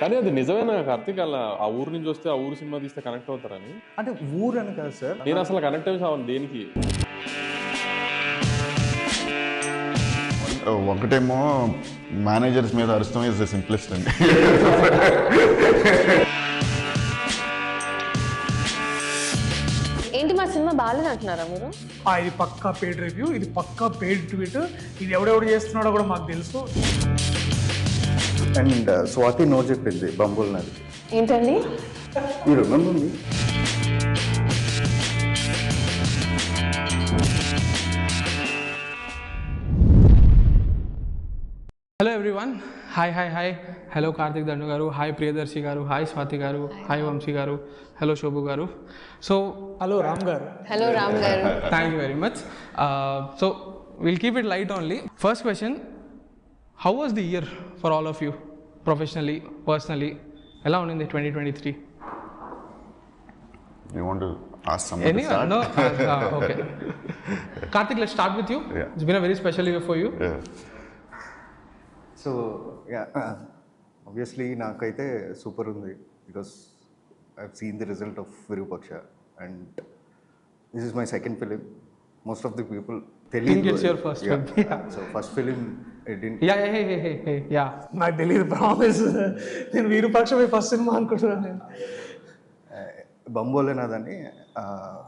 కానీ అది నిజమేనా కార్తీక్? అలా ఆ ఊరు నుంచి వస్తే ఆ ఊరు సినిమా తీస్తే కనెక్ట్ అవుతారని? అంటే ఊరు అని కాదు సార్, నేను అసలు కనెక్ట్ అయ్యాను దేనికి. ఒకటేమో మేనేజర్స్ మీద అరుస్తాం ఇస్ ద సింప్లెస్ట్ అండి. ఏంటి మా సినిమా బాగాలేదు అంటున్నారా మీరు? ఇది పక్కా పెయిడ్ రివ్యూ, ఇది పక్కా పెయిడ్ ట్వీట్, ఇది ఎవడెవడు చేస్తున్నాడో కూడా మాకు తెలుసు. అండ్ స్వాతి నో చెప్పింది బంబుల్ నది. ఏంటండి? మీరు remember me? Hello everyone. Hi. Hello Karthik Dandu garu. Hi Priyadarshi garu. Hi Swathi garu. Hi Vamsi garu. Hello Shobu garu. So hello Ram గారు. హలో రామ్ గారు. thank you very much. So we'll keep it light only. First question, how was the year for all of you, professionally, personally? Ela unindi 2023? You want to ask somebody to start? No? Okay. Karthik, let's start with you. Yeah. It's been a very special year for you. Yeah. So obviously నాకైతే super ఉంది, because I have seen the result of Virupaksha and this is my second film. Most of the people think it's your first film. So first film Yeah. నాకు తెలియదు, promise. నేను వీరుపక్షమే first cinema అనుకుంటున్నాను. నేను బంబోలే నాదని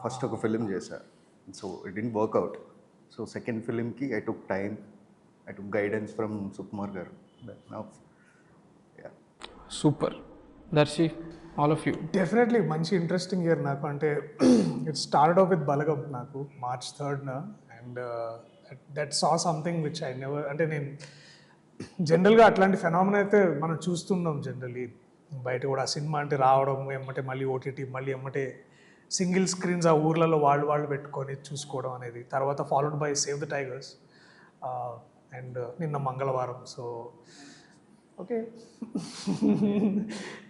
first ఒక film చేశా, so it didn't work out. So second ఫిలింకి I took time, I took guidance from Sukumar garu. Now, yeah. Super. Darshi, all of you. Definitely మంచి ఇంట్రెస్టింగ్ ఇయర్ నాకు. అంటే ఇట్ స్టార్ట్ ఆఫ్ విత్ బలగం నాకు March 3rd and that saw something which I never, అంటే నేను జనరల్గా అట్లాంటి phenomena అయితే మనం చూస్తున్నాం జనరల్లీ బయట కూడా. ఆ సినిమా అంటే రావడం ఎమ్మటే మళ్ళీ ఓటీటీ, మళ్ళీ ఎమ్మటే సింగిల్ స్క్రీన్స్ ఆ ఊర్లలో వాళ్ళు పెట్టుకొని చూసుకోవడం అనేది, తర్వాత followed by save the tigers and నిన్న మంగళవారం. So okay,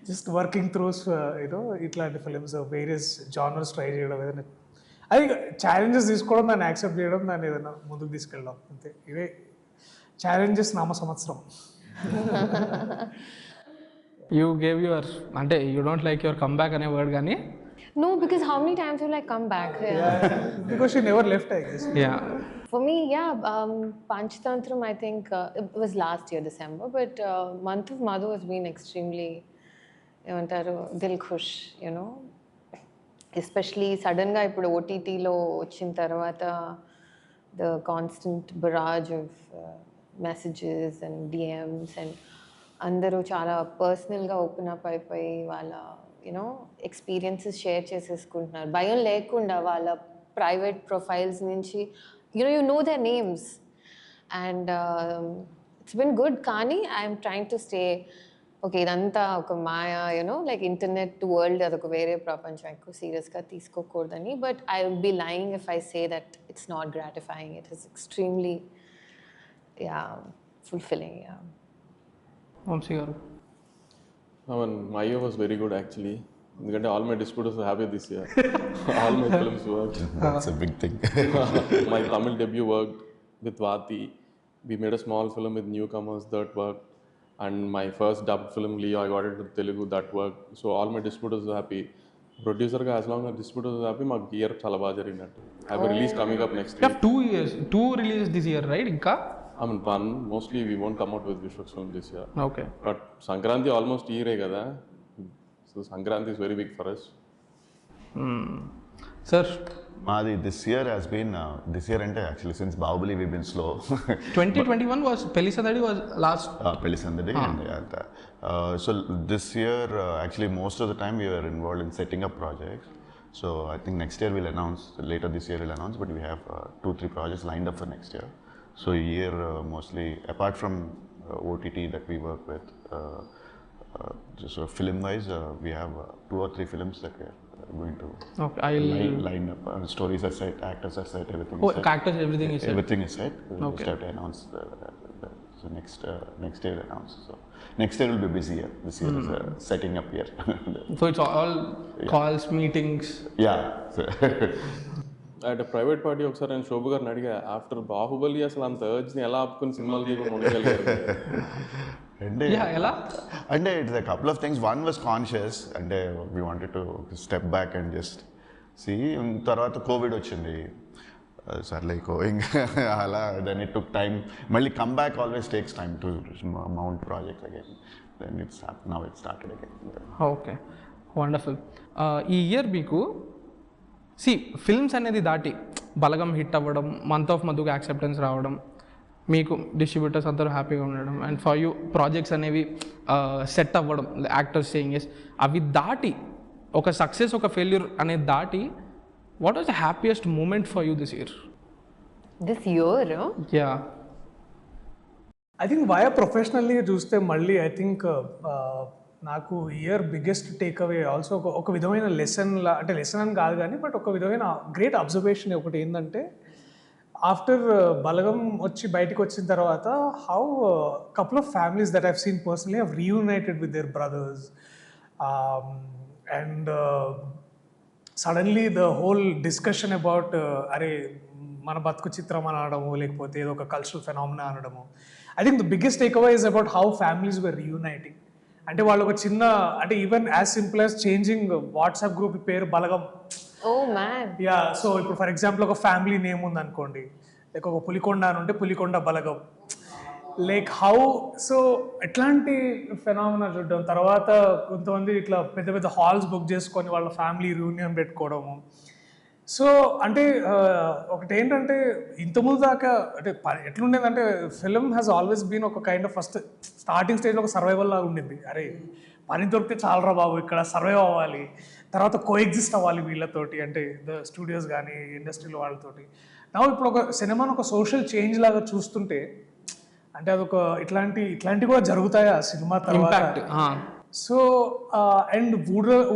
just working throughs you know ఇట్లాంటి ఫిలిమ్స్, వేరియస్ జానర్స్ ట్రై చేయడం, ఏదైనా అది ఛాలెంజెస్ తీసుకోవడం, దాన్ని యాక్సెప్ట్ చేయడం, దాన్ని ఏదైనా ముందుకు తీసుకెళ్ళడం, అంతే. ఇవే ఛాలెంజెస్ నామ సంవత్సరం. You gave your, అంటే you don't like your comeback అనే వర్డ్ కానీ. No, because how many times will I come back? Because she never left, I guess. Yeah. For me, Panchtantram, I think it was last year December, but month of Madhu has been extremely dil khush, you know. Especially sudden ga ippudu OTT lo vachin tarvata the constant barrage of messages and DMs and andaru chaala personal ga open up అయిపోయి వాళ్ళ experiences share చేసేసుకుంటున్నారు. భయం లేకుండా వాళ్ళ private profiles నుంచి you know their names and it's been good. కానీ I'm trying to stay okay, ఇదంతా ఒక మాయా, like internet world, అదొక వేరే ప్రపంచం, ఎక్కువ సీరియస్గా తీసుకోకూడదని. But I will be lying if I say that it's not gratifying. It is extremely fulfilling. Vamsi garu. My year was very good actually. ఎందుకంటే all my distributors were happy this year. All my films worked. That's a big thing. My Tamil debut worked with Vati. We made a small film with newcomers, that worked. And my first dubbed film, Leo, I got it to Telugu, that worked. So all my distributors were happy. Producer ga as long as distributors were happy, maku year chala baga jariginattu. I have a release coming up next You week. have 2 releases this year, right? Inka? I mean, one. Mostly we won't come out with Vishwak's film this year. Okay. But Sankranti almost year kada. So Sankranti is very big for us. Sir, Madi, this year has been, this year and actually since Bahubali we've been slow. 2021 was Pelli Sandadi was last. Pelli Sandadi and so this year actually most of the time we were involved in setting up projects. So I think next year we'll announce, later this year we'll announce, but we have 2-3 projects lined up for next year. So year mostly, apart from OTT that we work with, just film-wise, we have 2 or 3 films that we are going to line up. Stories are set, actors are set, everything is set. Actors, everything is set. Everything is set. We'll Okay. just have to announce so next year we'll announce. So next year will be busy year. This year is a setting up year. So it's all calls, meetings. Yeah. So at private party ఒకసారి నేను శోభు గారిని అడిగా, after Baahubali అసలు అంత అర్జ్ని ఎలా ఆపుకుని సినిమాలు తీయకుండా ఉండగలిగారు? అంటే ఎలా అంటే it's a couple of things. One was conscious, అంటే we wanted to step back and just see. తర్వాత కోవిడ్ వచ్చింది, సర్లే గోయింగ్ అలా. Then it took time. మళ్ళీ come back always takes time to mount projects again. Then now it started again. Okay, wonderful. ఈ year మీకు films అనేది దాటి Balagam hit అవ్వడం, మంత్ ఆఫ్ మధుకి యాక్సెప్టెన్స్ రావడం, మీకు డిస్ట్రిబ్యూటర్స్ అందరూ హ్యాపీగా ఉండడం, అండ్ ఫర్ యూ ప్రాజెక్ట్స్ అనేవి సెట్ అవ్వడం, యాక్టర్స్ సేయింగ్ ఎస్, అవి దాటి ఒక సక్సెస్ ఒక ఫెయిల్యూర్ అనేది దాటి what was the happiest moment for you this year? This year yeah, I think via professionally చూస్తే మళ్ళీ ఐ థింక్ నాకు year biggest take away also ఒక విధమైన లెసన్ అంటే లెసన్ అని కాదు కానీ బట్ ఒక విధమైన గ్రేట్ అబ్జర్వేషన్ ఒకటి ఏంటంటే ఆఫ్టర్ బలగం వచ్చి బయటకు వచ్చిన తర్వాత how couple of families that I've seen personally have reunited with their brothers and suddenly the whole discussion about అరే మన బతుకు చిత్రం అని అనడము లేకపోతే ఏదో ఒక కల్చరల్ ఫెనామినా అనడము. I think the biggest take away is about how families were reuniting. అంటే వాళ్ళు ఒక చిన్న అంటే even as simple as changing WhatsApp group పేరు Balagam. Oh man. Yeah, so ఇప్పుడు ఫర్ ఎగ్జాంపుల్ ఒక ఫ్యామిలీ నేమ్ ఉంది అనుకోండి, లైక్ ఒక పులికొండ అని ఉంటే పులికొండ బలగం, లైక్ హౌ. సో ఎట్లాంటి ఫెనామినా చూడడం. తర్వాత కొంతమంది ఇట్లా పెద్ద పెద్ద హాల్స్ బుక్ చేసుకొని వాళ్ళ ఫ్యామిలీ రియూనియన్ పెట్టుకోవడము. సో అంటే ఒకటి ఏంటంటే ఇంతకుముందు దాకా అంటే ఎట్లుండేదంటే ఫిల్మ్ హ్యాస్ ఆల్వేస్ బీన్ ఒక కైండ్ ఆఫ్ ఫస్ట్ స్టార్టింగ్ స్టేజ్లో ఒక సర్వైవల్ లాగా ఉండింది. అరే పని దొరికితే చాలరా బాబు, ఇక్కడ సర్వైవ్ అవ్వాలి, తర్వాత కోఎగ్జిస్ట్ అవ్వాలి వీళ్ళతోటి, అంటే ద స్టూడియోస్ కానీ ఇండస్ట్రీలో వాళ్ళతోటి. నా ఇప్పుడు ఒక సినిమాను ఒక సోషల్ చేంజ్ లాగా చూస్తుంటే అంటే అదొక ఇట్లాంటివి కూడా జరుగుతాయి ఆ సినిమా తర్వాత. సో అండ్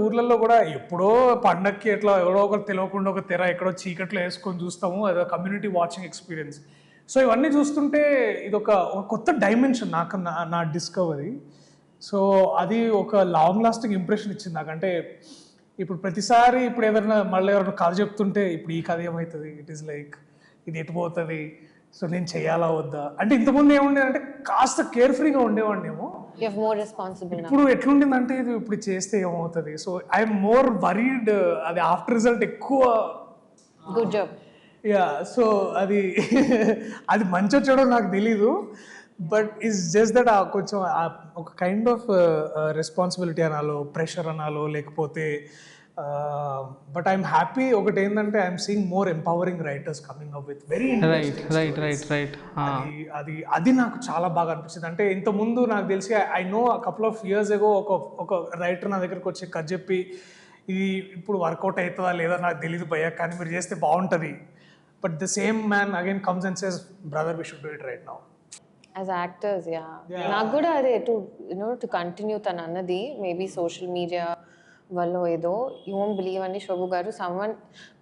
ఊర్లలో కూడా ఎప్పుడో పండక్కి ఎట్లా ఎవరో ఒకరు తెలియకుండా ఒక తెర ఎక్కడో చీకట్లో వేసుకొని చూస్తాము, అదొక కమ్యూనిటీ వాచింగ్ ఎక్స్పీరియన్స్. సో ఇవన్నీ చూస్తుంటే ఇదొక కొత్త డైమెన్షన్ నాకు నా డిస్కవరీ. సో అది ఒక లాంగ్ లాస్టింగ్ ఇంప్రెషన్ ఇచ్చింది నాకంటే. ఇప్పుడు ప్రతిసారి ఇప్పుడు మళ్ళీ ఎవరైనా కథ చెప్తుంటే ఇప్పుడు ఈ కథ ఏమవుతుంది, ఇట్ ఈస్ లైక్ ఇది ఎటుపోతుంది, సో నేను చేయాలా వద్దా అంటే. ఇంతకుముందు ఏముండేదంటే కాస్త కేర్ఫ్రీగా ఉండేవాడినేమో, ఇప్పుడు ఎట్లుండిందంటే ఇది ఇప్పుడు చేస్తే ఏమవుతుంది. So I'm more worried. అది ఆఫ్టర్ రిజల్ట్ ఎక్కువ గుడ్ జాబ్. యా, సో అది అది మంచి వచ్చాడో నాకు తెలీదు, బట్ ఈస్ జస్ట్ దట్ కొంచెం ఒక కైండ్ ఆఫ్ రెస్పాన్సిబిలిటీ అనాలో, ప్రెషర్ అనాలో, లేకపోతే బట్ ఐఎమ్ హ్యాపీ. ఒకటి ఏంటంటే I'm seeing more empowering writers coming up with very right. అది నాకు చాలా బాగా అనిపించింది. అంటే ఇంతకుముందు నాకు తెలిసి I know couple of years ago ఒక రైటర్ నా దగ్గరకు వచ్చి కథ చెప్పి ఇది ఇప్పుడు వర్కౌట్ అవుతుందా లేదా నాకు తెలియదు భయ్యా, కానీ మీరు చేస్తే బాగుంటుంది. But the same man again comes and says brother we should do it right now. As actors నాకు కూడా అదే టు కంటిన్యూ తను అన్నది. మేబీ సోషల్ మీడియా వల్ల ఏదో యూ వోంట్ బిలీవ్ అని శోభు గారు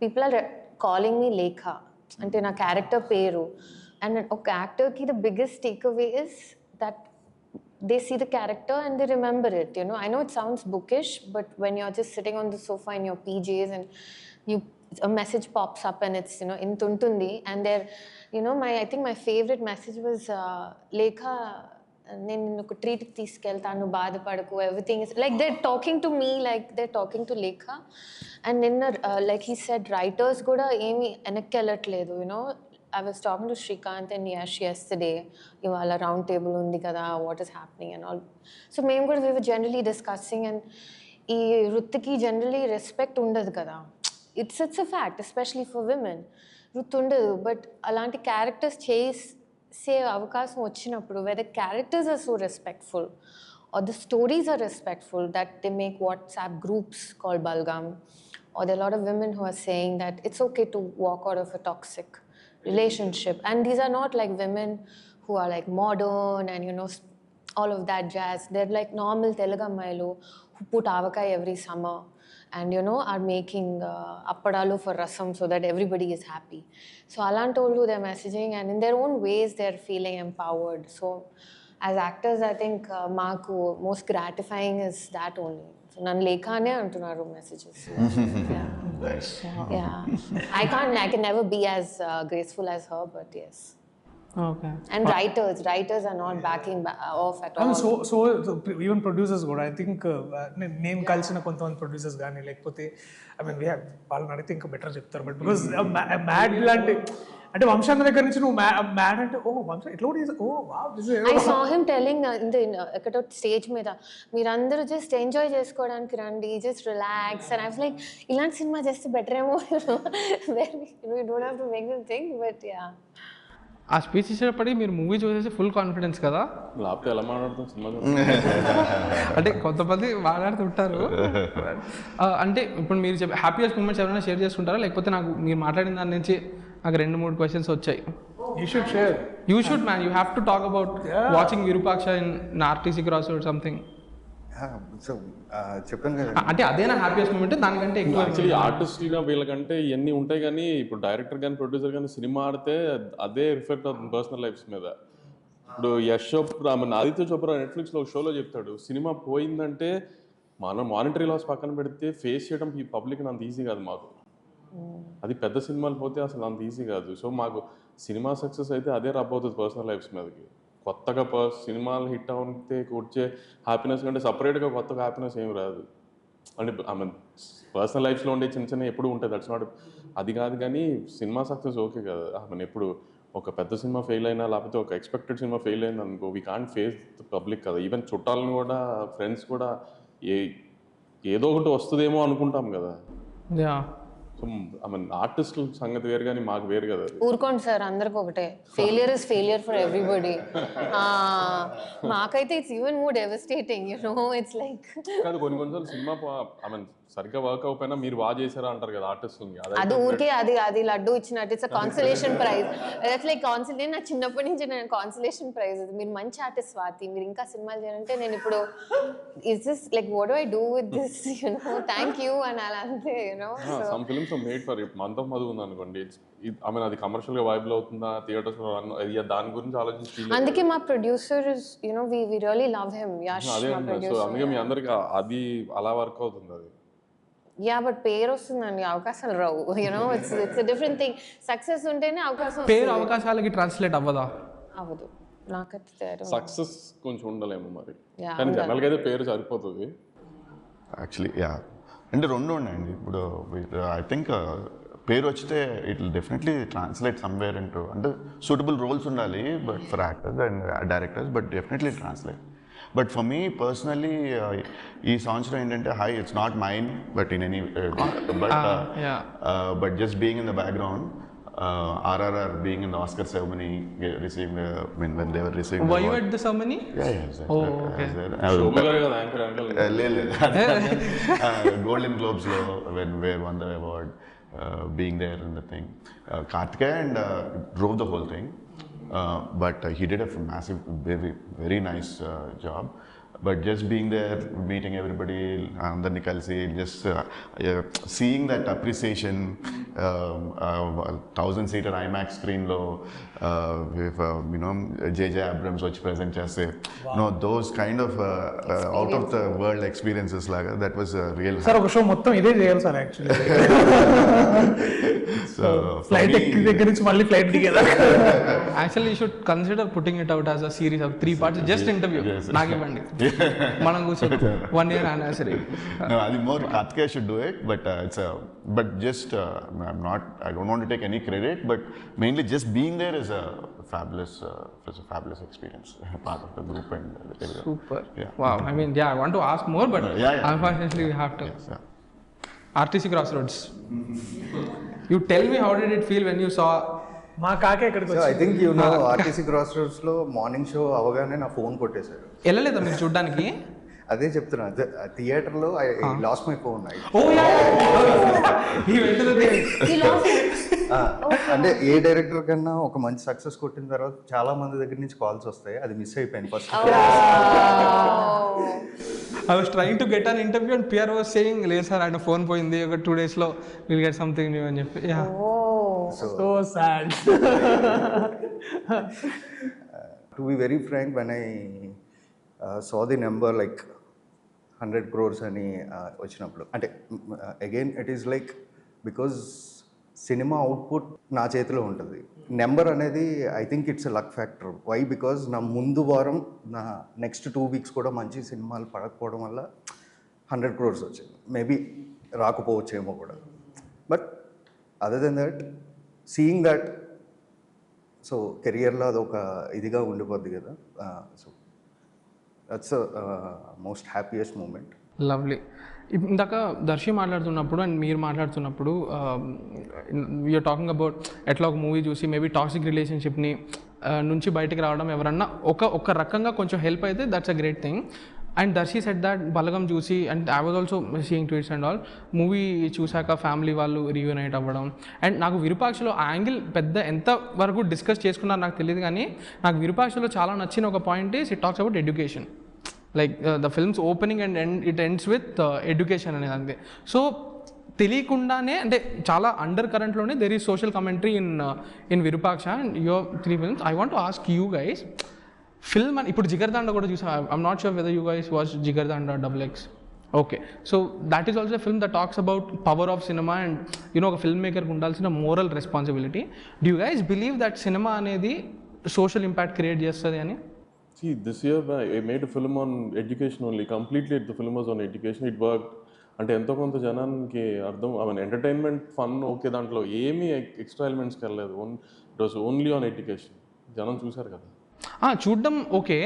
పీపుల్ ఆర్ కాలింగ్ మీ లేఖ అంటే నా క్యారెక్టర్ పేరు. అండ్ ఒక యాక్టర్కి the biggest take away is that they see the character and they remember it. I know it sounds bookish, but when you're just sitting on the sofa in your PJs and a message pops up and it's in tuntundi and they're I think my favorite message was Lekha నేను ఒక treat తీసుకెళ్తాను బాధపడకు, everything is like they talking to me like they talking to లేఖ. And నిన్న like he said writers కూడా ఏమీ వెనక్కి వెళ్ళట్లేదు. I was talking to Srikanth and Yash yesterday. Ivala Roundtable undi kada, what is happening and all. So we were generally discussing and ee Ruttiki generally respect undadu kada. It's a fact, especially for women. Ruth undadu, but alanti characters say avakasam vachinappudu where the characters are so respectful or the stories are respectful that they make WhatsApp groups called Balgam, or there are a lot of women who are saying that it's okay to walk out of a toxic relationship. And these are not like women who are like modern and all of that jazz. They're like normal Telugu Ammayilu who put avakai every summer and are making appadalu for rasam so that everybody is happy. So alantollu they're messaging and in their own ways they're feeling empowered. So as actors I think maaku most gratifying is that only. So nan lekhane antunaru messages. Yeah. Nice. Yeah. I can never be as graceful as her, but yes. Okay. And writers are not backing off at all. So even producers కూడా I think నేను కలిసిన కొంతమంది producers కానీ లేకపోతే I mean వాళ్ళని అడిగితే ఇంకా better చెప్తారు. బట్ బికాస్ మ్యాడ్ లాంటి అంటే వంశాన్న దగ్గర నుంచి నువ్వు మ్యాడ్ అంటే ఓ వంశం ఎట్లా కూడా oh wow this is I saw him telling ఎక్కడ స్టేజ్ మీద మీరందరూ జస్ట్ ఎంజాయ్ చేసుకోవడానికి రండి, just relax, and I was like ఇలాంటి సినిమా చేస్తే బెటర్ ఏమో, you don't have to make them think, but yeah. ఆ స్పీచ్ ఇచ్చేటప్పటికి మీరు మూవీ చూసేసి ఫుల్ కాన్ఫిడెన్స్ కదా? లేకపోతే ఎలా మాట్లాడుతాం సినిమా అంటే కొంతమంది మాట్లాడుతుంటారు. అంటే ఇప్పుడు మీరు హ్యాపీయెస్ట్ మూమెంట్స్ ఎవరైనా షేర్ చేసుకుంటారా, లేకపోతే నాకు మీరు మాట్లాడిన దాని నుంచి నాకు 2-3 క్వశ్చన్స్ వచ్చాయి. You should man, you have to talk about watching Virupaksha in RTC cross road something. So చెప్పాను కదా, అంటే అదేనా హ్యాపీయెస్ట్ మూమెంట్? దానికంటే ఎక్కువ యాక్చువల్లీ ఆర్టిస్ట్ వీళ్ళకంటే ఇవన్నీ ఉంటాయి, కానీ ఇప్పుడు డైరెక్టర్ కానీ ప్రొడ్యూసర్ కానీ సినిమా ఆడితే అదే రిఫ్లెక్ట్ అవుతుంది పర్సనల్ లైఫ్స్ మీద. ఇప్పుడు యశ్ చోప్రా ఆదిత్య చోప్రా నెట్ఫ్లిక్స్లో ఒక షోలో చెప్తాడు, సినిమా పోయిందంటే మనం మానిటరీ లాస్ పక్కన పెడితే ఫేస్ చేయడం ఈ పబ్లిక్ అంత ఈజీ కాదు మాకు. అది పెద్ద సినిమాలు పోతే అసలు అంత ఈజీ కాదు. సో మాకు సినిమా సక్సెస్ అయితే అదే రబ్ అవుతుంది పర్సనల్ లైఫ్స్ మీదకి. కొత్తగా సినిమాలు హిట్ అవుతే వచ్చే హ్యాపీనెస్ కంటే సపరేట్గా కొత్తగా హ్యాపీనెస్ ఏమి రాదు. అంటే ఐ మీన్ పర్సనల్ లైఫ్లో ఉండే చిన్న చిన్న ఎప్పుడు ఉంటుంది, దట్స్ నాట్ అది కాదు. కానీ సినిమా సక్సెస్ ఓకే కదా. ఐ మీన్ ఎప్పుడు ఒక పెద్ద సినిమా ఫెయిల్ అయినా లేకపోతే ఒక ఎక్స్పెక్టెడ్ సినిమా ఫెయిల్ అయింది అనుకో, we can't face the public కదా. ఈవెన్ చుట్టాలను కూడా ఫ్రెండ్స్ కూడా ఏదో ఒకటి వస్తుందేమో అనుకుంటాం కదా. సో ఐ మీన్ ఆర్టిస్టుల సంగతి వేరు కానీ మాకు వేరు కదా. ఊరుకోండి సార్, అందరికి ఒకటే, failure is failure for everybody. మాకైతే it's even more devastating, you know. It's like కాదు, కొన్నిసార్లు సినిమా ఐ మీన్ సరిగ్గా వర్క్ అవ్వకపోయినా మీరు బాగా చేశారా అంటారు కదా ఆర్టిస్టులకి. అది ఊరికే అది లడ్డు ఇచ్చినట్టు, it's consolation prize. It's like consolation. నాకు చిన్నప్పటి నుంచి నేను కాన్సలేషన్ ప్రైజ్. మీరు మంచి ఆర్టిస్ట్ స్వాతి, మీరు ఇంకా సినిమాలు చేయాలంటే నేను ఇప్పుడు is this like what do I do with this, you know, thank you అని అలా అంతే, you know. Some films are made for month of Madhu ఉంది అనుకోండి, ఐ మీన్ అది కమర్షియల్ గా వైబ్ లో అవుతుందా, థియేటర్స్ లో దాని గురించి ఆలోచించి. అందుకే మా producer you know we really love him, Yash అదే మా సో ప్రొడ్యూసర్. అందుకే మీ అందరికి అది అలా వర్క్ అవుతుంది అది. యా, బట్ పేరు వస్తుందండి, అవకాశాలు రావు. You know it's different thing. Success ఉంటేనే అవకాశం. పేరు అవకాశాలకి ట్రాన్స్లేట్ అవ్వదా? అవ్వదు నాకైతే. సక్సెస్ కొంచెం ఉండలేము మరి, కానీ జనరల్గా అయితే పేరు సరిపోతుంది యాక్చువల్లీ. యా, అంటే రెండు ఉన్నాయండి. ఇప్పుడు ఐ థింక్ పేరు వచ్చితే it will definitely translate somewhere into, అంటే సూటబుల్ రోల్స్ ఉండాలి but for actors and directors, but definitely translate. But for me personally ఈ సంవత్సరం ఏంటంటే it's not mine, but in any but just being in the background, RRR being in the Oscar ceremony, receiving when they were receiving. Were you at the ceremony? Yeah. Oh, okay. Shobu garu kada anchor. Golden Globes lo when we won the award, being there in the thing, Karthik and drove the whole thing. But he did a massive, very nice job. But just being there, meeting everybody, andarni kalsi, just seeing that appreciation, 1000-seater IMAX screen lo, with you know JJ Abrams which present cheste, no, those kind of out of the world experiences laga, that was a real. Sir ఒక show మొత్తం ఇదే చేయాలి sir actually. So flight ఎక్కి దగ్గర నుంచి మళ్ళీ flight దిగేదా. Actually you should consider putting it out as a series of 3 parts, just interview నాకు ఇవ్వండి, మనం కూర్చొని 1 year anniversary. No, I think more Karthik should do it, but but just I don't want to take any credit, but mainly just being there is a fabulous experience, part of the group and everything. Super. Yeah. Wow. I mean, yeah, I want to ask more, but unfortunately we have to. Yes, yeah. RTC Crossroads. You tell me, how did it feel when you saw? మా కాకే ఇక్కడికి so I వచ్చి think you know RTC cross రోడ్స్లో morning show అవగానే నా phone కొట్టేశారు. వెళ్ళలేదా మీరు చూడడానికి? అదే చెప్తున్నా, థియేటర్లో ఐ లాస్ట్ మై ఫోన్. అంటే ఏ డైరెక్టర్ కన్నా ఒక మంచి సక్సెస్ కొట్టిన తర్వాత చాలా మంది దగ్గర నుంచి కాల్స్ వస్తాయి, అది మిస్ అయిపోయింది first. I was trying to get an interview and PR was saying, లేదు సార్ ఆయన ఫోన్ పోయింది, ఒక 2 days లో విల్ గెట్ సంథింగ్ న్యూ అని చెప్పి. So sad. To be very frank, when I saw the number like 100 crores అని వచ్చినప్పుడు, అంటే again it is like because cinema output నా చేతిలో ఉంటుంది. నెంబర్ అనేది I think it's a luck factor. Why? Because నా ముందు వారం నా నెక్స్ట్ 2 వీక్స్ కూడా మంచి సినిమాలు పడకపోవడం వల్ల 100 crores వచ్చింది. మేబీ రాకపోవచ్చేమో కూడా. But other then that, seeing that, so కెరియర్లో అదొక ఇదిగా ఉండిపోద్ది కదా. So that's most happiest moment. Lovely. ఇందాక దర్శి మాట్లాడుతున్నప్పుడు అండ్ మీరు మాట్లాడుతున్నప్పుడు యూఆర్ టాకింగ్ అబౌట్ ఎట్లా ఒక మూవీ చూసి మేబీ టాక్సిక్ రిలేషన్షిప్ని నుంచి బయటకు రావడం ఎవరన్నా ఒక రకంగా కొంచెం హెల్ప్ అయితే that's a great thing. And Darshi said that Balagam చూసి and I was also seeing tweets and all, movie చూశాక ఫ్యామిలీ వాళ్ళు రీయూనైట్ అవ్వడం. అండ్ నాకు విరూపాక్షలో ఆ యాంగిల్ పెద్ద ఎంత వరకు డిస్కస్ చేసుకున్నారు నాకు తెలియదు, కానీ నాకు విరూపాక్షలో చాలా నచ్చిన ఒక point is it talks about education. Like the films opening and it ends with education అనేది అంతే. సో తెలియకుండానే అంటే చాలా అండర్ కరెంట్లోనే there is social commentary in Virupaksha and your 3 films. I want to ask you guys, film అని ఇప్పుడు జిగర్దాండ కూడా చూసా. I'm not sure whether you guys watch Jigarthanda XX. Okay, so that is also a film that talks about power of cinema and you know ఒక film మేకర్కి ఉండాల్సిన moral responsibility. Do you guys believe that cinema అనేది social impact create చేస్తుంది అని? See, this year I made a film on education only. Completely the film was on education. It worked. అంటే ఎంతో కొంత జనానికి అర్థం, I mean entertainment, fun okay, దాంట్లో ఏమీ ఎక్స్ట్రా ఎలిమెంట్స్కి వెళ్ళలేదు. It was only on education. జనం చూశారు కదా. చూడడం ఓకే,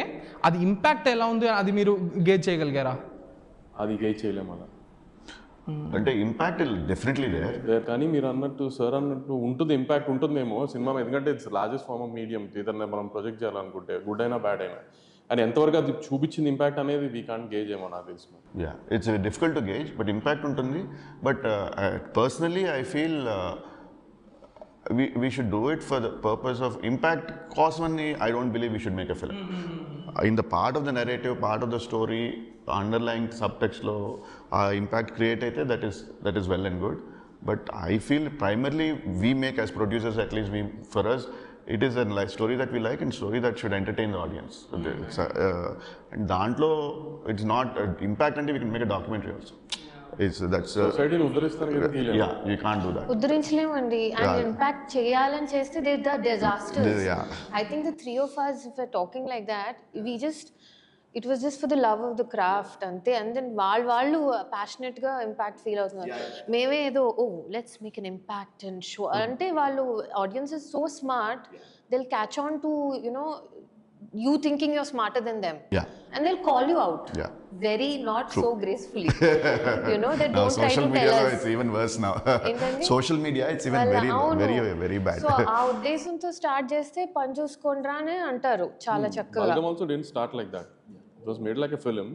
అది ఇంపాక్ట్ ఎలా ఉంది అది మీరు గేజ్ చేయగలిగారా? అది గేజ్ చేయలేము అలా. అంటే ఇంపాక్ట్ డెఫినెట్లీ దేర్, కానీ మీరు అన్నట్టు సార్ అన్నట్టు ఉంటుంది, ఇంపాక్ట్ ఉంటుందేమో సినిమా మీద. ఎందుకంటే it's largest form of medium. ఏదైనా మనం ప్రొజెక్ట్ చేయాలనుకుంటే గుడ్ అయినా బ్యాడ్ అయినా, అండ్ ఎంతవరకు అది చూపించింది ఇంపాక్ట్ అనేది వీ కాంట్ గేజ్ ఏమో నాకు తెలుసు. Yeah, it's difficult to gauge, but impact ఉంటుంది. But personally I feel we should do it for the purpose of impact. Cause money, I don't believe we should make a film. In the part of the narrative, part of the story, underlying subtext lo impact create aithe, that is well and good. But I feel primarily we make, as producers at least, for us it is a story that we like and story that should entertain the audience. And dantlo it's not impact, and we can make a documentary also. సొసైటీని ఉద్ధరిస్తారు కదా. Yeah, you can't do that. ఉద్ధరించలేమండి. And impact చేయాలని చేస్తే they the disasters. I think the 3 of us if we're talking like that, it was just for the love of the craft అంతే. And then వాళ్ళు ప్యాషనెట్గా impact feel అవుతున్నారు. మేమే ఏదో let's make an impact and show అంటే వాళ్ళు audience is so smart, they'll catch on to you thinking you're smarter than them. Yeah. And they'll call you out. Yeah. Very not True. so gracefully. They Now, don't try to media, tell us. it's even worse now. Social media, it's even very bad. So ఆ ఉద్దేశంతో start చేస్తే పని చూసుకుండ్రానే అంటారు చాలా చక్కగా. Balgam also didn't start like that. It was made like a film.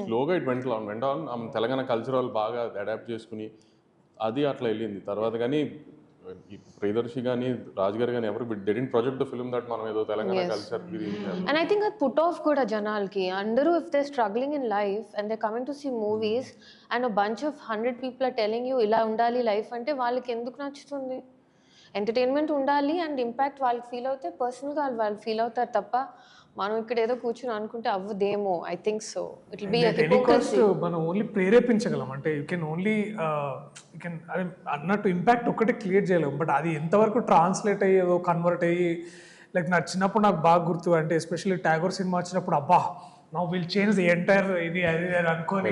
Slowly it went on. Telangana cultural బాగా adapt చేసుకుని అది అట్లా వెళ్ళింది. తర్వాత కానీ ప్రియదర్శి కానీ రాజ్ గారు కానీ ఎవరు didn't project the film that మనం ఏదో Telangana culture. And I think that put off కూడా జనాలకి. అందరూ if they're struggling in life and they're coming to see movies and a bunch of 100 people are telling you ఇలా ఉండాలి life అంటే వాళ్ళకి ఎందుకు నచ్చుతుంది? ఎంటర్టైన్మెంట్ ఉండాలి అండ్ ఇంపాక్ట్ వాళ్ళకి ఫీల్ అవుతే పర్సనల్గా వాళ్ళు ఫీల్ అవుతారు తప్ప మనం ఇక్కడ ఏదో కూర్చొని అనుకుంటే అవ్వదేమో. I think so it will be a hypocrisy. మనం ఓన్లీ ప్రేరేపించగలం, అంటే యూ కెన్ ఓన్లీ అదే అన్నట్టు ఇంపాక్ట్ ఒక్కటే క్రియేట్ చేయలేం. బట్ అది ఎంతవరకు ట్రాన్స్లేట్ అయ్యి ఏదో కన్వర్ట్ అయ్యి, లైక్ నా చిన్నప్పుడు నాకు బాగా గుర్తు, అంటే ఎస్పెషల్లీ ట్యాగోర్ సినిమా వచ్చినప్పుడు అబ్బా now will change the entire ఇది అది అనుకోని.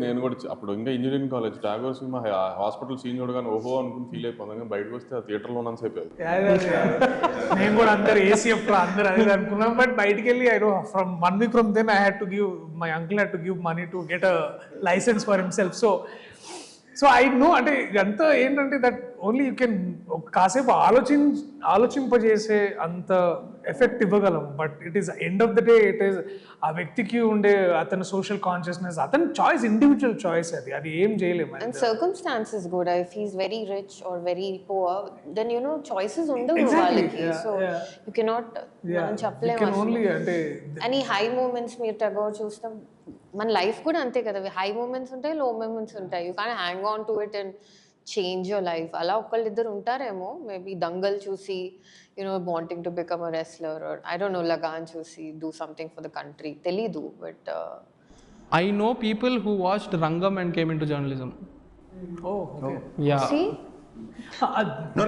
నేను కూడా అప్పుడు ఇంకా engineering college Tagore cinema hospital scene చూడగానే ఓహో అనుకుని ఫీల్ అయిపోయింది. బయటకు వస్తే ఆ థియేటర్లో ఉన్నాను సేపు. నేను కూడా అందరు ఏసీఎఫ్ అందరు అదే అనుకున్నాం. బట్ బయటికి వెళ్ళి I know from 1 week from then I had to give, my uncle had to give money to get a license for himself. So I know, అంటే ఇదంతా ఏంటంటే దట్ ఓన్లీ యూ కెన్ కాసేపు ఆలోచింపజేసే అంత ఎఫెక్ట్ ఇవ్వగలం. But it is end of the day it is ఆ వ్యక్తికి ఉండే అతని సోషల్ కాన్షియస్నెస్, అతని చాయిస్, ఇండివిజువల్ చాయిస్, అది ఏం చేయలేము. And circumstances కూడా, if he's very rich or very poor, then choices ఉండవు వాళ్ళకి. So you cannot మనం చెప్పలేము. ఓన్లీ అంటే and ఈ హై మూమెంట్స్ మీరు టగోర్ చూస్తాం, మన లైఫ్ కూడా అంతే కదా. హై మూమెంట్స్ ఉంటాయి, లో మూమెంట్స్ ఉంటాయి. You can hang on to it and change your life. అలా ఒకళ్ళిద్దరు ఉంటారేమో మేబీ దంగల్ చూసి wanting to become a wrestler, or I don't know Lagaan చూసి do something for the country, తెలీదు. But I know people who watched Rangam and came into journalism. Yeah See? No,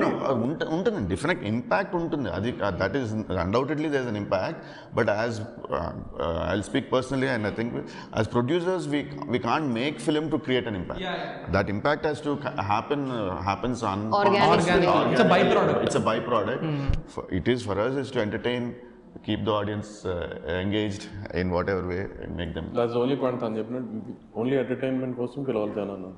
ఉంటుంది definite impact ఉంటుంది అది that is undoubtedly there is an impact but as I speak personally and I think as producers we can't make film to create an impact. That impact has to happens on Organically. It's a byproduct. It's a byproduct. It is for us is to entertain, keep the audience engaged in whatever way and make them. That's the only point తను చెప్పినట్టు only entertainment కోసం పిలవాలి జనాన్ని.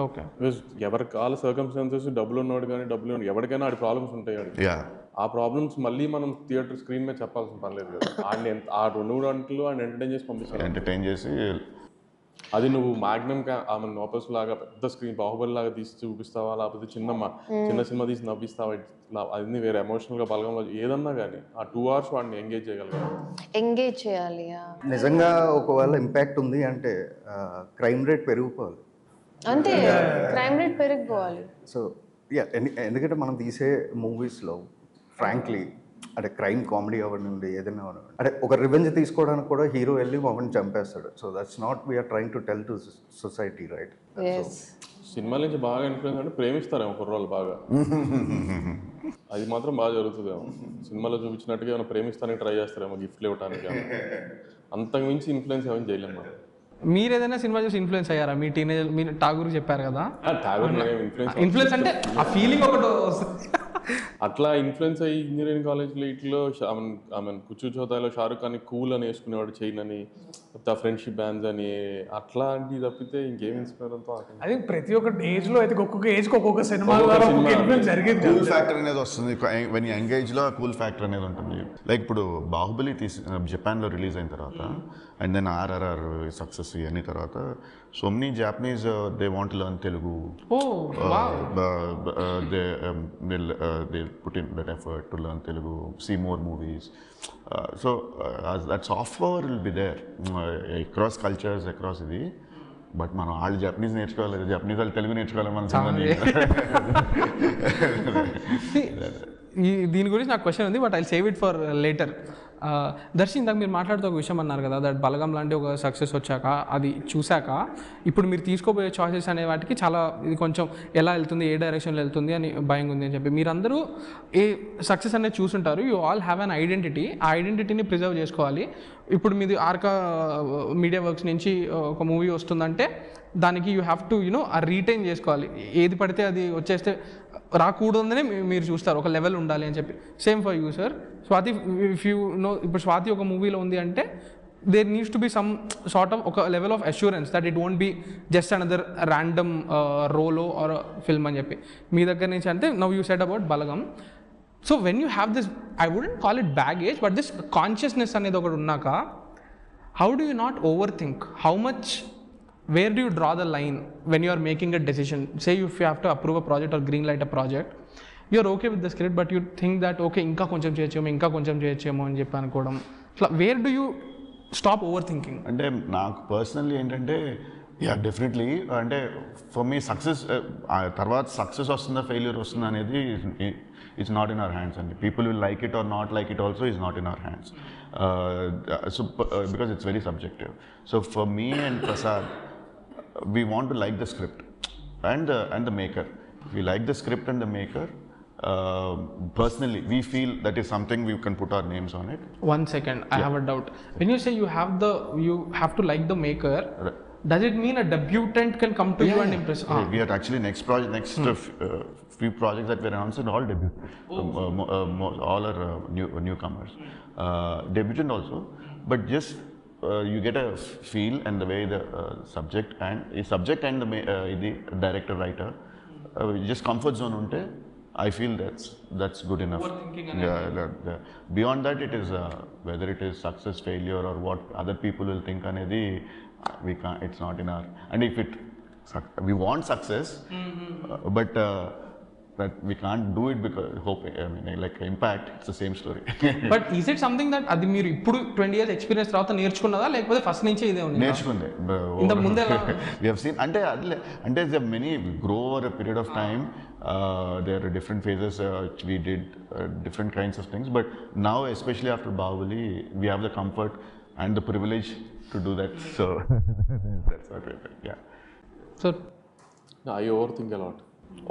Okay because ఎవరికి కాల circumstances డబ్బులు ఉన్నాడు కానీ డబ్బులు ఎవరికైనా ఆడి ప్రాబ్లమ్స్ ఉంటాయి ఆడికి. Yeah. ఆ ప్రాబ్లమ్స్ మళ్ళీ మనం థియేటర్ స్క్రీన్ మీద చెప్పాల్సిన పని లేదు కదా. ఆడిని ఆ 2 గంటలు ఆయన ఎంటర్టైన్ చేసి పంపిస్తాను. ఎంటర్టైన్ చేసి అది నువ్వు మ్యాగ్నమ్ ఆమె నోపల్స్ లాగా పెద్ద స్క్రీన్ బాహుబలి లాగా తీసి చూపిస్తావా, లేకపోతే చిన్న సినిమా తీసి నవ్విస్తావా, అది వేరే ఎమోషనల్గా బలగంలో ఏదన్నా కానీ ఆ 2 hours వాడిని ఎంగేజ్ చేయగలగాలి. ఎంగేజ్ చేయాలి. నిజంగా ఒకవేళ ఇంపాక్ట్ ఉంది అంటే క్రైమ్ రేట్ పెరిగిపోవాలి. అంతే, క్రైమ్ రేట్ పెరిగిపోవాలి. సో ఎందుకంటే మనం తీసే మూవీస్లో ఫ్రాంక్లీ అంటే క్రైమ్ కామెడీ అవ్వనండి ఏదైనా అవ్వనండి అంటే ఒక రివెంజ్ తీసుకోవడానికి కూడా హీరో వెళ్ళి మమ్మల్ని చంపేస్తాడు. So that's not we're trying to tell to society, right? Cinema నుంచి బాగా ఇన్ఫ్లుయెన్స్ అంటే ప్రేమిస్తారేమో కుర్రోళ్ళు బాగా. అది మాత్రం బాగా జరుగుతుందేమో. సినిమాలో చూపించినట్టుగా ఏమైనా ప్రేమిస్తానికి ట్రై చేస్తారేమో గిఫ్ట్లు ఇవ్వడానికి. అంతకు మించి ఇన్ఫ్లుయెన్స్ ఏమైనా చేయలేము మనం. మీరు ఏదైనా సినిమా చూసి ఇన్ఫ్లుయెన్స్ అయ్యారా? మీ టీనేజ్ మీరు ఠాగూర్ చెప్పారు కదా, ఇన్ఫ్లుయెన్స్ అంటే ఆ ఫీలింగ్ ఒకటి అట్లా ఇన్ఫ్లుయెన్స్ అయ్యి ఇంజనీరింగ్ కాలేజ్లో ఇట్లో ఆమె కుచ్చు చోతాలో షారుఖ్ ఖాన్ కూల్ అని వేసుకునేవాడు, చైన్ అని, ఫ్రెండ్షిప్ బ్యాండ్స్ అని, అట్లాంటివి తప్పితే ఇంకేం ఇన్స్పైర్ అంతా. అది ప్రతి ఒక్క ఏజ్ లో అయితే ఒక్కొక్క ఏజ్ ఒక్కొక్క సినిమా జరిగింది. కూల్ ఫ్యాక్టర్ అనేది వస్తుంది. వెన్ ఎంగేజ్ లో కూల్ ఫ్యాక్టర్ అనేది ఉంటుంది. లైక్ ఇప్పుడు బాహుబలి జపాన్ లో రిలీజ్ అయిన తర్వాత అండ్ దెన్ RRR సక్సెస్ ఇవన్నీ తర్వాత so many Japanese they want learn Telugu. They put in that effort to learn Telugu, see more movies. So that soft power will be there across cultures, across ఇది. But మనం వాళ్ళు Japanese నేర్చుకోవాలి, Japanese వాళ్ళు తెలుగు నేర్చుకోవాలి మన cinema. దీని గురించి నాకు క్వశ్చన్ ఉంది, but I save it for later. Darshi, ఇందాక మీరు మాట్లాడుతూ ఒక విషయం అన్నారు కదా, దట్ బలగం లాంటి ఒక సక్సెస్ వచ్చాక అది చూశాక ఇప్పుడు మీరు తీసుకోబోయే చాయిసెస్ అనే వాటికి చాలా ఇది కొంచెం ఎలా వెళ్తుంది, ఏ డైరెక్షన్లో వెళ్తుంది అని భయం ఉంది అని చెప్పి మీరందరూ ఏ సక్సెస్ అనేది చూసుంటారు. You all have an identity. ఆ ఐడెంటిటీని ప్రిజర్వ్ చేసుకోవాలి. ఇప్పుడు మీది ఆర్కా మీడియా వర్క్స్ నుంచి ఒక మూవీ వస్తుందంటే దానికి యూ హ్యావ్ టు రీటైన్ చేసుకోవాలి. ఏది పడితే అది వచ్చేస్తే రాకూడదని మీరు చూస్తారు, ఒక లెవెల్ ఉండాలి అని చెప్పి. Same for you sir. Swathi, if you know, ఇప్పుడు స్వాతి ఒక మూవీలో ఉంది అంటే there needs to be some sort of ఒక level of assurance that it won't be just another random రోలో ఆర్ ఫిల్మ్ అని చెప్పి. మీ దగ్గర నుంచి అంటే now you said about Balagam. So when you have this, I wouldn't call it baggage, but this consciousness అనేది ఒకటి ఉన్నాక how do you not over think? How much, where do you draw the line when you are making a decision? Say if you have to approve a project or green light a project, you are okay with the script but you think that okay ఇంకా కొంచెం చేయొచ్చేమో అని చెప్పి అనుకోవడం. Where do you stop overthinking? అంటే నాకు personally ఏంటంటే definitely అంటే for me success తర్వాత సక్సెస్ వస్తుందా ఫెయిల్యూర్ వస్తుందా అనేది it's not in our hands అండి. People will like it or not like it also is not in our hands. So because it's very subjective. So for me and Prasad, we want to like the script and the maker. If we like the script and the maker, personally we feel that is something we can put our names on it. 1 second, I have a doubt. When you say you have to like the maker, does it mean a debutant can come to you and impress? We are actually next few projects that we announced are all debut. All are newcomers, debutant also, but just you get a feel and the way the subject and the director writer just comfort zone unte, I feel that's good enough. Beyond that, it is whether it is success, failure, or what other people will think anedi we can't, it's not in our, and if we want success, but that we can't do it because like impact, it's the same story. But is it something that అది మీరు ఇప్పుడు 20 years experience తర్వాత నేర్చుకున్నదా లేకపోతే first నుంచే ఇదే ఉంది? నేర్చుకుందే. ఇంతకు ముందే we have seen అంటే there are many, we grow over a period of time. There are different phases we did different kinds of things, but now especially after Bahubali we have the comfort and the privilege to do that. So that's what we did. Yeah. So I over think a lot.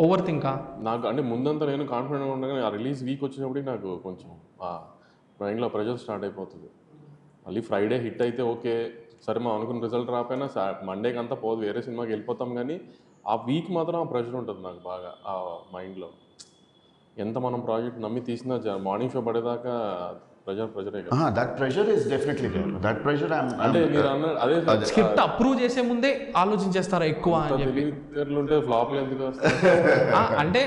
Over థింకా? నాకు అంటే ముందంతా నేను కాన్ఫిడెంట్గా ఉండగా ఆ release week వచ్చినప్పుడు నాకు కొంచెం మైండ్లో ప్రెషర్ స్టార్ట్ అయిపోతుంది. మళ్ళీ ఫ్రైడే హిట్ అయితే ఓకే, సరే మనం అనుకున్న రిజల్ట్ రాకపోయినా మండేకి అంతా పోదు, వేరే సినిమాకి వెళ్ళిపోతాం. కానీ ఆ వీక్ మాత్రం ఆ ప్రెషర్ ఉంటుంది నాకు బాగా ఆ మైండ్లో. ఎంత మనం ప్రాజెక్ట్ నమ్మి తీసినా మార్నింగ్ షో పడేదాకా ప్రెషరే కదా. That pressure is definitely there. That pressure అంటే మీరు అన్న అదే స్క్రిప్ట్ అప్రూవ్ చేసే ముందే ఆలోచించేస్తారా ఎక్కువ అని చెప్పి? ఉంటే ఫ్లాప్లు ఎందుకు వస్తాయి? అంటే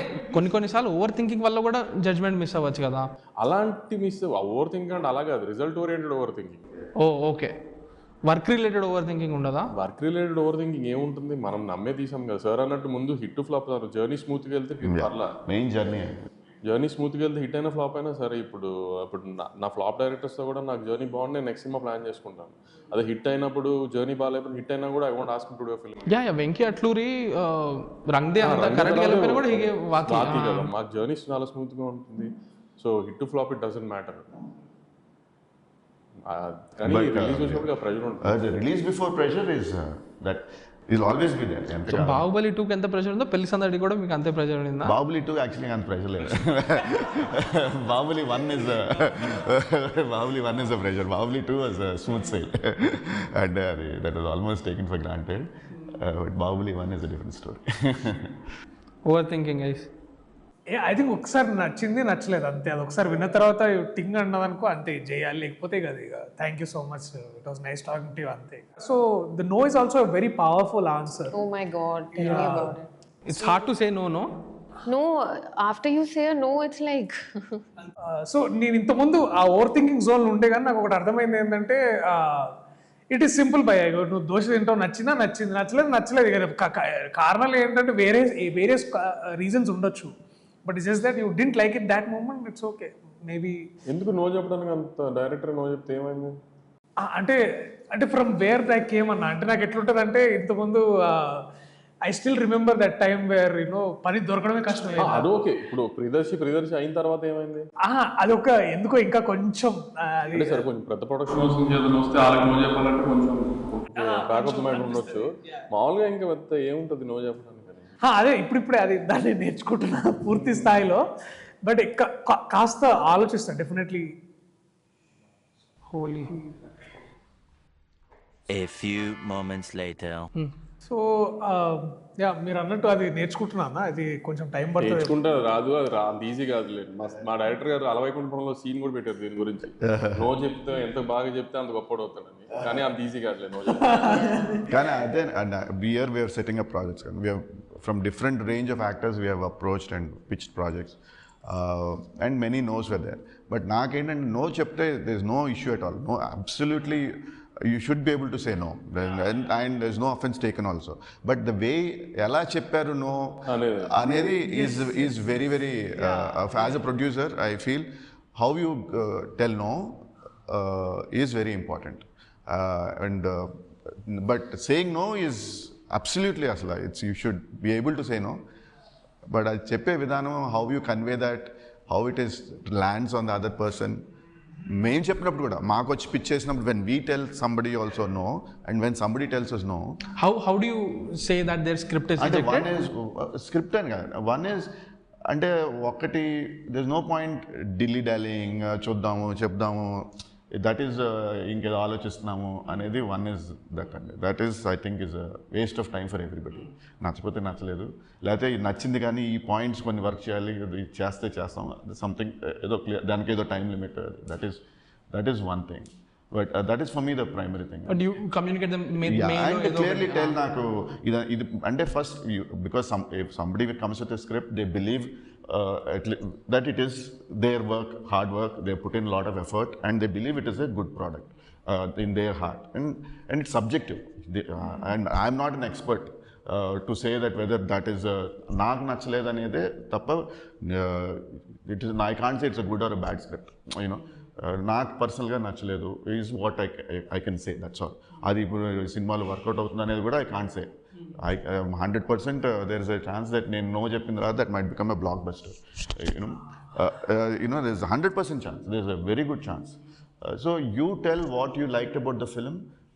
కొన్నిసార్లు ఓవర్ థింకింగ్ వల్ల కూడా జడ్జ్మెంట్ మిస్ అవ్వచ్చు కదా. అలాంటి మిస్ ఓవర్ థింకింగ్ అంటే అలా కాదు, result oriented over thinking. Okay. Work related over thinking ఉండదా? వర్క్ రిలేటెడ్ ఓవర్ థింకింగ్ ఏముంటుంది, మనం నమ్మే తీసాం కదా సార్ అన్నట్టు. ముందు హిట్ ఫ్లాప్ జర్నీ స్మూత్గా వెళ్తే పర్లా, మెయిన్ జర్నీ స్మూత్గా వెళ్తే హిట్ అయినా ఫ్లాప్ అయినా సరే. ఇప్పుడు నా ఫ్లాప్ డైరెక్టర్స్తో కూడా నాకు జర్నీ బాగుంది, నేను నెక్స్ట్ సినిమా ప్లాన్ చేసుకుంటాను. అదే హిట్ అయినప్పుడు జర్నీ బాగాలేకపోతే హిట్ అయినా కూడా I want ask to do film. Venky Atluri Rang De అంతా కరెక్ట్గా వెళ్ళిపోయినా కూడా వాకి కదా. మాకు జర్నీ చాలా స్మూత్గా ఉంటుంది. So hit flop it doesn't matter. కానీ రిలీజ్ వచ్చినప్పుడు ప్రెషర్ ఉంటుంది. Release before pressure is that will always be there. Baahubali 2కి ఎంత ప్రెషర్ ఉందో పెళ్లి సందడి కూడా మీకు అంతే ప్రెషర్ ఉండిందా? బాహుబలి 2 యాక్చువల్లీ అంత ప్రెషర్ లేదు. Baahubali 1 is a pressure. Baahubali 2 was a smooth sail. And that was almost taken for granted. But Baahubali 1 is a different story. Over thinking guys. I think ఒకసారి నచ్చింది నచ్చలేదు అంతే. అది ఒకసారి విన్న తర్వాత టింగ్ అన్నదనుకో అంతే చేయాలి, లేకపోతే కదా ఇక thank you so much, it was nice talking to you అంతే. So the no is also very powerful answer. Oh my God, tell me about it. It's hard to say no. No, after you say a no, it's like so నేను ఇంతకుముందు ఆ over thinking zone ఉండే, కానీ నాకు ఒకటి అర్థమైంది ఏంటంటే it is simple by. నువ్వు దోశ తింటావు, నచ్చిందా నచ్చింది, నచ్చలేదు. కారణాలు ఏంటంటే వేరియస్ రీజన్స్ ఉండొచ్చు. But it's just that you didn't like it that moment, it's okay. Maybe ఎందుకు నో చెప్పడానికి అంత డైరెక్టర్ నో చెప్తే ఏమైంది అంటే ఫ్రమ్ వేర్ దట్ కేమ్ అన్న. అంటే నాకు ఎట్లుంటుంది అంటే ఇంతకుముందు I still remember that time where పని దొరకడమే కష్టం. అది ఓకే. ఇప్పుడు ప్రియదర్శి అయిన తర్వాత ఏమైంది? అది ఒక ఎందుకో ఇంకా కొంచెం సరే కొంచెం పెద్ద ప్రొడక్షన్ వస్తే వాళ్ళకి నో చెప్పాలంటే కొంచెం బ్యాకప్ మైండ్ ఉండొచ్చు. మామూలుగా ఇంకా పెద్ద ఏముంటుంది నో చెప్పడానికి? అదే ఇప్పుడిప్పుడే అది దాన్ని నేర్చుకుంటున్నా పూర్తి స్థాయిలో. బట్ కాస్త ఆలోచిస్తాను definitely. Holy. A few moments later. So మీరు అన్నట్టు అది నేర్చుకుంటున్నా, అది కొంచెం టైం పడుతుంది. నేర్చుకుంటే రాదు, అది అంత ఈజీ కాదు. మా డైరెక్టర్ గారు అలవైకుంఠంలో సీన్ కూడా పెట్టారు దీని గురించి. నో చెప్తే ఎంత బాగా చెప్తే అంత గొప్పడు అవుతాడని. కానీ అంత ఈజీ కాదులేదు నో చెప్తే. కానీ అదే we're setting up projects. From different range of actors we have approached and pitched projects, and many no's were there. But naakentante no chepte there's no issue at all. No, absolutely you should be able to say no, and there's no offense taken also. But the way ela chepparu no anedi is very very as a producer I feel how you tell no is very important. But saying no is absolutely asla, you should be able to say no, but I cheppe vidhanam, how you convey that, how it is lands on the other person. Main cheppinappudu kuda maaku vachi pitch chesinappudu, when we tell somebody also no, and when somebody tells us no, how do you say that their script is rejected? One is script and one is అంటే ఒకటి there's no point dilly dallying, చూద్దాము చెప్దాము, that is ఇంకేదో ఆలోచిస్తున్నాము అనేది. One is that అండి. That is I think is waste of time for everybody. నచ్చపోతే నచ్చలేదు, లేకపోతే నచ్చింది కానీ ఈ పాయింట్స్ కొన్ని వర్క్ చేయాలి, ఇది చేస్తాం సంథింగ్ ఏదో క్లియర్, దానికి ఏదో time limit. That is one thing. But that is for me the primary thing. But you communicate them and clearly tell నాకు ఇది అంటే first because if somebody comes with a script, they believe that it is their work, hard work, they put in a lot of effort, and they believe it is a good product in their heart, and it's subjective. And I'm not an expert to say that whether that is నాకు నచ్చలేదు అనేది తప్ప, it is, I can't say it's a good or a bad script, నాకు పర్సనల్గా నచ్చలేదు is what I can say, that's all. అది ఇప్పుడు సినిమాలో వర్కౌట్ అవుతుంది అనేది కూడా I can't say. 100% there is a chance that నేను నో చెప్పిన తర్వాత that might become a blockbuster. There's 100% chance, there's a very good chance. So you tell what you liked about the film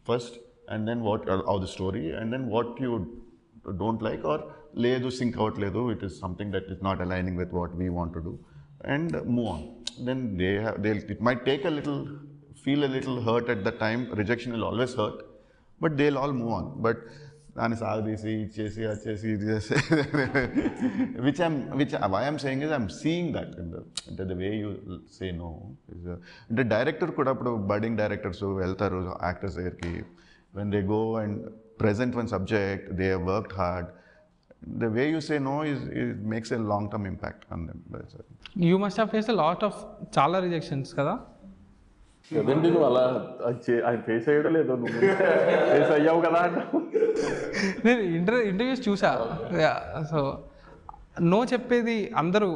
first, and then what the story, and then what you don't like, or లేదు sync అవ్వట్లేదు, it is something that is not aligning with what we want to do and move on. Then it might take a little, feel a little hurt at the time, rejection will always hurt, but they'll all move on. But దాన్ని సాగదీసి చేసి అది చేసి ఇది చేసి why I'm saying is I'm seeing that అంటే the way you say no అంటే director కూడా ఇప్పుడు బడ్డింగ్ డైరెక్టర్స్ వెళ్తారు యాక్టర్స్ దగ్గరికి, when they go and present one subject, they have worked hard, the way you say no is makes a long term impact on them. You must have faced a lot of చాలా rejections కదా? కదండి, నువ్వు అలా ఆయన face అయ్యడం లేదు, నువ్వు face అయ్యావు కదా అంట. నేను ఇంటర్వ్యూస్ చూసా. సో నో చెప్పేది అందరూ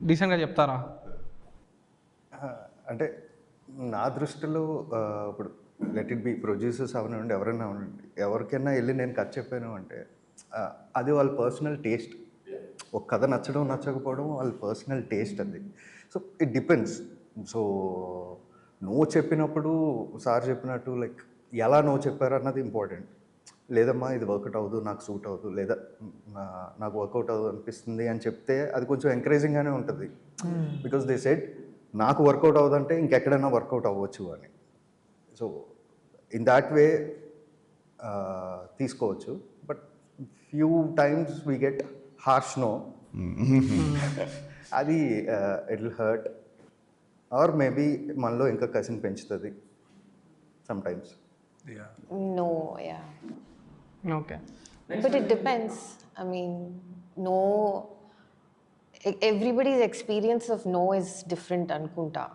డీసెంట్గా చెప్తారా? అంటే నా దృష్టిలో ఇప్పుడు లెట్ ఇట్ బి ప్రొడ్యూసర్స్ అవనండి, ఎవరైనా అవనండి, ఎవరికైనా వెళ్ళి నేను కథ చెప్పాను అంటే అది వాళ్ళ పర్సనల్ టేస్ట్. ఒక కథ నచ్చడం నచ్చకపోవడం వాళ్ళ పర్సనల్ టేస్ట్ అది. So it depends. So no చెప్పినప్పుడు సార్ చెప్పినట్టు లైక్ ఎలా నో చెప్పారు అన్నది ఇంపార్టెంట్. లేదమ్మా ఇది వర్కౌట్ అవ్వదు, నాకు సూట్ అవ్వదు, లేదా నాకు వర్కౌట్ అవ్వదు అనిపిస్తుంది అని చెప్తే అది కొంచెం ఎంకరేజింగ్గానే ఉంటుంది. బికాస్ దే సెడ్ నాకు వర్కౌట్ అవ్వదంటే ఇంకెక్కడైనా వర్కౌట్ అవ్వచ్చు అని. సో ఇన్ దాట్ వే తీసుకోవచ్చు. But few times we get harsh no, అది it will hurt or maybe మనలో ఇంకా కసిని పెంచుతుంది sometimes. No, yeah. Okay. But it depends. I mean, no, everybody's experience of no is different అనుకుంటా.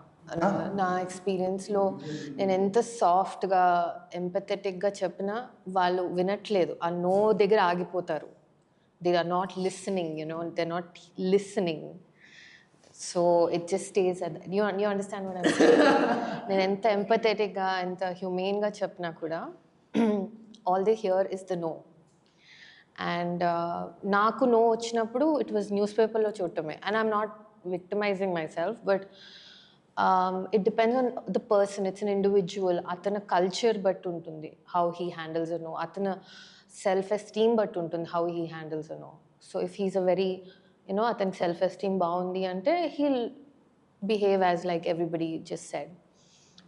నా ఎక్స్పీరియన్స్లో నేను ఎంత సాఫ్ట్గా ఎంపథెటిక్గా చెప్పినా వాళ్ళు వినట్లేదు, ఆ నో దగ్గర ఆగిపోతారు. They are not listening, they are not listening. So it just stays at you understand what I'm saying. నేను ఎంత ఎంపథెటిక్గా ఎంత హ్యూమెన్గా చెప్పినా కూడా all they hear is the no. And నాకు నో వచ్చినప్పుడు ఇట్ వాజ్ న్యూస్ పేపర్లో చూడటమే. And I'm not victimizing myself, but it depends on the person. It's an individual. Atana culture but untundi how he handles a no. Atana self esteem but untundi how he handles a no. So if he's a very atana self esteem baundi ante he'll behave as like everybody just said.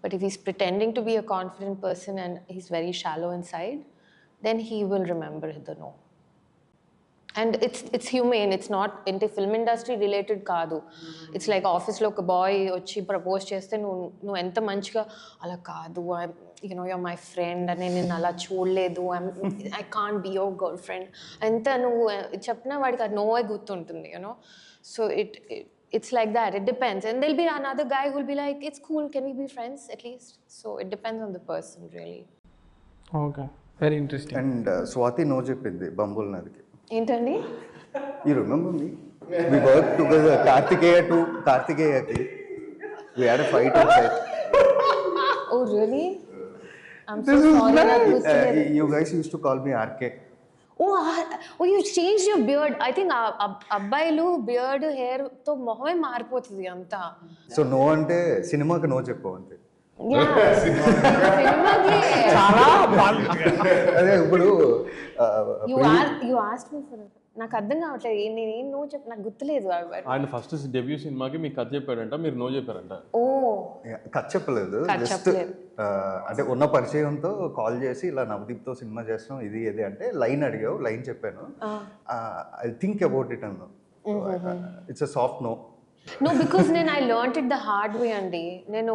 But if he's pretending to be a confident person and he's very shallow inside, then he will remember the no. And it's humane. It's not into film industry related kaadu. It's like office lo oka boy వచ్చి propose చేస్తే నువ్వు ఎంత మంచిగా అలా కాదు, you're my friend and నేను అలా చూడలేదు, I can't be your girlfriend అంత నువ్వు చెప్పినా వాడికి అది నోవే గుర్తుంటుంది. So it's like that. It depends. And there'll be another guy who'll be like, it's cool, can we be friends at least? So it depends on the person really. Okay, very interesting. And Swathi no చెప్పింది Bumble నదికి. ఏంటండి? You remember me? We worked together. Karthikeyaki. We had a fight on set. Oh really? I'm so sorry. You guys used to call me RK. Oh, you changed your beard. I think అబ్బాయిలు beard hair తో మొహమే మారిపోతుంది అంతా. So no అంటే సినిమాకి no చెప్పు అంతే. అదే ఇప్పుడు you asked me for it. నాకు అర్థం కావట్లేదు, నేను నో చెప్పు, నాకు గుర్తులేదు. ఆయన ఫస్ట్ డెబ్యూ సినిమాకి మీకు కథ చెప్పాడంట, మీరు నో చెప్పారంట. ఓ కథ చెప్పలేదు, జస్ట్ అంటే ఉన్న పరిచయంతో కాల్ చేసి ఇలా నవదీప్తో సినిమా చేస్తాం ఇది ఏది అంటే లైన్ అడిగావు, లైన్ చెప్పాను, ఐ థింక్ అబౌట్ ఇట్ అన్నా. It's a soft no. No, because I learnt it the hard way అండి. నేను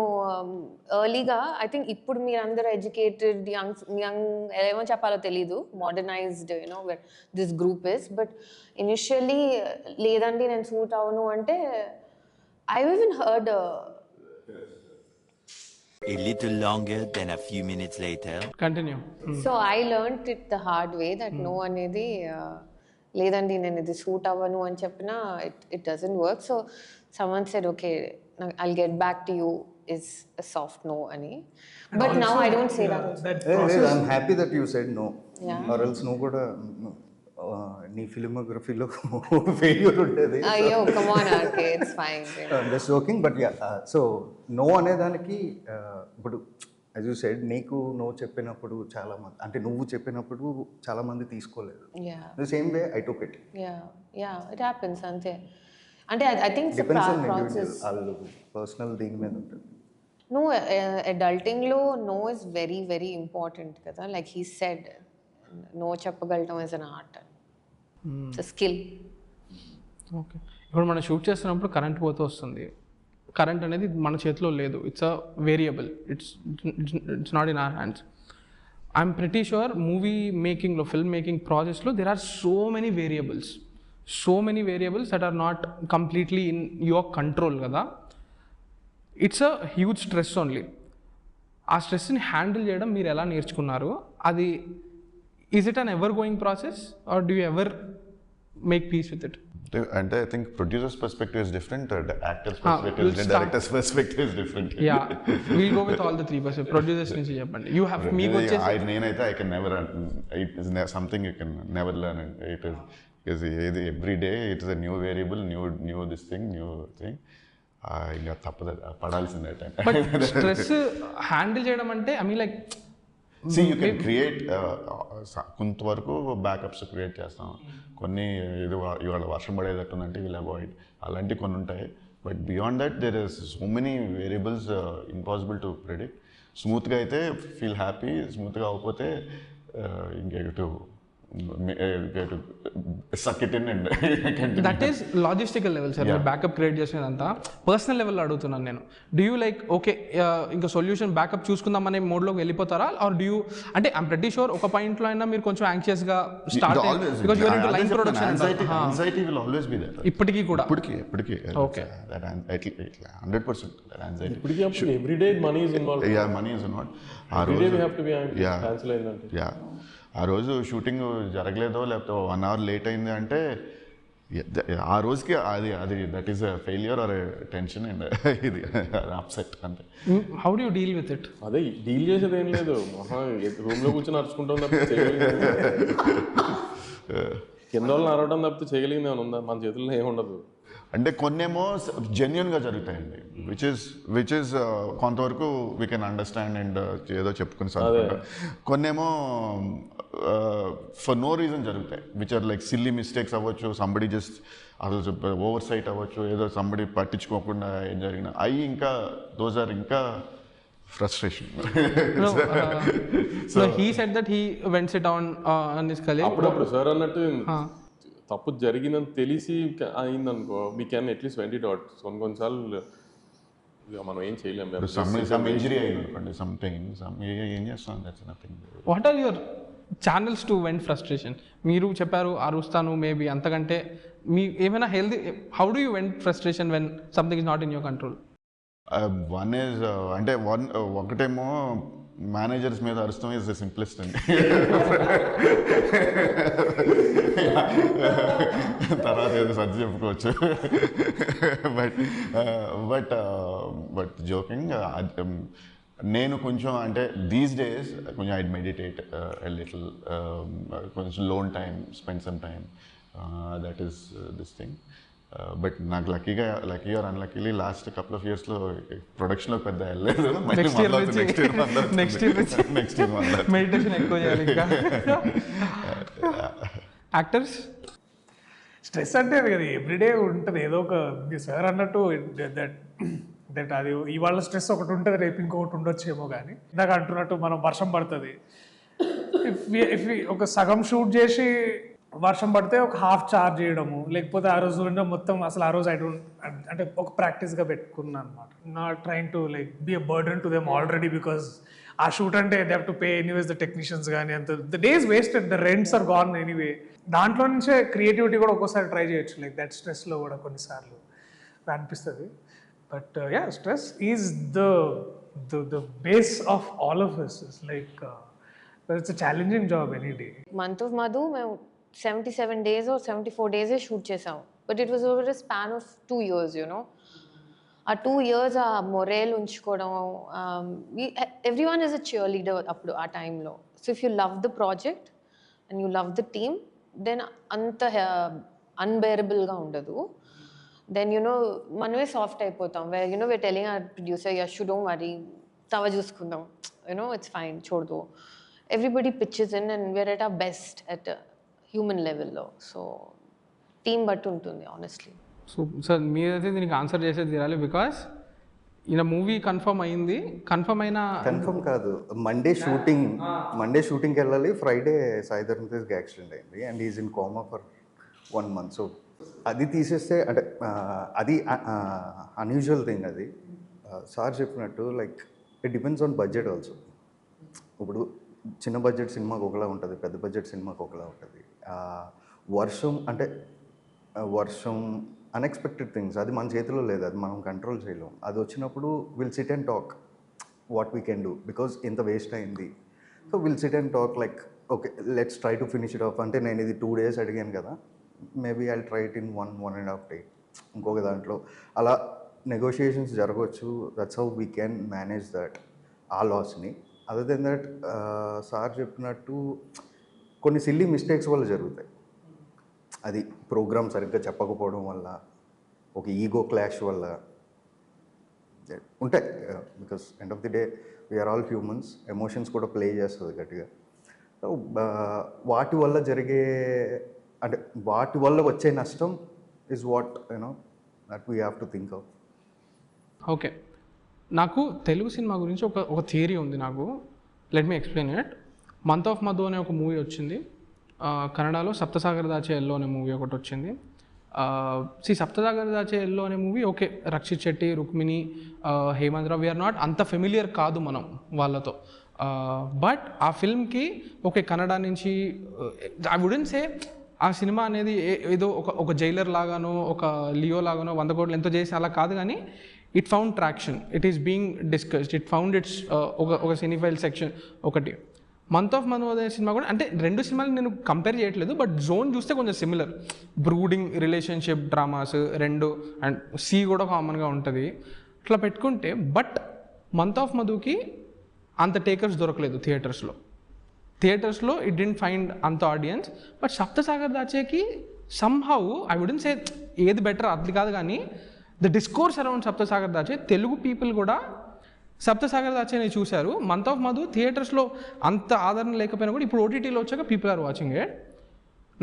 ఎర్లీగా ఐ థింక్ ఇప్పుడు మీరందరూ ఎడ్యుకేటెడ్ యంగ్ ఏమో చెప్పాలో తెలీదు, modernised where this group is, but initially లేదండి నేను సూట్ అవను అంటే I even heard A little longer than a few minutes later. Continue. So I learnt it the hard way that no అనేది లేదండి నేను ఇది సూట్ అవ్వను అని చెప్పినా it doesn't work. So someone said okay, I'll get back to you is a soft no ani. But now I don't say that. I'm happy that you said no. Yeah. Or else no kuda నీ ఫిల్మోగ్రఫీలో failure ఉంటుంది. అయ్యో come on RK, it's fine. I'm just joking, but yeah, so no అనేదానికి ఇప్పుడు as you said నీకు no చెప్పినప్పుడు చాలా మంది అంటే నువ్వు చెప్పినప్పుడు చాలా మంది తీసుకోలేదు. Yeah. The same way I took it. Yeah, it happens అంతే. అంటే I think it's a depends on process. Individual, వాళ్ళు పర్సనల్ దీని మీద ఉంటుంది. No, adultingలో no is very very important కదా. Like he said, no చెప్పగలటం is an art. It's a skill. Okay, ఇప్పుడు మనం shoot చేస్తున్నప్పుడు కరెంట్ పోతూ వస్తుంది. కరెంట్ అనేది మన చేతిలో లేదు, it's a variable, it's not in our hands. I'm pretty sure movie మేకింగ్లో, ఫిల్మ్ మేకింగ్ ప్రాసెస్లో there are so many variables that are not completely in your control కదా. It's a huge stress only. ఆ స్ట్రెస్ని handle చేయడం మీరు ఎలా నేర్చుకున్నారు? అది is it an ever going process or do you ever make peace with it? అంటే I think producers perspective is different, actors perspective is directors perspective is different. Yeah, will go with all the 3%. Producers నుంచి చెప్పండి. You have మీకు వచ్చేసి నేనైతే I can never, it is something you can never learn. It is every day it is a new variable, new this thing, new thing. ఇంకా తప్పదు, పడాల్సిందే time. But stress handle చేయడం అంటే I mean like see you can create, కొంతవరకు backups create చేస్తాం. కొన్ని ఇది ఇవాళ వర్షం పడేటట్టుందంటే విల్ అవాయిడ్, అలాంటివి కొన్ని ఉంటాయి. But beyond that there is so many variables, impossible to predict. స్మూత్గా అయితే ఫీల్ హ్యాపీ, స్మూత్గా అవ్వకపోతే ఇంకెటు suck it in and continue. That is logistical level sir. Backup create చేసేదంతా పర్సనల్ లెవెల్లో అడుగుతున్నాను నేను. డూ యూ లైక్ ఓకే ఇంకా సొల్యూషన్ బ్యాకప్ చూసుకుందామనే మోడ్లోకి వెళ్ళిపోతారా, ఆర్ డూ యూ అంటే ఐమ్ ప్రెటీ షూర్ ఒక పాయింట్లో అయినా మీరు కొంచెం యాంగ్షియస్గా start because you're into line production. Anxiety will always be there. ఇప్పటికీ కూడా ఇప్పటికీ ఓకే, 100% that anxiety. ఇప్పటికీ everyday money is involved. Yeah, money is involved. Every day we have to be cancel అయిందంటే. యా, ఆ రోజు షూటింగ్ జరగలేదో లేకపోతే 1 hour late అయింది అంటే ఆ రోజుకి అది that is a failure or tension and ఇది అప్సెట్ అంతే. How do you deal with it? అదే డీల్ చేసేది ఏం లేదు, రూమ్లో కూర్చొని అరుచుకుంటాం తప్పితే చేయగలిగింది, కింద వాళ్ళని అరవడం తప్పితే చేయగలిగింది ఏమైనా ఉందా? మన చేతుల్లో ఏముండదు. అంటే కొన్నేమో జెన్యున్గా జరుగుతాయండి, విచ్ ఇస్ కొంతవరకు వీ కెన్ అండర్స్టాండ్ అండ్ ఏదో చెప్పుకుని చదువుకుంటాం. కొన్నేమో ఫర్ నో రీజన్ జరుగుతాయి, which are like silly mistakes అవ్వచ్చు, సంబడి జస్ట్ అసలు ఓవర్ సైట్ అవ్వచ్చు, ఏదో సంబడి పట్టించుకోకుండా ఏం జరిగిన అవి ఇంకా దోస్ ఆర్ ఇంకా frustration. So he said that he went sit on his colleague. అప్పుడప్పుడు సార్ అన్నట్టు తప్పు జరిగిందని తెలిసి అయిందనుకో, we can at least vent it out. కొన్నిసార్లు మనం ఏం చేయలేము. సమ్ ఇంజరీ అయింది అనుకోండి, ఏం చేస్తాం, that's nothing. What are your channels to vent frustration? మీరు చెప్పారు అరుస్తాను మేబీ, అంతకంటే మీ ఏమైనా healthy, how do you vent frustration when something is not in your control? One is అంటే ఒకటేమో మేనేజర్స్ మీద అరుస్తాం ఈజ్ ద సింప్లెస్ట్ అండి. తర్వాత ఏదో సర్ది చెప్పుకోవచ్చు. బట్ జోకింగ్, నేను కొంచెం అంటే దీస్ డేస్ కొంచెం ఐ మెడిటేట్ లిటిల్, కొంచెం lone time, spend some time, that is this thing. But నాకు lucky or unluckily last couple of ఇయర్స్లో ప్రొడక్షన్లో పెద్ద వెళ్ళలేదు. నెక్స్ట్ ఇయర్ మెడిటేషన్ ఎక్కువ చేయాలి. ఇంకా యాక్టర్స్ స్ట్రెస్ అంటే అది కదా ఎవ్రీడే ఉంటుంది, ఏదో ఒక సార్ అన్నట్టు దట్ అది ఇవాళ స్ట్రెస్ ఒకటి ఉంటుంది, రేపు ఇంకొకటి ఉండొచ్చేమో. కానీ ఇందాక అంటున్నట్టు మనం వర్షం పడుతుంది, ఇఫ్ ఒక సగం షూట్ చేసి వర్షం పడితే ఒక హాఫ్ చార్జ్ చేయడము, లేకపోతే ఆ రోజు మొత్తం అసలు ఆ రోజు అంటే ఒక ప్రాక్టీస్గా పెట్టుకున్నాను అనమాట. Not trying to like be a burden to them already, because ఆ షూట్ అంటే they have to pay anyways the technicians కానీ, అంత the days wasted, the rents are gone anyway. దాంట్లో నుంచే క్రియేటివిటీ కూడా ఒక్కోసారి ట్రై చేయొచ్చు, లైక్ దట్ స్ట్రెస్లో కూడా కొన్నిసార్లు అనిపిస్తుంది. But yeah, stress is the base of all of this. It's like it's a challenging job any day. Month of Madhu మేము 77 days or 74 days షూట్ చేసాం. But it was over a span of 2 years, you know. ఆ 2 years ఆ morale ఉంచుకోవడం, everyone is a cheerleader అప్పుడు ఆ టైంలో. So if you love the project and you love the team, then అంత అన్బేరబుల్గా ఉండదు. దెన్ యూనో మనమే సాఫ్ట్ అయిపోతాం. Where you know we're telling our producer, Yash don't worry, తవ చూసుకుందాం, it's fine, చూడదు. Everybody pitches in and we're at our best at a human level లో. So team బట్టి ఉంటుంది honestly. సో సార్ మీరైతే దీనికి ఆన్సర్ చేసేది తీరాలి, బికాస్ ఈయన మూవీ కన్ఫర్మ్ అయింది. కన్ఫర్మ్ కాదు, మండే షూటింగ్కి వెళ్ళాలి. ఫ్రైడే సాయి ధరమ్ తేజ్కి యాక్సిడెంట్ అయింది and is in coma for 1 month. So అది తీసేస్తే అంటే అది అన్యూజువల్ థింగ్. అది సార్ చెప్పినట్టు like it depends on budget also. ఇప్పుడు చిన్న బడ్జెట్ సినిమాకి ఒకలా ఉంటుంది, పెద్ద బడ్జెట్ సినిమాకి ఒకలా ఉంటుంది. వర్షం అన్ఎక్స్పెక్టెడ్ థింగ్స్, అది మన చేతిలో లేదు, అది మనం కంట్రోల్ చేయలేం. అది వచ్చినప్పుడు will SIT and talk what we can do, because ఇంత వేస్ట్ అయింది. So will SIT and talk like okay let's try to finish it of. అంటే నేను ఇది 2 days అడిగాను కదా, maybe I try it in 1.5 day. ఇంకొక దాంట్లో అలా నెగోషియేషన్స్ జరగవచ్చు. That's how we can manage that, ఆ లాస్ని. అదర్ దెన్ దట్ సార్ చెప్పినట్టు కొన్ని సిల్లీ మిస్టేక్స్ వల్ల జరుగుతాయి. అది ప్రోగ్రామ్ సరిగ్గా చెప్పకపోవడం వల్ల, ఒక ఈగో క్లాష్ వల్ల ఉంటాయి. Because end of the day we're all humans, emotions కూడా ప్లే చేస్తుంది గట్టిగా. సో వాటి వల్ల వాటి వల్ల వచ్చే నష్టం is what that we have to think of. Okay, నాకు తెలుగు సినిమా గురించి ఒక థియరీ ఉంది నాకు. Let me explain it. Month of Madhu అనే ఒక మూవీ వచ్చింది, కన్నడలో సప్తసాగర్ దాచే ఎల్లో అనే మూవీ ఒకటి వచ్చింది. సప్తసాగర్ దాచే ఎల్లో అనే movie okay, Rakshit Shetty, Rukmini, Hemanth Rao, we're not అంత ఫెమిలియర్ కాదు మనం వాళ్ళతో. బట్ ఆ ఫిల్మ్కి ఓకే కన్నడ నుంచి ఐ వుడెంట్ సే ఆ సినిమా అనేది ఏదో ఒక జైలర్ లాగానో ఒక లియో లాగానో 100 కోట్లు ఎంతో చేసి అలా కాదు, కానీ it found traction, it is being discussed, it found it's ఒక సినిఫైల్ సెక్షన్. ఒకటి మంత్ ఆఫ్ మధు అనే సినిమా కూడా, అంటే 2 సినిమాలు నేను కంపేర్ చేయట్లేదు, బట్ జోన్ చూస్తే కొంచెం similar. Brooding relationship dramas 2 and సి కూడా కామన్గా ఉంటుంది. అట్లా పెట్టుకుంటే బట్ మంత్ ఆఫ్ మధుకి అంత టేకర్స్ దొరకలేదు థియేటర్స్లో ఇట్ డింట్ ఫైండ్ అంత ఆడియన్స్. బట్ సప్తసాగర్ దాచేకి సమ్హౌ ఐ వుడెంట్ సే ఏది బెటర్ అది కాదు, కానీ the discourse around Saptasagar Daache Telugu people కూడా సప్తసాగర్ దాచేని చూశారు. మంత్ ఆఫ్ మధు థియేటర్స్లో అంత ఆదరణ లేకపోయినా కూడా ఇప్పుడు ఓటీటీలో వచ్చాక పీపుల్ ఆర్ వాచింగ్ ఇట్.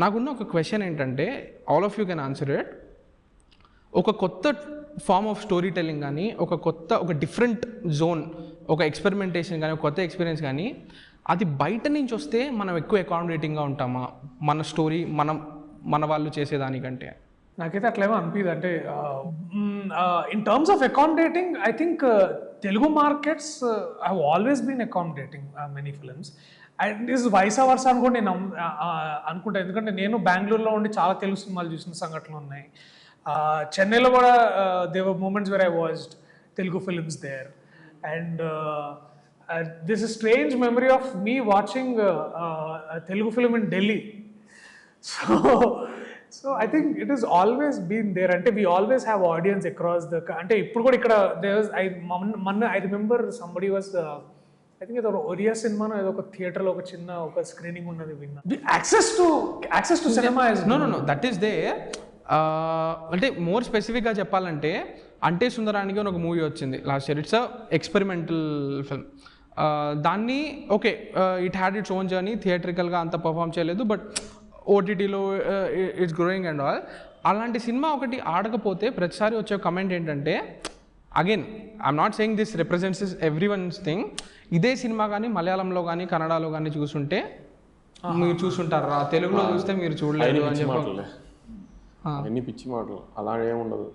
నాకున్న ఒక క్వశ్చన్ ఏంటంటే, all of you can answer it. ఒక కొత్త ఫార్మ్ ఆఫ్ స్టోరీ టెల్లింగ్ కానీ, ఒక డిఫరెంట్ జోన్, ఒక ఎక్స్పెరిమెంటేషన్ కానీ, ఒక కొత్త ఎక్స్పీరియన్స్ కానీ, అది బయట నుంచి వస్తే మనం ఎక్కువ అకామిడేటింగ్గా ఉంటామా మన స్టోరీ మన వాళ్ళు చేసేదానికంటే? నాకైతే అట్లేమో అనిపిదు. అంటే in terms of accommodating I think Telugu markets have always been accommodating many films. And is vice versa అని కూడా నేను అనుకుంటాను. ఎందుకంటే నేను బెంగళూరులో ఉండి చాలా తెలుగు సినిమాలు చూసిన సంఘటనలు ఉన్నాయి. చెన్నైలో కూడా there were moments where I watched Telugu films there. And this is strange memory of me watching Telugu film in Delhi. So I think it is always been there. అంటే we always have audience across the, అంటే ఇప్పుడు కూడా ఇక్కడ I remember somebody was I think ఏదో ఒరియా సినిమానో ఏదో ఒక థియేటర్లో ఒక చిన్న స్క్రీనింగ్ ఉన్నది విన్నా. Access to cinema is no that is they. అంటే మోర్ స్పెసిఫిక్గా చెప్పాలంటే అంటే సుందరానికి ఒక మూవీ వచ్చింది last year. It's a experimental film. దాన్ని okay it had its own journey, థియేట్రికల్గా అంత పర్ఫామ్ చేయలేదు, బట్ ఓటీటీలో ఇట్స్ గ్రోయింగ్ అండ్ ఆల్. అలాంటి సినిమా ఒకటి ఆడకపోతే ప్రతిసారి వచ్చే కమెంట్ ఏంటంటే, again I'm not saying this represents every one's thing, ఇదే సినిమా కానీ మలయాళంలో కానీ కన్నడలో కానీ చూసుంటే మీరు చూసుంటారా, తెలుగులో చూస్తే మీరు చూడలేదు అని చెప్పి అన్ని పిచ్చి మాటలు. అలా ఏముండదు.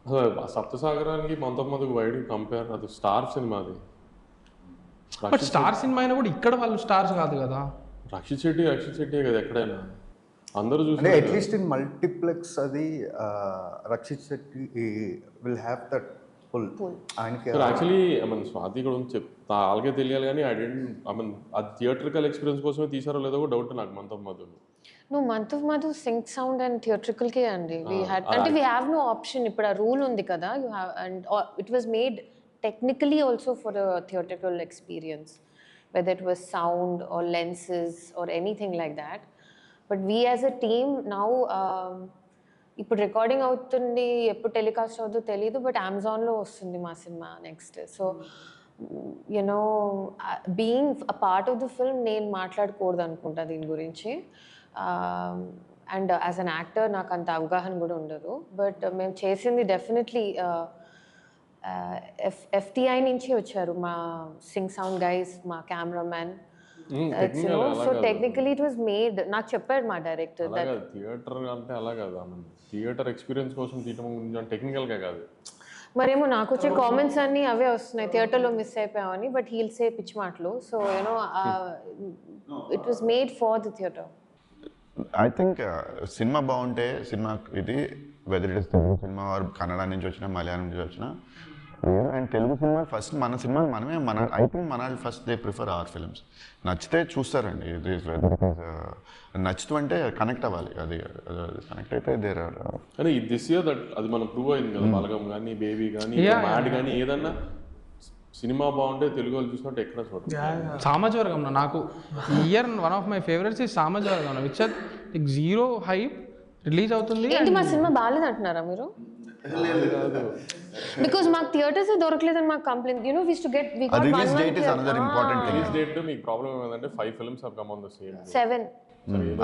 అసలు సప్తసాగరానికి మంత్ ఆఫ్ మధుకు వైడ్ కంపేర్, అది స్టార్ సినిమా. అది బట్ స్టార్ సినిమా అయినా కూడా ఇక్కడ వాళ్ళు స్టార్స్ కాదు కదా. రక్షిత్ శెట్టి కదా ఎక్కడైనా అందరూ చూసి, అట్లీస్ట్ ఇన్ మల్టీప్లెక్స్ అది Rakshit Shetty will have that pull. ఆయనకి యాక్చువల్లీ ఐ మీన్ స్వాతి కూడా చెప్తా అలాగే తెలియాలి, కానీ ఐ మీన్ అది థియేట్రికల్ ఎక్స్పీరియన్స్ కోసమే తీసారో లేదో కూడా డౌట్ నాకు month of Madhu. No, month of Madhu sync sound and theatrical ke andi. We have no option. Ippudu a rule undi kada. You have, and it was made technically also for a theatrical experience, whether it was sound or lenses or anything like that. But we as a team now, ఇప్పుడు recording అవుతుంది, ఎప్పుడు telecast అవుతుందో తెలియదు, but అమెజాన్లో వస్తుంది మా cinema next. So being a part of the film నేను మాట్లాడకూడదు అనుకుంటా దీని గురించి. అండ్ యాజ్ అన్ యాక్టర్ నాకు అంత అవగాహన కూడా ఉండదు. బట్ మేము చేసింది డెఫినెట్లీ FTI నుంచి వచ్చారు మా సింగ్ సౌండ్ గైస్, మా cameraman. So technically it was made. నాకు చెప్పాడు మా డైరెక్టర్. థియేటర్ అంటే అలా కాదు, థియేటర్ ఎక్స్పీరియన్స్ కోసం తీయటం టెక్నికల్గా కాదు. మరేమో నాకు వచ్చే కామెంట్స్ అన్నీ అవే వస్తున్నాయి, థియేటర్లో మిస్ అయిపోయామని. బట్ హీల్ సే పిచ్ మాటలు. So it was made for the theatre. I think cinema బాగుంటే సినిమా ఇది whether it is Telugu cinema or Kannada నుంచి వచ్చినా మలయాళం నుంచి వచ్చినా అండ్ తెలుగు సినిమా ఫస్ట్ మన సినిమా మనమే ఐ థింక్ మన first they prefer our films. నచ్చితే చూస్తారండి. ఇది నచ్చుతూ అంటే కనెక్ట్ అవ్వాలి. అది కనెక్ట్ అయితే దేర్ ఆర్. కానీ దిస్ ఇయర్ దట్ అది మనం ప్రూవ్ అయింది కదా. బలగం కానీ, బేబీ కానీ, మ్యాడ్ కానీ, ఏదన్నా సినిమా బాగుంటే తెలుగు వాళ్ళు చూసినట్టు ఎక్కడ చూడండి. సామాజవర్గం నాకు ఈ year one of my favourites ఈ Samajavaragamana. Which like zero hype release అవుతుంది. ఏంటి మా సినిమా బాగాలేదు అంటున్నారా మీరు? బికాజ్ మాకు థియేటర్స్ దొరకలేదని మాకు complaint. We to get we got release date is another important thing. Release date మీకు ప్రాబ్లం ఏమంటే 5 films have come on the same day. 7.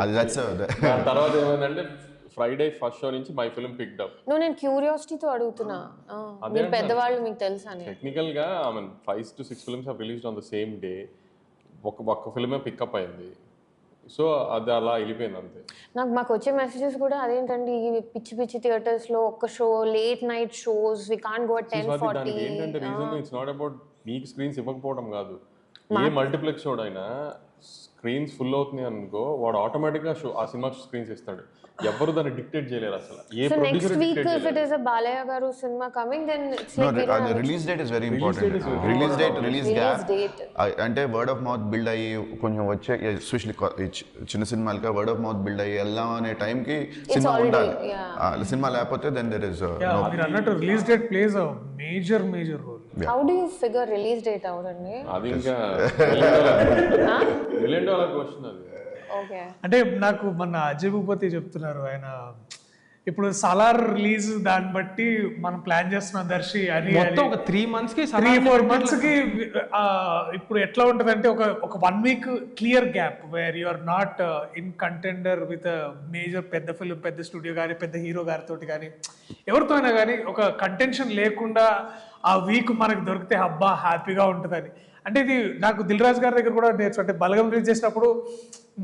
అది దట్స్ తర్వాత ఏమైందంటే ఫ్రైడే ఫస్ట్ షో నుంచి మై ఫిల్మ్ పిక్డ్ అప్. నేను క్యూరియాసిటీతో అడుగుతున్నా, మీరు పెద్దవాళ్ళు మీకు తెలుసా అని. టెక్నికల్ గా 5 to 6 films have released on the same day. ఒక్క ఫిల్మే పికప్ అయింది. సో అది అలా వెళ్ళిపోయింది అంతే. మాకు వచ్చే మెసేజెస్ కూడా అదేంటండి పిచ్చి పిచ్చి థియేటర్స్ లో ఒక్క show, late night shows, we can't go 10:40. ఏంటంటే రీజన్ ఇట్స్ నాట్ అబౌట్ మీకు స్క్రీన్స్ ఇవ్వకపోవడం కాదు. ఏ మల్టీప్లెక్స్ షో అయినా స్క్రీన్స్ ఫుల్ అవుతుంది అనుకో, వాడు ఆటోమేటిక్గా ఆ సినిమా స్క్రీన్స్ ఇస్తాడు. ఎవరు దాన్ని డిక్టేట్ చేయలేరు అసలు. ఏ ప్రొడ్యూసర్ డిక్టేట్ చేయలేరు. If it is a Balayya garu cinema coming, then it's like the release date is very important. Release gap అంటే వర్డ్ ఆఫ్ మౌత్ బిల్డ్ అయ్యి కొంచెం వచ్చే, ఎస్పెషల్లీ చిన్న సినిమాలకి వర్డ్ ఆఫ్ మౌత్ బిల్డ్ అయ్యి వెళ్దాం అనే టైంకి సినిమా ఉండాలి. సినిమా లేకపోతే దెన్ దెర్ ఇస్ మీరు అన్నట్టు release date plays a major role. How do you figure release date out అండి? అది ఇంకా $1 million క్వశ్చన్ అది. అంటే నాకు మన అజయ్ భూపతి చెప్తున్నారు, ఆయన ఇప్పుడు సలార్ రిలీజ్ దాన్ని బట్టి మనం ప్లాన్ చేస్తున్నాం దర్శి అని. మొత్తం ఒక 3 months కి 3-4 months కి ఇప్పుడు ఎట్లా ఉంటుంది అంటే ఒక 1 week clear gap where you are not in contender with major పెద్ద ఫిల్మ్, పెద్ద స్టూడియో కానీ, పెద్ద హీరో గారితో కానీ, ఎవరితో అయినా కానీ ఒక కంటెన్షన్ లేకుండా ఆ వీక్ మనకు దొరికితే అబ్బా హ్యాపీగా ఉంటుందని. అంటే ఇది నాకు దిల్ రాజు గారి దగ్గర కూడా నేర్చు. అంటే బలగం రిలీజ్ చేసినప్పుడు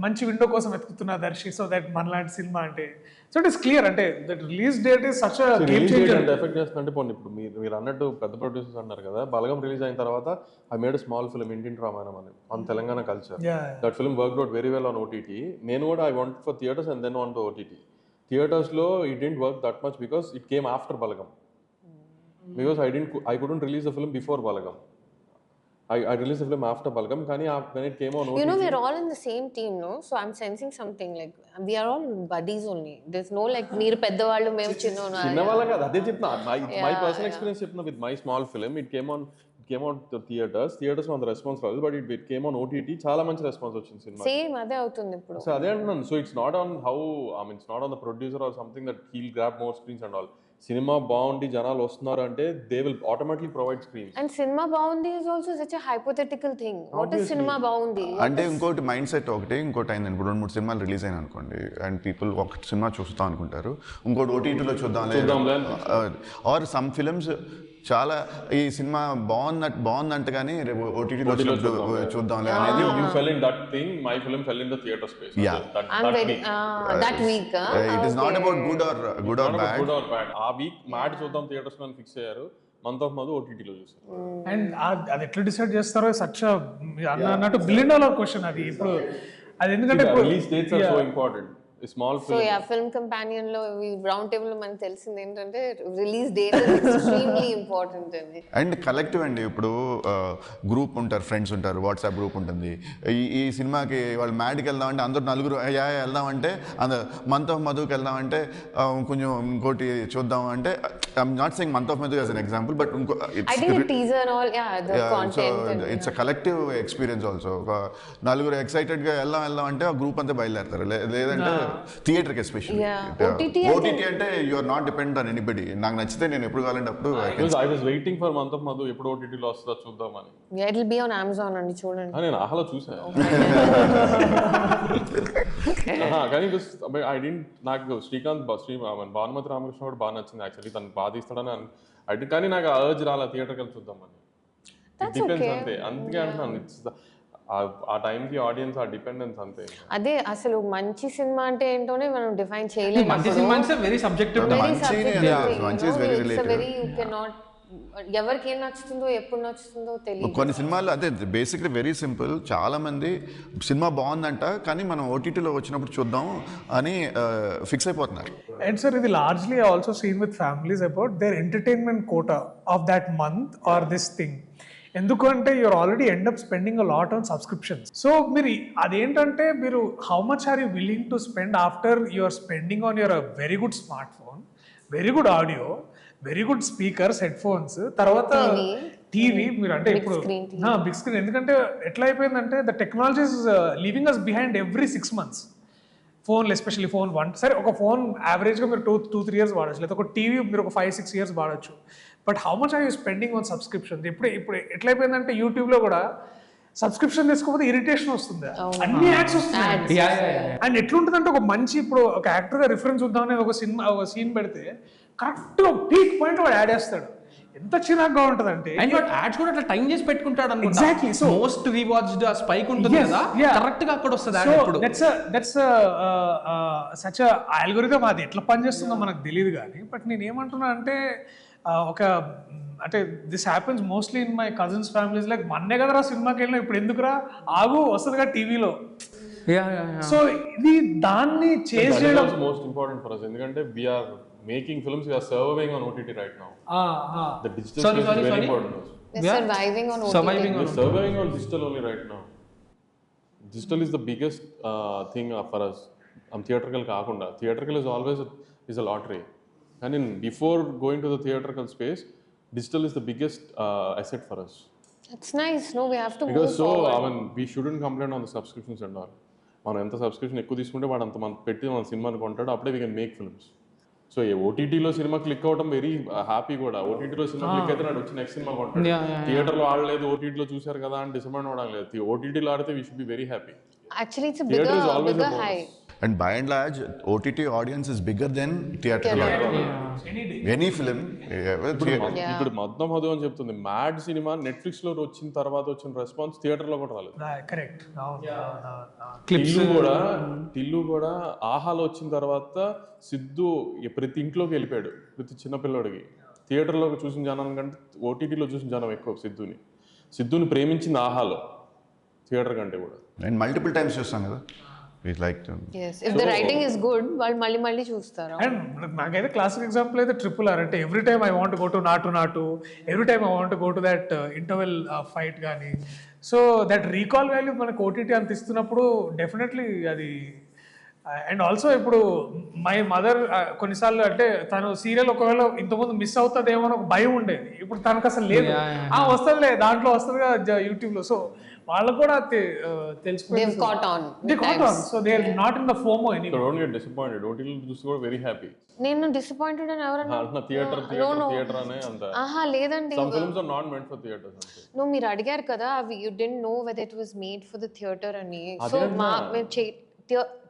మంచి విండో కోసం వెతుకుతున్నా దర్శి, సో దట్ మనలాంటి సినిమా అంటే సో ఇట్ ఇస్ క్లియర్. అంటే that release date is such a game changer. Effect చేస్తుంటే పోనీ ఇప్పుడు మీరు అన్నట్టు పెద్ద ప్రొడ్యూసర్స్ అన్నారు కదా, బలగం రిలీజ్ అయిన తర్వాత I made small film Intinti Ramayanam అని on Telangana culture. That film worked out very well on OTT. నేను కూడా I want for theatres and then want OTT. థియేటర్స్లో it didn't work that much because it came after Balagam. Because I couldn't release the film before Balagam. I released the film after Balagam. Kani when it came on OTT. We're all in the same team, no? So I'm sensing something like we are all buddies only. There's no like meer peddavallu mem chinna. Chinnavalla kada ade chepna. My personal experience chepna with my small film. It came on to theaters on the response రాదు, but it came on OTT. చాలా మంచి response వచ్చింది cinema. Same అదే అవుతుంది ఇప్పుడు. So అదే అంటున్నాను. So it's not on how it's not on the producer or something that he'll grab more screens and all. Cinema బాగుంది, జనాలు వస్తున్నారు అంటే they will automatically provide screens. And cinema బాగుంది is also such a hypothetical thing. What is cinema బాగుంది అంటే ఇంకోటి mind set ఒకటి, ఇంకోటి అయింది. ఇప్పుడు 2-3 సినిమాలు రిలీజ్ అయినా అనుకోండి అండ్ పీపుల్ ఒక సినిమా చూస్తాం అనుకుంటారు, ఇంకోటి OTTలో చూద్దాం. ఆర్ సమ్ ఫిల్మ్స్ చాలా ఈ సినిమా బాగుందంట కానీ OTTలో చూద్దాంలే అనేది. You fell in that thing. My film fell in the theater space. Yeah. That week. It is not about good or bad. ఆ వీక్ మ్యాడ్ చూద్దాం థియేటర్స్ లో ఫిక్స్ అయ్యారు. మంత్ ఆఫ్ మధు OTTలో చూసారు. అండ్ అది ఎట్లా డిసైడ్ చేస్తారో సచ్ అన్నట్టు $1 billion question అది. ఇప్పుడు అది ఎందుకంటే release dates are so important. Small film. So ya Film Companion లో రౌండ్ టేబుల్ లో మనకు తెలిసింది ఏంటంటే release date is extremely important అండి. అండ్ కలెక్టివ్ అండి. ఇప్పుడు గ్రూప్ ఉంటారు, ఫ్రెండ్స్ ఉంటారు, వాట్సాప్ గ్రూప్ ఉంటుంది. ఈ సినిమాకి వాళ్ళు మ్యాడ్కి వెళ్దామంటే అందరూ 4 వెళ్దామంటే, మంత్ ఆఫ్ మధుకి వెళ్దామంటే కొంచెం ఇంకోటి చూద్దాం అంటే I'm not saying Month of Madhu as an example, but it's I think the teaser and all, yeah, the content. So and, it's a collective experience also. నలుగురు ఎక్సైటెడ్గా వెళ్దాం అంటే ఆ గ్రూప్ అంతా బయలుదేరుతారు, లేదంటే థియేటర్కి ఎస్పెషల్లీ. ఓటీటీ అంటే you are not dependent on anybody. నాకు నచ్చితే నేను ఎప్పుడు కావాలంటే అప్పుడు. I was waiting for Month of Madhu ఎప్పుడు ఓటీటీలో వస్తుందో చూద్దామని. Yeah, it will be on Amazon అండి, చూడండి. నేను ఆహాలో చూసాను కానీ ఐ డింట్, నాకు శ్రీకాంత్ భానుమతి రామకృష్ణ కూడా బాగా నచ్చింది యాక్చువల్లీ, తను బాగా తీస్తాడని కానీ నాకు అర్జ్ రాలే థియేటర్కి వెళ్ళి చూద్దామని. డిపెండ్స్ అంతే, అందుకే అంటున్నాను ఆ టైంకి ఆడియన్స్ ఆ డిపెండెన్స్ అంతే. అదే అసలు మంచి సినిమా అంటే ఏంటోనే మనం డిఫైన్ చేయలేము. మంచి సినిమా అంటే వెరీ సబ్జెక్టివ్. ఎవరికి ఏం నచ్చుతుందో ఎప్పుడు నచ్చుతుందో తెలియదు. కొన్ని సినిమాలు అదే బేసిక్లీ వెరీ సింపుల్. చాలా మంది సినిమా బాగుందంట కానీ మనం ఓటీటీలో వచ్చినప్పుడు చూద్దాం అని ఫిక్స్ అయిపోతున్నారు. అండ్ సార్ ఇది largely also seen with families about their entertainment quota of that month or this thing. ఎందుకంటే you're already end up spending a lot on subscriptions. So మీరు అదేంటంటే మీరు how much are you willing to spend after you're spending on your very good smartphone, very good audio, very good speakers, headphones, తర్వాత TV. మీరు అంటే ఇప్పుడు big screen. ఎందుకంటే ఎట్లా అయిపోయిందంటే the technology is leaving us behind every 6 months. ఫోన్లు especially phone సరే ఒక ఫోన్ యావరేజ్గా మీరు 2-3 years వాడచ్చు, లేదా ఒక టీవీ మీరు ఒక 5-6 years వాడచ్చు. But how much are you spending on subscription? ఇప్పుడు ఎట్లయిపోయిందంటే యూట్యూబ్లో కూడా సబ్స్క్రిప్షన్ తీసుకోకపోతే ఇరిటేషన్ వస్తుంది, అన్ని యాడ్స్ వస్తున్నాయి. అండ్ ఎట్లుంటుందంటే ఒక మంచి ఇప్పుడు ఒక యాక్టర్గా రిఫరెన్స్ చూద్దామని ఒక సీన్ పెడితే కరెక్ట్గా పీక్ పాయింట్ వాడు యాడ్ చేస్తాడు. ఎంత చిరాగ్గా ఉంటుంది అంటే, యాడ్స్ కూడా అట్లా టైం చేసి పెట్టుకుంటాడు అనుకుంటా. Exactly. So most rewatched spike ఉంటుంది కదా, కరెక్ట్ గా అక్కడ వస్తుంది యాడ్. ఇప్పుడు దట్స్ సచ్ ఆల్గోరిథం. అది ఎట్లా పనిచేస్తుందో మనకు తెలియదు కానీ, బట్ నేను ఏమంటున్నా అంటే ఒక అంటే this happens mostly in my cousins families. Like మొన్నే కదరా సినిమాకి వెళ్ళినా, ఇప్పుడు ఎందుకురా ఆగు వస్తుందిగా టీవీలో. సో ఇది దాన్ని చేంజ్ చేయడం మోస్ట్ ఇంపార్టెంట్ ఫర్ us, ఎందుకంటే we are making films, we are surviving on OTT right now. The digital space is very important. We're surviving on OTT. We're surviving on digital only right now. Digital is the biggest thing for us. Theatrical kaakunda. Theatrical is always is a lottery. And before going to the theatrical space, digital is the biggest asset for us. That's nice. No, we have to because move forward. I mean, we shouldn't complain on the subscriptions and all. మనం ఎంత subscription ఎక్కువ తీసుకుంటే వాడు అంత మనం పెట్టి మన సినిమాని కొంటాడు, అప్పుడే we can make films. So ఓటీటీలో సినిమా క్లిక్ అవడం వెరీ హ్యాపీ కూడా. ఓటీటీలో సినిమా క్లిక్ అయితే నాడు వచ్చి నెక్స్ట్ సినిమా కొంటాడు. థియేటర్లో ఆడలేదు, ఓటీటీలో చూసారు కదా అని డిసప్పాయింట్ అవడం లేదు. ఓటీటీలో ఆడితే we should be very happy. Actually, it's a bigger high. And by and large, OTT audience is bigger than theatrical audience. Any film. ఇప్పుడు మద్నం మధు అని చెప్తుంది, మ్యాడ్ సినిమా నెట్ఫ్లిక్స్ లో వచ్చిన తర్వాత వచ్చిన రెస్పాన్స్ థియేటర్ లో కూడా రాలేదు. కరెక్ట్. టిల్లు కూడా ఆహాలో వచ్చిన తర్వాత సిద్ధు ప్రతి ఇంట్లోకి వెళ్ళిపోయాడు, ప్రతి చిన్నపిల్లడికి. థియేటర్లో చూసిన జనం కంటే ఓటీటీలో చూసిన జనం ఎక్కువ సిద్ధుని ప్రేమించింది ఆహాలో థియేటర్ కంటే కూడా. అండ్ మల్టిపుల్ టైమ్స్ చూస్తాం కదా. Yes, if the writing is good, వాళ్ళు మళ్ళీ చూస్తారు. అండ్ నాకైతే క్లాసిక్ ఎగ్జాంపుల్ అయితే RRR. అంటే every time I want go to Naatu, every time I want go to that interval fight కానీ. సో దట్ రీకాల్ వాల్యూ మనకు ఓటీటీ అంత ఇస్తున్నప్పుడు డెఫినెట్లీ అది. అండ్ ఆల్సో ఇప్పుడు మై మదర్ కొన్నిసార్లు అంటే తను సీరియల్ ఒకవేళ ఇంతకుముందు మిస్ అవుతుందేమో అని ఒక భయం ఉండేది, ఇప్పుడు తనకు అసలు లేదు. వస్తుందిలే, దాంట్లో వస్తుందిగా యూట్యూబ్లో. సో వాళ్ళకు కూడా తెలిసిపోయింది. So they are not in the FOMO anymore. Don't get disappointed. OTT చూసి కూడా వెరీ హ్యాపీ. నేను డిసప్పాయింటెడ్ అని ఎవరన్నా థియేటర్ అనే అంత. లేదండి, some films are not meant for theaters అంతే. నో, మీరు అడిగారు కదా, you didn't know whether it was made for the theater అని. So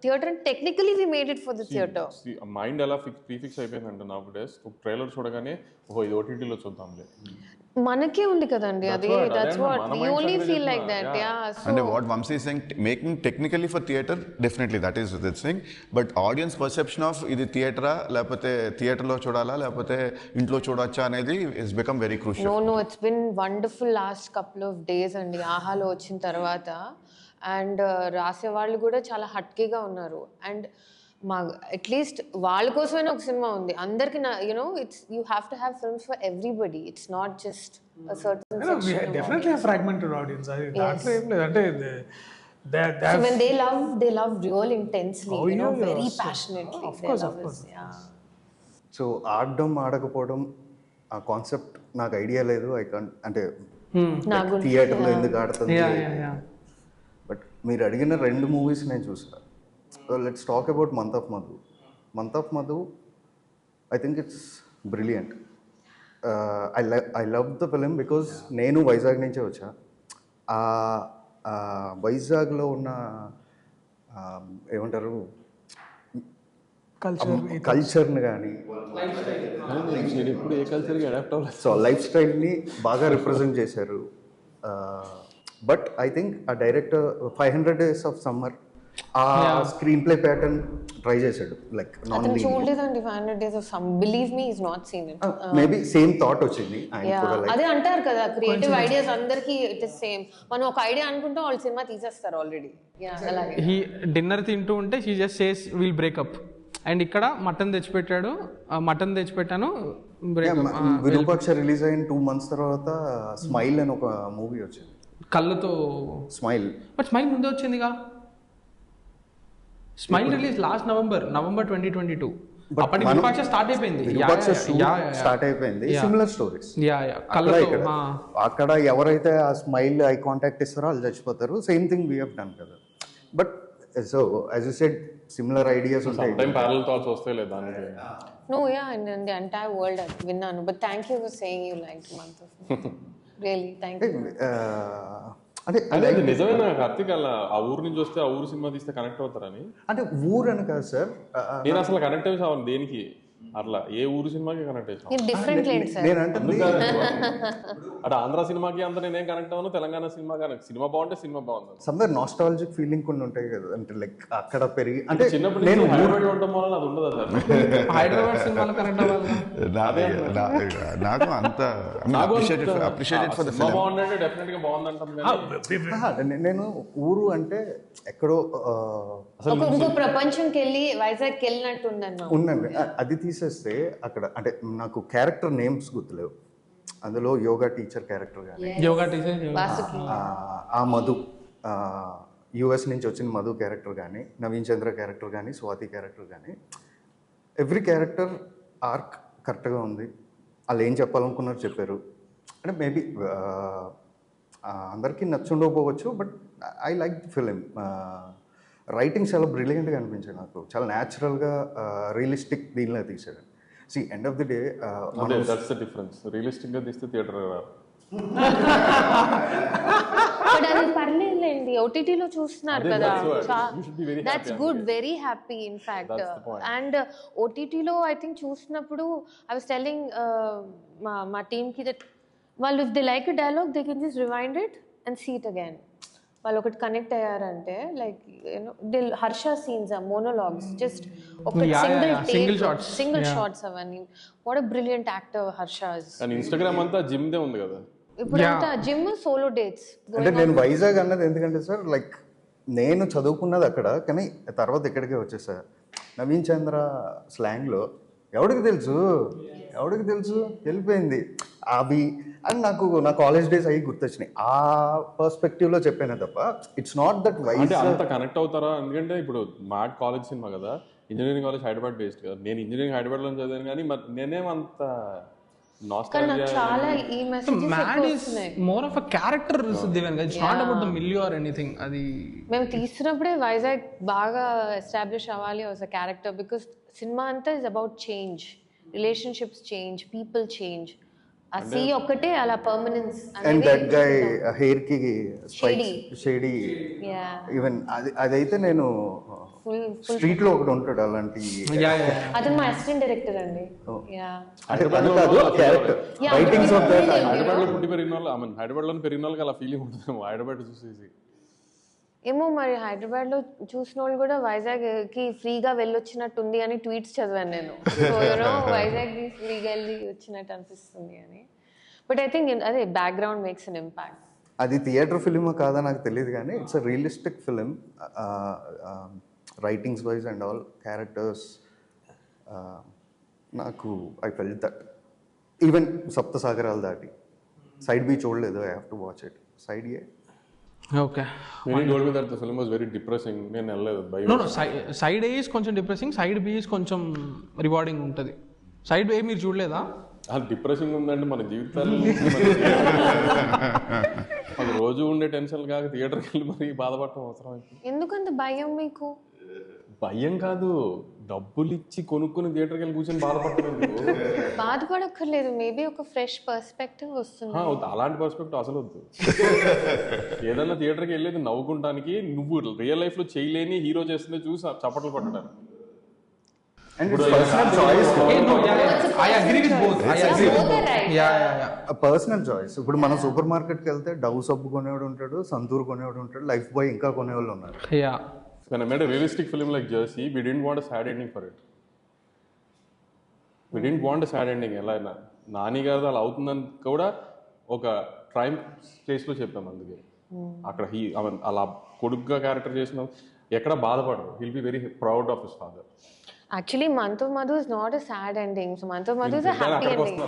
theater technically we made it for the theater. Mind ఎలా ప్రీఫిక్స్ అయిపోయిందంటే నాకు డేస్ ట్రైలర్ చూడగానే ఓహో ఇది ఓటీటీలో చూద్దాంలే మనకే ఉంది కదండి అది. That's what we only feel like that. Yeah, so అంటే what Vamsi is saying, making technically for theatre definitely that is this thing. But audience perception of ఇది థియేటరా లేకపోతే థియేటర్లో చూడాలా లేకపోతే ఇంట్లో చూడొచ్చా అనేది is become very crucial. No, it's been wonderful last couple of days అండి ఆహాలో వచ్చిన తర్వాత. అండ్ రాసే వాళ్ళు కూడా చాలా హట్కేగా ఉన్నారు. అండ్ మా అట్లీస్ట్ వాళ్ళ కోసమైనా ఒక సినిమా ఉంది అందరికి. It's you have to have films for everybody. It's not just a certain section. Definitely a fragmented audience. అది దాంట్లో ఏం లేదు. అంటే so when they love real intensely, very passionately. Of course. So ఆడడం ఆడకపోవడం ఆ కాన్సెప్ట్ నాకు ఐడియా లేదు. అంటే థియేటర్లో ఎందుకు ఆడుతుంది. బట్ మీరు అడిగిన 2 మూవీస్ నేను చూసా. Let's talk about month of Madhu. I think it's brilliant. I love the film because నేను వైజాగ్ నుంచే వచ్చా. వైజాగ్లో ఉన్న ఏమంటారు కల్చర్ని కానీ ఇప్పుడు ఏ కల్చర్కి అడాప్ట్ అవ్వాలి. సో లైఫ్ స్టైల్ని బాగా రిప్రజెంట్ చేశారు. బట్ ఐ థింక్ ఆ డైరెక్టర్ 500 Days of Summer ఆ స్క్రీన్ ప్లే ప్యాటర్న్ ట్రై చేశాడు. లైక్ అతను చూడలేదండి 500 Days of Summer. Believe me is not seen it. Maybe same thought వచ్చింది ఆయన కూడా. అదే అంటారు కదా క్రియేటివ్ ఐడియాస్ అందరికి ఇట్ ఇస్ సేమ్. మనం ఒక ఐడియా అనుకుంటాం వాళ్ళు సినిమా తీసేస్తారు ఆల్రెడీ. అలాగే హీ డిన్నర్ తింటూ ఉంటే she just says will breakup. And ఇక్కడ మటన్ తెచ్చిపెట్టాను విరూపాక్ష రిలీజ్ అయిన 2 months తర్వాత స్మైల్ అని ఒక మూవీ వచ్చింది. కళ్ళతో స్మైల్. బట్ స్మైల్ ముందే వచ్చిందిగా. Smile release last November 2022. అప్పటికి విరూపాక్ష స్టార్ట్ అయిపోయింది. స్టార్ట్ అయిపోయింది. Similar stories. అక్కడ ఎవరైతే ఆ స్మైల్ ఐ కాంటాక్ట్ ఇస్తారో వాళ్ళు చచ్చిపోతారు. Same thing we have done కదా. But so as you said similar ideas ఉంటాయి. సమ్ టైం ప్యారలల్ థాట్స్ వస్తాయి లేదా దానికి. No, yeah, in the entire world I've విన్నాను. But thank you for saying you liked Month of May. Really, thank you. అంటే నిజమేనా కార్తిక్ అలా ఆ ఊరు నుంచి వస్తే ఆ ఊరు సినిమా తీస్తే కనెక్ట్ అవుతారని? అంటే ఊరు అని కాదు సార్, నేను అసలు కనెక్ట్ అయ్యి సార్ దేనికి అట్లా ఏ ఊరు సినిమాకి కనెక్ట్ అయ్యాను. డిఫరెంట్ లేండి సార్. నేను అంటే అంటే ఆంధ్ర సినిమాకి అంత నేనేం కనెక్ట్ అవ్వను, తెలంగాణ సినిమా సినిమా బాగుంటే సినిమా బాగుంది. సమ్వేర్ నాస్టాలజిక్ ఫీలింగ్ కొన్ని ఉంటాయి కదా. అంటే లైక్ అక్కడ పెరిగి అంటే చిన్నప్పుడు నేను హైదరాబాద్ ఉండటం వల్ల అది ఉండదు సార్. హైదరాబాద్ సినిమాలో కనెక్ట్ అవ్వాలి. నాకు అంత అప్రిషియేటెడ్ ఫర్ ద ఫిల్మ్. బాగుందంటే డెఫినెట్ గా బాగుందంటాం. నేను ఊరు అంటే ఎక్కడో ఇంకో ప్రపంచంకి వెళ్ళి వైజాగ్ వెళ్ళినట్టు ఉందండి. అది తీసేస్తే అక్కడ అంటే నాకు క్యారెక్టర్ నేమ్స్ గుర్తులేవు. అందులో యోగా టీచర్ క్యారెక్టర్ కానీ, ఆ మధు యుఎస్ నుంచి వచ్చిన మధు క్యారెక్టర్ కానీ, నవీన్ చంద్ర క్యారెక్టర్ కానీ, స్వాతి క్యారెక్టర్ కానీ, ఎవ్రీ క్యారెక్టర్ ఆర్క్ కరెక్ట్గా ఉంది. వాళ్ళు ఏం చెప్పాలనుకున్నారు చెప్పారు. అంటే మేబీ అందరికీ నచ్చుండకపోవచ్చు. But I like the film. Writing చాలా బ్రిలియంట్గా అనిపించాడు నాకు. చాలా న్యాచురల్గా రియలిస్టిక్ దీనిలో తీసాడు. See end of the day that's the difference. రియలిస్టిక్గా తీస్తే థియేటర్ పర్లేదులేండి. ఓటీటీలో చూస్తున్నారు కదా, that's good, very happy in fact. And ఓటీటీలో ఐ థింక్ చూసినప్పుడు ఐ వాస్ టెల్లింగ్ మా టీమ్కి దట్ వాళ్ళు if they like a dialogue they can just rewind it and see it again. వాళ్ళు ఒకటి కనెక్ట్ అయ్యారంటే like Harsha scenes monologues just ఒక single shots అవన్నీ. What a brilliant actor Harsha. Instagram అంతా జిమ్ దే ఉంది కదా ఇప్పుడంతా, జిమ్ సోలో డేట్స్. అంటే నేను వైజాగ్ అన్నది ఎందుకంటే సార్ లైక్ నేను చదువుకున్నది అక్కడ, కానీ తర్వాత ఇక్కడికే వచ్చేసా. నవీన్ చంద్ర స్లాంగ్లో ఎవడికి తెలుసు వెళ్ళిపోయింది అవి అని నాకు నా కాలేజ్ డేస్ అవి గుర్తొచ్చినాయి. ఆ పర్స్పెక్టివ్లో చెప్పాను తప్ప ఇట్స్ నాట్ దట్ వైజ్ అంత కనెక్ట్ అవుతారా. ఎందుకంటే ఇప్పుడు మా కాలేజ్ సినిమా కదా, ఇంజనీరింగ్ కాలేజ్ హైదరాబాద్ బేస్డ్ కదా. నేను ఇంజనీరింగ్ హైదరాబాద్లో చదివాను కానీ నేనేమంత చాలా ఈ messages more of a character driven, it's not about the million or anything. అది మేము తీసినప్పుడే వైజాగ్ బాగా ఎస్టాబ్లిష్ అవ్వాలి as a character. Because cinema అంతా is about change, relationships change, people change. ఆ సీ ఒక్కటే అలా permanence. And that guy hair కి షేడీ ఈవెన్ అదైతే నేను స్ట్రీట్ లో ఒకటి ఉంటాడు అలాంటి. అతను మా అసిస్టెంట్ డైరెక్టర్ అండి. హైదరాబాద్ లో పుట్టి పెరిగిన వాళ్ళు, హైదరాబాద్ లో పెరిగిన వాళ్ళకి అలా ఫీలింగ్ ఉంటుంది హైదరాబాద్ చూసేసి. ఏమో మరి హైదరాబాద్ లో చూసిన వాళ్ళు కూడా వైజాగ్ కి ఫ్రీగా వెళ్ళొచ్చినట్టుంది అని ట్వీట్స్ చదివాను నేను. వైజాగ్ కి ఫ్రీగా వెళ్ళి వచ్చినట్టు అనిపిస్తుంది అని. బట్ ఐ థింక్ అదే బ్యాక్గ్రౌండ్ మేక్స్ అన్ ఇంపాక్ట్. అది థియేటర్ ఫిలిమా కాదా నాకు తెలియదు కానీ it's a realistic film. Writings wise and all characters నాకు ఐ ఫెల్ట్ దట్. ఈవెన్ సప్త సాగరాలు దాటి సైడ్ బీ చూడలేదు. I have to watch it. Side A okay. Film was very depressing. నేను వెళ్ళలేదు. సైడ్ ఏ ఈస్ కొంచెం డిప్రెసింగ్, సైడ్ బి ఈస్ కొంచెం rewarding ఉంటుంది. Side వే మీరు చూడలేదా? డిప్రెసింగ్ ఉందండి మన జీవితాలు. అది రోజు ఉండే టెన్షన్ కాక థియేటర్కి వెళ్ళి మరి బాధపడటం అవసరం. ఎందుకంత భయం మీకు? భయం కాదు, డబ్బులు ఇచ్చి కొనుక్కుని థియేటర్కి వెళ్ళి కూర్చొని బాధపడటం. బాధపడక్కర్లేదు, మేబీ ఒక ఫ్రెష్ పర్స్పెక్టివ్ వస్తుంది. అలాంటి పర్స్పెక్టివ్ అసలు వద్దు. ఏదన్నా థియేటర్కి వెళ్ళేది నవ్వుకుంటానికి, నువ్వు రియల్ లైఫ్ లో చేయలేని హీరో చేస్తుంటే చూసి చప్పట్లు పట్టడానికి. Personal choice. ఇప్పుడు మనం సూపర్ మార్కెట్కి వెళ్తే డవ్ సబ్బు కొనేవాడు ఉంటాడు, సంతూర్ కొనేవాడు ఉంటాడు, లైఫ్ బాయ్ ఇంకా కొనేవాళ్ళు ఉన్నారు. When I made a realistic film like Jersey, we didn't want a sad ending for it. We didn't want a sad ending. ఎలా నాని గారు అలా అవుతుందని కూడా ఒక క్రైమ్ కేసులో చెప్పాము. అందుకే అక్కడ అలా కొడుకుగా క్యారెక్టర్ చేసిన ఎక్కడ బాధపడరు. He'll be very proud of his father. Actually, Month of Madhu is not a sad ending. So Month of Madhu is a happy ending.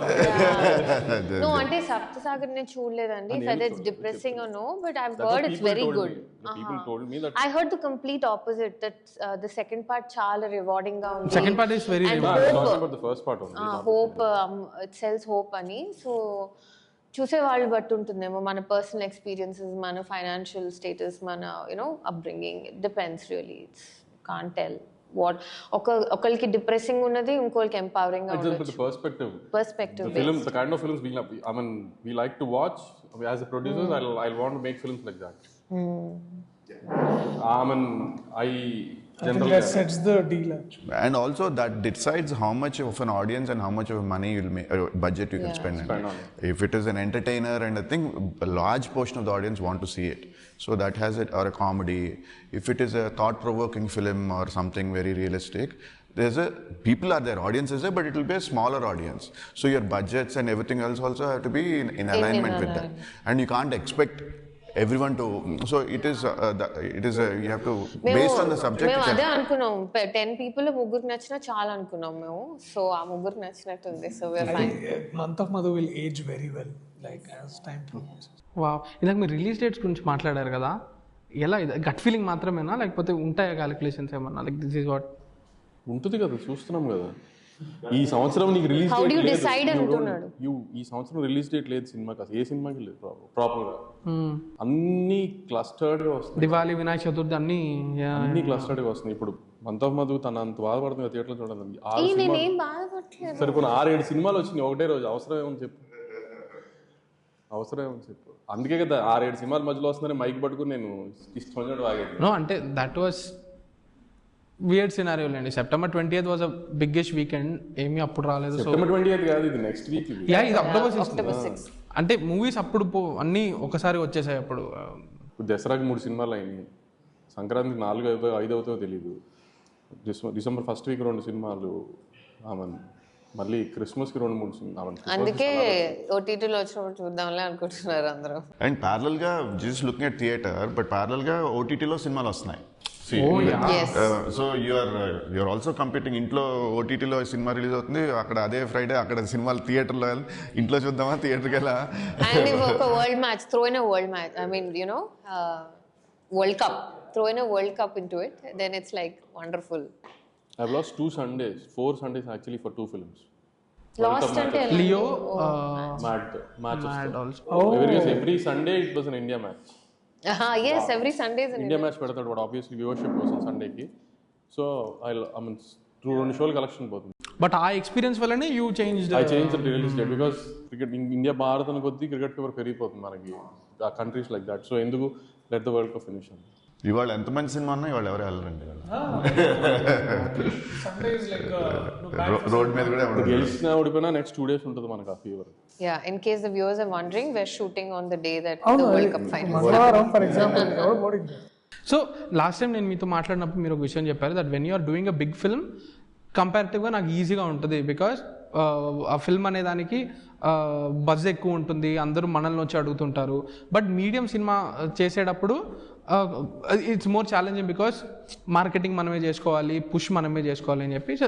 No, ante Saptasagar ne చూడలేదండి. Whether it's depressing or no, but I've heard it's very good. People told me that. I heard the complete opposite. That the second part చాలా rewarding గా ఉంది. Second part is very rewarding. I'm talking about the first part only. Hope, it sells hope అని. So చూసే వాళ్ళు బట్టి ఉంటుందేమో, మన personal experiences, మన ఫైనాన్షియల్ స్టేటస్, మన upbringing. It depends really. It's can't tell what ఒకరికి డిప్రెసింగ్ ఉన్నది, ఇంకోరికి ఎంపవరింగ్ గా ఉండొచ్చు. Perspective the film, the kind of films we like to watch as a producers. I'll want to make films like that. I think that sets the deal actually. And also that decides how much of an audience and how much of money you'll make, budget you can spend on it. If it is an entertainer, and I think a large portion of the audience want to see it, so that has it, or a comedy. If it is a thought-provoking film or something very realistic, people are there, audience is there, but it will be a smaller audience. So your budgets and everything else also have to be in alignment with that, and you can't expect everyone to. So it is you have to, based on the subject. మేము అదే అనుకున్నాం, 10 people ముగ్గురు నచ్చినా చాలా అనుకున్నాం మేము. So ఆ ముగ్గురు నచ్చినట్టుంది. So we're fine. Month of Madhu will age very well, like as time progresses. Wow. ఇందాక మీరు రిలీజ్ డేట్స్ గురించి మాట్లాడారు కదా, ఎలా గట్ ఫీలింగ్ మాత్రమేనా, లేకపోతే ఉంటాయా క్యాలిక్యులేషన్స్ ఏమన్నా? లైక్ దిస్ ఈజ్ వాట్ ఉంటుంది కదా, చూస్తున్నాం కదా. ఈ సంవత్సరం నీకు release How do you decide అంటున్నాడు? ఈ సంవత్సరం రిలీజ్ డేట్ లేదు సినిమాకి, అసలు ఏ సినిమాకి లేదు ప్రాపర్ గా. అన్ని క్లస్టర్డ్ గా వస్తుంది. దివాళీ, వినాయక చతుర్థి అన్ని క్లస్టర్డ్ గా వస్తుంది. ఇప్పుడు మంత్ ఆఫ్ మధు తన అంత బాధపడుతుంది థియేటర్ లో చూడాలి. నేనేం బాధపడలేదు. సరిపోయిన 6-7 సినిమాలు వచ్చినాయి ఒకటే రోజు. అవసరం ఏమని చెప్పు. అందుకే కదా 6-7 సినిమాల మధ్యలో వస్తుందని మైక్ పట్టుకుని నేను ఇష్టం ఆగేది. నో, అంటే దట్ వాస్ వియర్డ్ సినారియో అండి. September 20th was a biggest weekend. ఏమీ అప్పుడు రాలేదు. September 20th కాదు, ఇది నెక్స్ట్ వీక్. ఇది October 6. అంటే మూవీస్ అప్పుడు అన్నీ ఒకసారి వచ్చేసాయి. అప్పుడు దసరాకి 3 సినిమాలు అయినాయి, సంక్రాంతికి 4-5 అవుతాయో తెలీదు, December 1st వీక్ 2 సినిమాలు, మళ్ళీ క్రిస్మస్ కి 2-3 సినిమాలు. అందుకే ఓటీటీలో వచ్చినప్పుడు చూద్దాంలే అనుకుంటున్నారు అందరూ. అండ్ ప్యారలల్ గా just looking at theater, but parallel గా ఓటీటీలో సినిమాలు వస్తున్నాయి. So you're also competing. ఇంట్లో ఓటీటీలో సినిమా రిలీజ్ అవుతుంది, అక్కడ అదే ఫ్రైడే అక్కడ సినిమాలు థియేటర్లో ఇంట్లో చూద్దామా, థియేటర్కి వెళ్ళా. అండ్ ఒక world match, throw in a world match, I mean world cup, throw in a world cup into it, then it's like wonderful. I've lost 4 Sundays actually for 2 films. Lost ante Leo, Mad also. Every Sunday it was an India match. Yes, every Sunday is an India match పెడతాడు, but obviously viewership కోసం Sunday కి. So through 2 షోల collection పోతుంది. But ఆ experience వల్లనే you changed. I changed the release date because cricket India Bharat కొద్ది cricket fever పెరిగిపోతుంది మనకి, ఆ కంట్రీస్ లైక్ దట్. సో ఎందుకు let the World Cup finish. ఇవాళ ఎంత మంచి సినిమా ఉన్నా ఇవాళ ఎవరు వెళ్ళరండి. రోడ్ మీద కూడా గెలిచినా ఓడిపోయినా నెక్స్ట్ 2 days ఉంటుంది మనకు ఆ fever. Yeah, in case the viewers are wondering, we're shooting on the day that the World Cup final. For example, so last time నేను మీతో మాట్లాడినప్పుడు మీరు ఒక విషయం చెప్పారు, that when you are doing a big film కంపారిటివ్గా నాకు ఈజీగా ఉంటుంది, బికాస్ ఆ ఫిల్మ్ అనే దానికి బజ్ ఎక్కువ ఉంటుంది, అందరూ మనల్ని వచ్చి అడుగుతుంటారు. బట్ మీడియం సినిమా చేసేటప్పుడు it's more challenging, because marketing మనమే చేసుకోవాలి, పుష్ మనమే చేసుకోవాలి అని చెప్పి. సో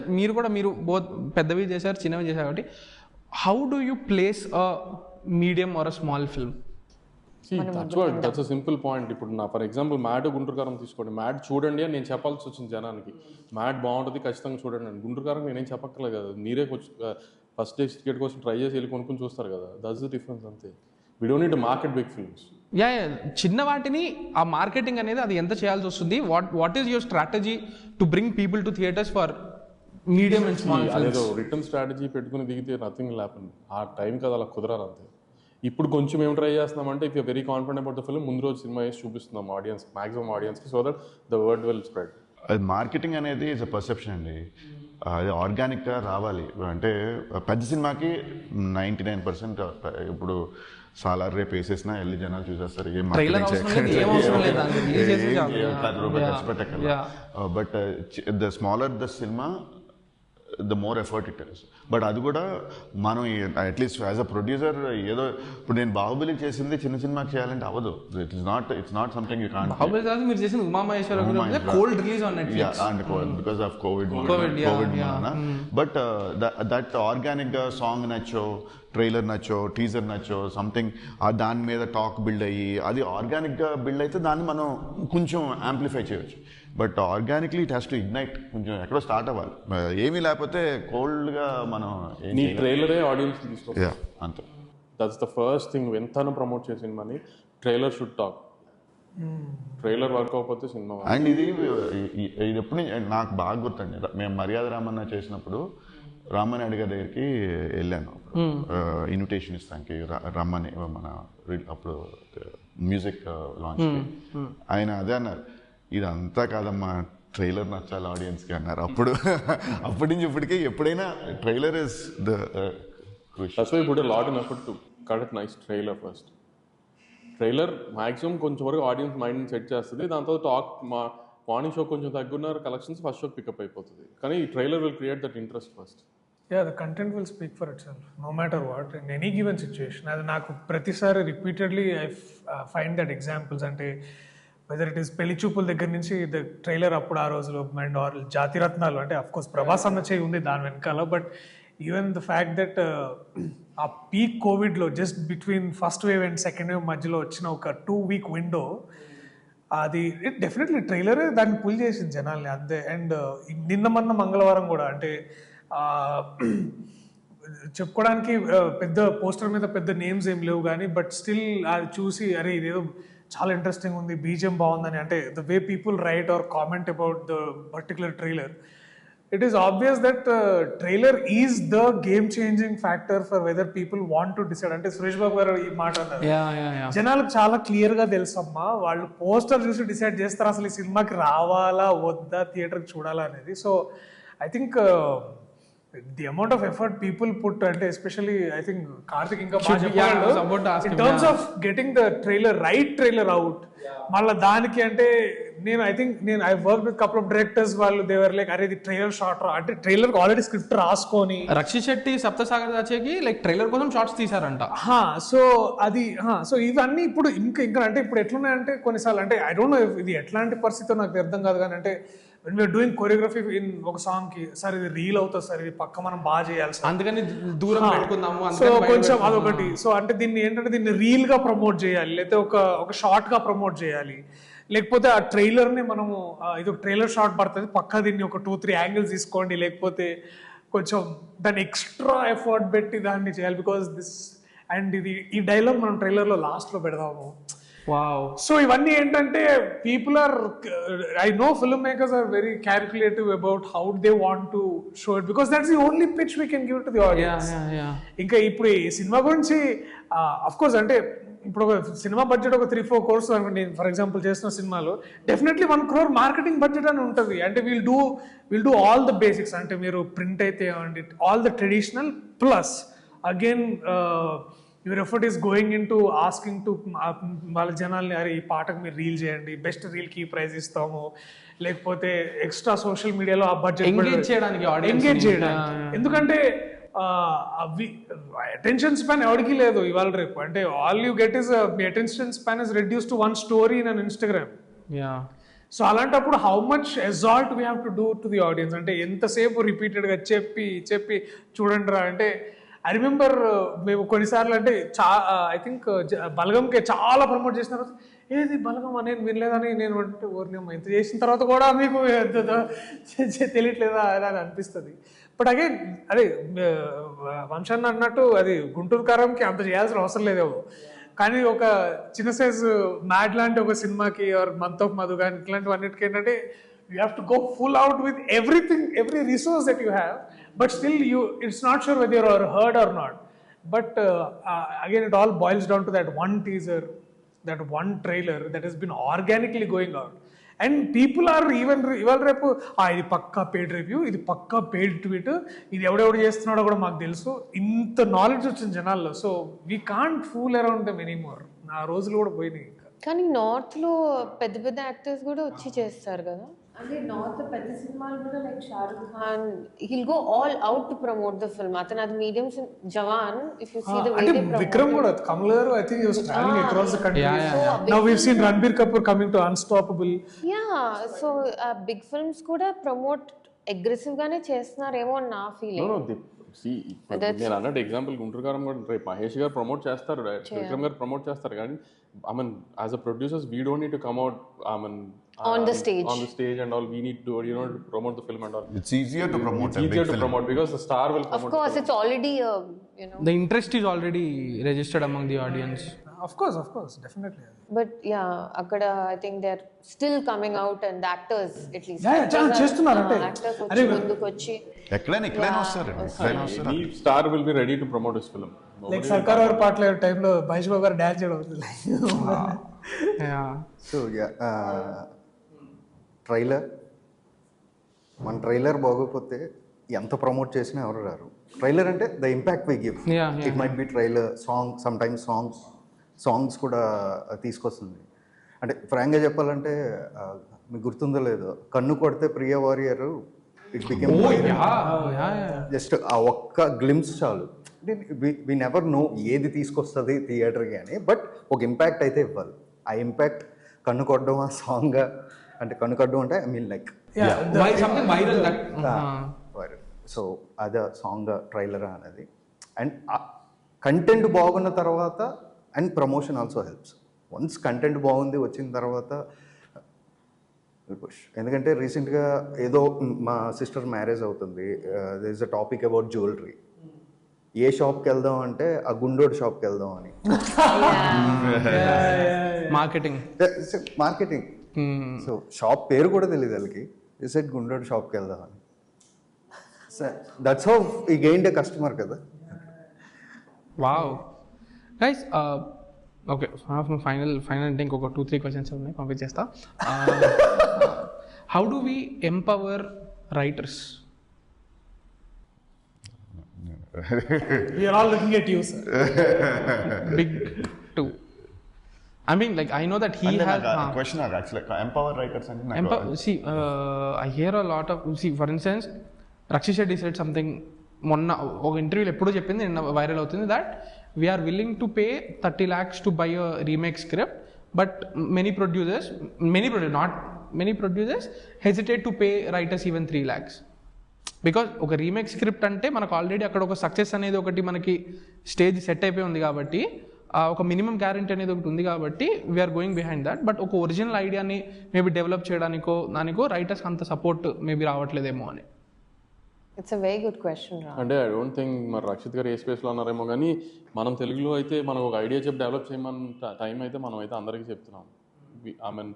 మీరు బోత్ పెద్దవి చేశారు, చిన్నవి చేశారు. కాబట్టి how do you place a medium are a small film? That's a simple point. ఇప్పుడు నా ఫర్ ఎగ్జాంపుల్ మ్యాడ్ గుంటూరు కారం తీసుకోండి, మ్యాడ్ చూడండి అని నేను చెప్పాల్సి వచ్చింది జనానికి. మ్యాడ్ బాగుంటుంది ఖచ్చితంగా చూడండి అని. గుంటూరు కారం నేనేం చెప్పక్కర్లేదు కదా, మీరే ఫస్ట్ డే టికెట్ కోసం ట్రై చేసి వెళ్ళి కొనుక్కొని చూస్తారు కదా, దట్స్ ద డిఫరెన్స్ అంతే. We don't need to market big films. చిన్న వాటిని ఆ మార్కెటింగ్ అనేది అది ఎంత చేయాల్సి వస్తుంది? What is your strategy to bring people to theaters for medium and small? అదేదో రిటర్న్ స్ట్రాటజీ పెట్టుకుని దిగితే నథింగ్ విల్ హ్యాపెన్. ఆ టైం కదా అలా కుదరాలి అంతే. ఇప్పుడు కొంచెం ఏం ట్రై చేస్తున్నామంటే, if you very confident about the film, ముందు రోజు సినిమా వేసి చూపిస్తున్నాం ఆడియన్స్, మాక్సిమం ఆడియన్స్కి, so that the word will spread. అది మార్కెటింగ్ అనేది ఇట్స్ అ పర్సెప్షన్ అండి. అది ఆర్గానిక్గా రావాలి. అంటే పెద్ద సినిమాకి 99% ఇప్పుడు సాలార్ రేపు వేసేసినా వెళ్ళి జనాలు చూసేస్తారు, ఏం మార్కెటింగ్ ఖర్చు పెట్టక్కర్లేదు. But the smaller the cinema the more effort it is. But అది కూడా మనం అట్లీస్ట్ యాజ్ అ ప్రొడ్యూసర్ ఏదో ఇప్పుడు నేను బాహుబలి చేసింది చిన్న సినిమాకి చేయాలంటే అవ్వదు. It's not something you can't. Because of Covid. But that organic గా సాంగ్ నచ్చో, ట్రైలర్ నచ్చో, టీజర్ నచ్చో, సంథింగ్ దాని మీద టాక్ బిల్డ్ అయ్యి అది ఆర్గానిక్గా బిల్డ్ అయితే దాన్ని మనం కొంచెం యాంప్లిఫై చేయవచ్చు. But organically it has to ignite, కొంచెం ఎక్కడో స్టార్ట్ అవ్వాలి. ఏమీ లేకపోతే కోల్డ్గా మనం నీ ట్రైలరే ఆడియన్స్ తీసుకోవాలి అంతే. That's the first thing. ఎంతనో ప్రమోట్ చేసిన సినిమాని trailer should talk. Trailer work అవ్వకపోతే సినిమా. అండ్ ఇది ఎప్పుడు నాకు బాగా గుర్తండి, మేము మర్యాద రామన్న చేసినప్పుడు రామన్ అడిగారి దగ్గరికి వెళ్ళాను, ఇన్విటేషన్ ఇస్తానికి రమ్మని మన అప్పుడు మ్యూజిక్ లాంచ్. ఆయన అదే అన్నారు, ఇదంతా కాదమ్మా ట్రైలర్ నచ్చాలి ఆడియన్స్కి అన్నారు. అప్పటి నుంచి ఇప్పటికే ఎప్పుడైనా trailer is the That's why we put a lot in effort to cut a nice trailer first. Trailer maximum కొంచెం వరకు ఆడియన్స్ మైండ్ సెట్ చేస్తుంది. దాంతో టాక్ మార్నింగ్ షో కొంచెం తగ్గున్నారు కలెక్షన్స్, ఫస్ట్ షో పికప్ అయిపోతుంది. కానీ ఈ trailer will create that interest first. The content will speak for itself, no matter what, in any given situation. అది నాకు ప్రతిసారి repeatedly I find that examples. అంటే whether it is పెళ్లి చూపుల దగ్గర నుంచి ద ట్రైలర్ అప్పుడు ఆ రోజులో, అండ్ ఆర్ జాతిరత్నాలు, అంటే అఫ్ కోర్స్ ప్రభాస్ అన్న చేయి ఉంది దాని వెనకాల. But even the fact that ఆ పీక్ కోవిడ్లో just between first wave and second wave మధ్యలో వచ్చిన ఒక 2 week విండో, అది డెఫినెట్లీ ట్రైలరే దాన్ని పుల్ చేసింది జనాల్ని అంతే. అండ్ నిన్న మంగళవారం కూడా, అంటే చెప్పుకోవడానికి పెద్ద పోస్టర్ మీద పెద్ద నేమ్స్ ఏం లేవు కానీ, బట్ స్టిల్ అది చూసి అరే ఇదేదో చాలా ఇంట్రెస్టింగ్ ఉంది, బీజిఎం బాగుందని, అంటే the way people right are comment about the particular trailer, it is obvious that trailer is the game changing factor for whether people want to decide. అంటే సురేష్ బాబు గారు ఈ మాట అన్నారు, జనాలకు చాలా క్లియర్ గా తెలుసమ్మా, వాళ్ళు పోస్టర్ చూసి డిసైడ్ చేస్తారు అసలు ఈ సినిమాకి రావాలా వద్దా, థియేటర్కి చూడాలా అనేది. So I think the amount of effort people put, అంటే especially I think Karthik ఇంకా in terms of getting the right trailer out, మళ్ళీ దానికి అంటే నేను I work with couple of directors, వాళ్ళు దేవర్ లైక్ అరే ఇది ట్రైలర్ షార్ట్ అంటే ట్రైలర్ ఆల్రెడీ స్క్రిప్ట్ రాసుకొని రక్షిత్ శెట్టి సప్తసాగర్ దాచేకి లైక్ ట్రైలర్ కోసం షార్ట్స్ తీసారంట. సో అది సో ఇవన్నీ ఇప్పుడు ఇంకా అంటే ఇప్పుడు ఎట్లున్నాయంటే కొన్నిసార్లు, అంటే ఐ డోంట్ నో ఇది ఎట్లాంటి పరిస్థితి నాకు అర్థం కాదు కానీ, అంటే when we are doing choreography in ఒక సాంగ్ కి, సార్ ఇది రీల్ అవుతుంది సార్, ఇది పక్క మనం బాగా చేయాలి సార్, అందుకని దూరం పెట్టుకుందాము, సో కొంచెం అదొకటి. సో అంటే దీన్ని ఏంటంటే దీన్ని రీల్ గా ప్రమోట్ చేయాలి, లేకపోతే ఒక షార్ట్ గా ప్రమోట్ చేయాలి, లేకపోతే ఆ ట్రైలర్ ని మనము ఇది ఒక ట్రైలర్ షార్ట్ పడుతుంది పక్క దీన్ని ఒక 2-3 యాంగిల్స్ తీసుకోండి, లేకపోతే కొంచెం దాన్ని ఎక్స్ట్రా ఎఫర్ట్ పెట్టి దాన్ని చేయాలి. బికాస్ దిస్ అండ్ ఈ డైలాగ్ మనం ట్రైలర్ లో లాస్ట్ లో పెడదాము. సో ఇవన్నీ ఏంటంటే people are, I know film makers are very calculative about how they want to show it, because that's the only pitch we can give to the audience. ఇంకా ఇప్పుడు ఈ cinema గురించి of course అంటే ఇప్పుడు ఒక cinema budget ఒక 3-4 crores అనుకోండి, for example చేసిన సినిమాలో డెఫినెట్లీ 1 crore మార్కెటింగ్ బడ్జెట్ అని ఉంటుంది. అంటే will do all the basics, అంటే మీరు ప్రింట్ అయితే all the traditional plus again your effort is going in to asking to వాళ్ళ జనాల్ని, అరే ఈ పాటకు మీరు రీల్ చేయండి, బెస్ట్ రీల్కి ఈ ప్రైజ్ ఇస్తాము, లేకపోతే ఎక్స్ట్రా సోషల్ మీడియాలో ఆ బడ్జెట్ ఎంగేజ్ చేయడానికి. ఎందుకంటే అటెన్షన్ స్పాన్ ఎవరికి లేదు ఇవాళ రేపు, అంటే all you get is me attention span is reduce to 1 story in an Instagram. So అలాంటప్పుడు how much exalt we have to do to the audience, అంటే ఎంతసేపు రిపీటెడ్గా చెప్పి చూడండి రా, అంటే ఐ రిమెంబర్ మేము కొన్నిసార్లు అంటే ఐ థింక్ బలగంకి చాలా ప్రమోట్ చేసిన తర్వాత ఏది బలగం అనేది వినలేదని నేను అంటే ఓరినమ్మ ఇంత చేసిన తర్వాత కూడా మీకు తెలియట్లేదా అని అనిపిస్తుంది. బట్ అగైన్ అదే వంశాన్ని అన్నట్టు అది గుంటూరు కారంకి అంత చేయాల్సిన అవసరం లేదేమో, కానీ ఒక చిన్న సైజు మ్యాడ్ లాంటి ఒక సినిమాకి ఆర్ మంత్ ఆఫ్ మధు కానీ ఇట్లాంటివన్నిటికీ ఏంటంటే you have to go full out with everything, every resource that you have, but still it's not sure whether you're heard or not. But again, it all boils down to that one teaser, that one trailer that has been organically going out. And people are ఇవాళ రేపు ఇది పక్కా paid review, ఇది పక్కా paid tweet, ఇది ఎవడెవడు చేస్తున్నాడో కూడా మాకు తెలుసు, ఇంత నాలెడ్జ్ వచ్చింది జనాల్లో. So we can't fool around them anymore. నా రోజులు కూడా పోయినాయి. కానీ నార్త్లో పెద్ద పెద్ద యాక్టర్స్ కూడా వచ్చి చేస్తారు కదా. అంటే నార్త్ పెద్ద సినిమాలు కూడా like Shahrukh Khan he'll go all out to promote the film. అతను అది medium Jawan if you see the way they promote. Vikram కూడా Kamal garu I think he was traveling across the country. Now we have seen Ranbir Kapoor coming to Unstoppable. So big films కూడా promote aggressive గానే చేస్తున్నారేమో అని నా feeling. నేను అన్నట్టు ఎగ్జాంపుల్ గుంటూరు గారం కూడా రేపు మహేష్ గారు ప్రమోట్ చేస్తారు, విక్రమ్ గారు ప్రమోట్ చేస్తారు, కానీ I mean as a producers we don't need to come out on the stage and all. We need to to promote the film and all. It's easier to promote. It's easier to promote because the star will promote. Of course, it's already the interest is already registered among the audience. Of course, definitely. But yeah, akkada I think they're still coming out and the actors at least. చేస్తున్నారంటే actors ముందుకు వచ్చి ఎక్కడైనా వస్తారు. Any star will be ready to promote his film. Like సర్కార్ వారి పాటల టైంలో మహేష్ బాబు గారు డాన్స్ చేయడం అవుతుంది. సో ట్రైలర్ బాగోకపోతే ఎంత ప్రమోట్ చేసినా ఎవరు రారు. ట్రైలర్ అంటే the impact we give. It might be trailer, song, sometimes songs కూడా తీసుకొస్తుంది. అంటే ఫ్రాంక్గా చెప్పాలంటే మీకు గుర్తుందో లేదో, కన్ను కొడితే ప్రియ వారియర్ ఇట్ బికెమ్ జస్ట్ ఆ ఒక్క గ్లిమ్స్ చాలు. వి నెవర్ నో ఏది తీసుకొస్తుంది థియేటర్కి అని, బట్ ఒక ఇంపాక్ట్ అయితే ఇవ్వాలి. ఆ ఇంపాక్ట్ కన్ను కొట్టడం, ఆ సాంగ్ అంటే కన్ను కొట్టడం అంటే I mean like viral. So అదే సాంగ్ ట్రైలర్ అనేది. అండ్ కంటెంట్ బాగున్న తర్వాత and promotion also helps. Once content బాగుంది వచ్చిన తర్వాత పుష్. ఎందుకంటే రీసెంట్గా ఏదో మా సిస్టర్ మ్యారేజ్ అవుతుంది, there is a topic about jewellery. ఏ షాప్కి వెళ్దాం అంటే ఆ గుండోడ్ షాప్కి వెళ్దాం అని. మార్కెటింగ్. సో షాప్ పేరు కూడా తెలియదు వాళ్ళకి, సెట్ గుండోడ్ షాప్కి వెళ్దాం అని. That's how we gained a customer కదా. వావ్ గైస్, ఓకే ఫైనల్ అంటే ఇంకొక 2-3 క్వశ్చన్స్ ఉన్నాయి, పంపించేస్తా. How do we empower writers? We are all looking at you, sir. Big two. I mean, like, I know that he has... question actually, empower writers and... See, I hear a lot of... See, for instance, Rakshit Shetty said something, మొన్న ఒక ఇంటర్వ్యూలో ఎప్పుడో చెప్పింది, నిన్న viral అవుతుంది, that we are willing to pay 30 lakhs to buy a remake script, but many producers hesitate to pay writers even 3 lakhs. Because ఒక remake script అంటే మనకు ఆల్రెడీ అక్కడ ఒక సక్సెస్ అనేది ఒకటి మనకి స్టేజ్ సెట్ అయిపోయి ఉంది కాబట్టి, ఒక మినిమం గ్యారెంటీ అనేది ఒకటి ఉంది కాబట్టి we're going behind that. But ఒక ఒరిజినల్ ఐడియాని మేబీ డెవలప్ చేయడానికో దానికో రైటర్స్ అంత సపోర్ట్ మేబీ రావట్లేదేమో అని. It's a very good question. అంటే ఐ డోంట్ థింక్ మరి రక్షిత్ గారు ఏ స్పేస్లో ఉన్నారేమో, కానీ మనం తెలుగులో అయితే మనం ఒక ఐడియా చెప్పి డెవలప్ చేయమన్న టైం అయితే మనం అయితే అందరికీ చెప్తున్నాం. ఐ మీన్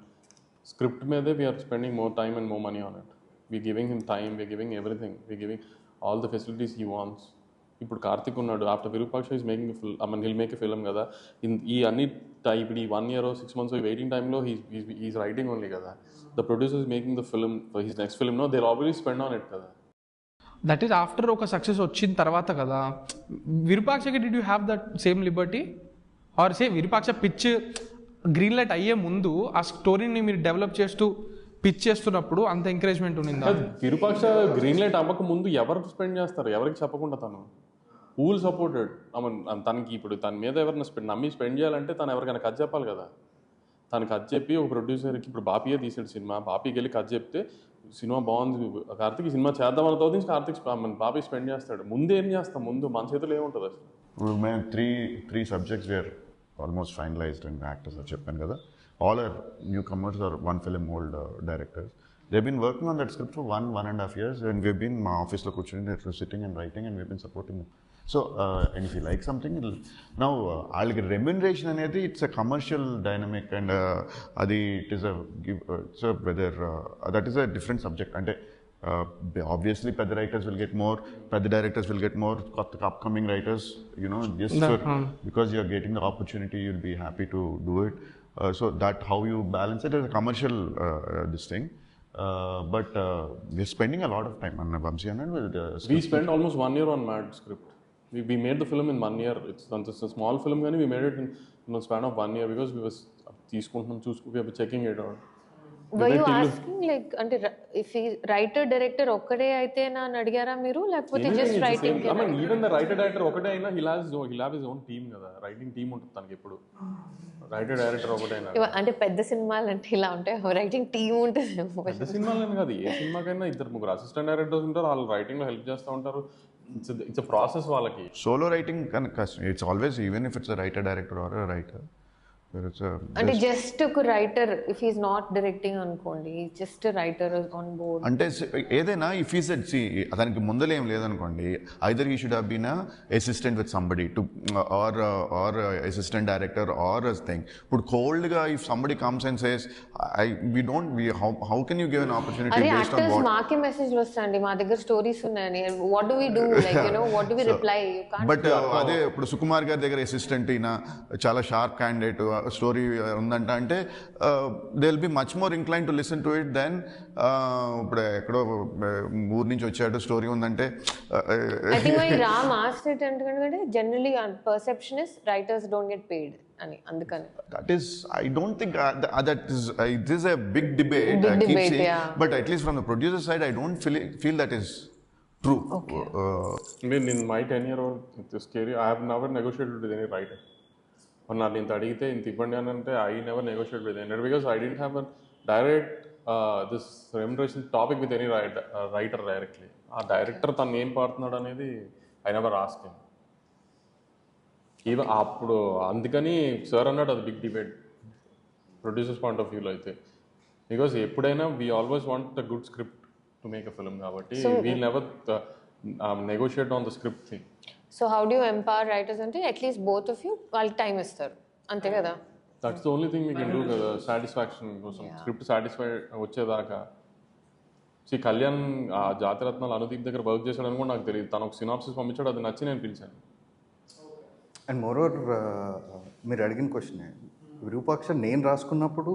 స్క్రిప్ట్ మీదే we're spending more time and more money on it. We're giving him time, we're giving everything, we're giving all the facilities he wants. ఇప్పుడు కార్తిక్ ఉన్నాడు, after Virupaksha is making he'll make a film కదా. ఈ అన్ని ఇప్పుడు ఈ 1 year or 6 months waiting టైంలో he's writing only కదా. The producer is making the film for his next film, no, they'll always spend on it కదా. దట్ ఈస్ ఆఫ్టర్ ఒక success వచ్చిన తర్వాత కదా. విరూపాక్షకి did you have that same liberty? Or say Virupaksha pitch green light అయ్యే ముందు ఆ స్టోరీని మీరు డెవలప్ చేస్తూ పిచ్ చేస్తున్నప్పుడు అంత ఎంకరేజ్మెంట్ ఉండిందా? విరూపాక్ష గ్రీన్ లైట్ అవ్వక ముందు ఎవరు స్పెండ్ చేస్తారు? ఎవరికి చెప్పకుండా తను పూల్ సపోర్టెడ్. తనకి ఇప్పుడు తన మీద ఎవరిని నమ్మి స్పెండ్ చేయాలంటే తను ఎవరికైనా కథ చెప్పాలి కదా. తనకి కథ చెప్పి ఒక ప్రొడ్యూసర్కి, ఇప్పుడు బాపీయే తీసాడు సినిమా, బాపీకి వెళ్ళి కథ చెప్తే సినిమా బాగుంది కార్తిక్ సినిమా చేద్దాం అన్న తర్వాత కార్తిక్ బాపీ స్పెండ్ చేస్తాడు. ముందు ఏం చేస్తాం, ముందు మన చేతులు ఏముంటుంది అసలు? మేము three subjects were almost finalized and actors చెప్పాను కదా. All are newcomers are one film old directors. They've been working on that script for 1.5 years, and we've been my office lo kuchuni sitting and writing, and we've been supporting them. So and if you like something, now I'll get remuneration anedi, it's a commercial dynamic, and adi it is a so whether that is a different subject. And obviously pedda writers will get more, pedda directors will get more, upcoming writers, you know, just because you're getting the opportunity, you'll be happy to do it. So that how you balance it as a commercial this thing. But we're spending a lot of time on Vamsi and with we spent almost 1 year on Mad script. We made the film in 1 year. It's a small film, and we made it in a span of 1 year because we was we were checking it out. Were you asking like అంటే if he writer director ఒక్కడే అయితే నా అడిగారా మీరు, లేకపోతే just writing? I mean even the writer director ఒకటే అయినా he'll have his own team కదా, రైటింగ్ టీమ్ ఉంటుంది తనకి ఎప్పుడు. రైటర్ డైరెక్టర్ ఒకటే అయినా అంటే పెద్ద సినిమాలు అంటే ఇలా ఉంటాయి, రైటింగ్ టీమ్ ఉంటుంది. పెద్ద సినిమాలని కాదు, ఏ సినిమాకైనా 2-3 అసిస్టెంట్ డైరెక్టర్స్ ఉంటారు, వాళ్ళు రైటింగ్ లో హెల్ప్ చేస్తూ ఉంటారు. ఇట్స్ a ప్రాసెస్ వాళ్ళకి. Solo writing it's always, even if it's a writer director or a writer. అంటే జస్ట్ ఒక writer if is not directing అనుకోండి, జస్ట్ రైటర్ ఆన్ బోర్డ్ అంటే ఏదైనా ఇఫ్ ఈస్ దానికి ముందర ఏం లేదనుకోండి, either he should have been assistant with somebody to or assistant director or thing. ఇప్పుడు కోల్డ్ గా if somebody comes and says how can you give an opportunity based on what? మాకే మెసేజ్లు వస్తాయండి, మా దగ్గర స్టోరీస్ ఉన్నాయని, what do we do, like you know what do we reply? But అదే ఇప్పుడు సుకుమార్ గారి దగ్గర అసిస్టెంట్ అయినా చాలా షార్ప్ క్యాండిడేట్ స్టోరీ ఉందంట అంటే they will be much more incline to listen to it then ఇప్పుడు ఎక్కడో ఊరు నుంచి వచ్చాడు స్టోరీ ఉందంటే. I think my Ram asked it అంటే generally perception is writers don't get paid అని, అందుకని that is I don't think that is it is a big debate I keep saying, but at least from the producer side I don't feel that is true. I mean, in my tenure, it's scary. I have never negotiated with any writer. और ना इंत अड़िगे इंत इब्बंडी అంటే I never negotiated with any because I didn't have a direct this remuneration topic with any writer directly. ఆ director తను ఏం పాడుతున్నాడు అనేది I never asked him. Even అప్పుడు అందుకని సార్ అన్నాడు అది big debate producers point of వ్యూలో అయితే, బికాస్ ఎప్పుడైనా we always want the good script to make a film కాబట్టి we'll never negotiate on the script thing. So how do you empower writers అంటే at least both of you వాళ్ళకి time ఇస్తారు అంతే కదా? That's the only thing we can do కదా, satisfaction కోసం script satisfy వచ్చేదాకా. C Kalyan ఆ జాతిరత్నాలు అనుదీప్ దగ్గర వర్క్ చేశాడని కూడా నాకు తెలియదు, తను ఒక సినాప్సిస్ పంపించాడు, అది నచ్చి నేను పిలిచాను. అండ్ మోరోవర్ మీరు అడిగిన క్వశ్చనే, విరూపాక్ష నేను రాసుకున్నప్పుడు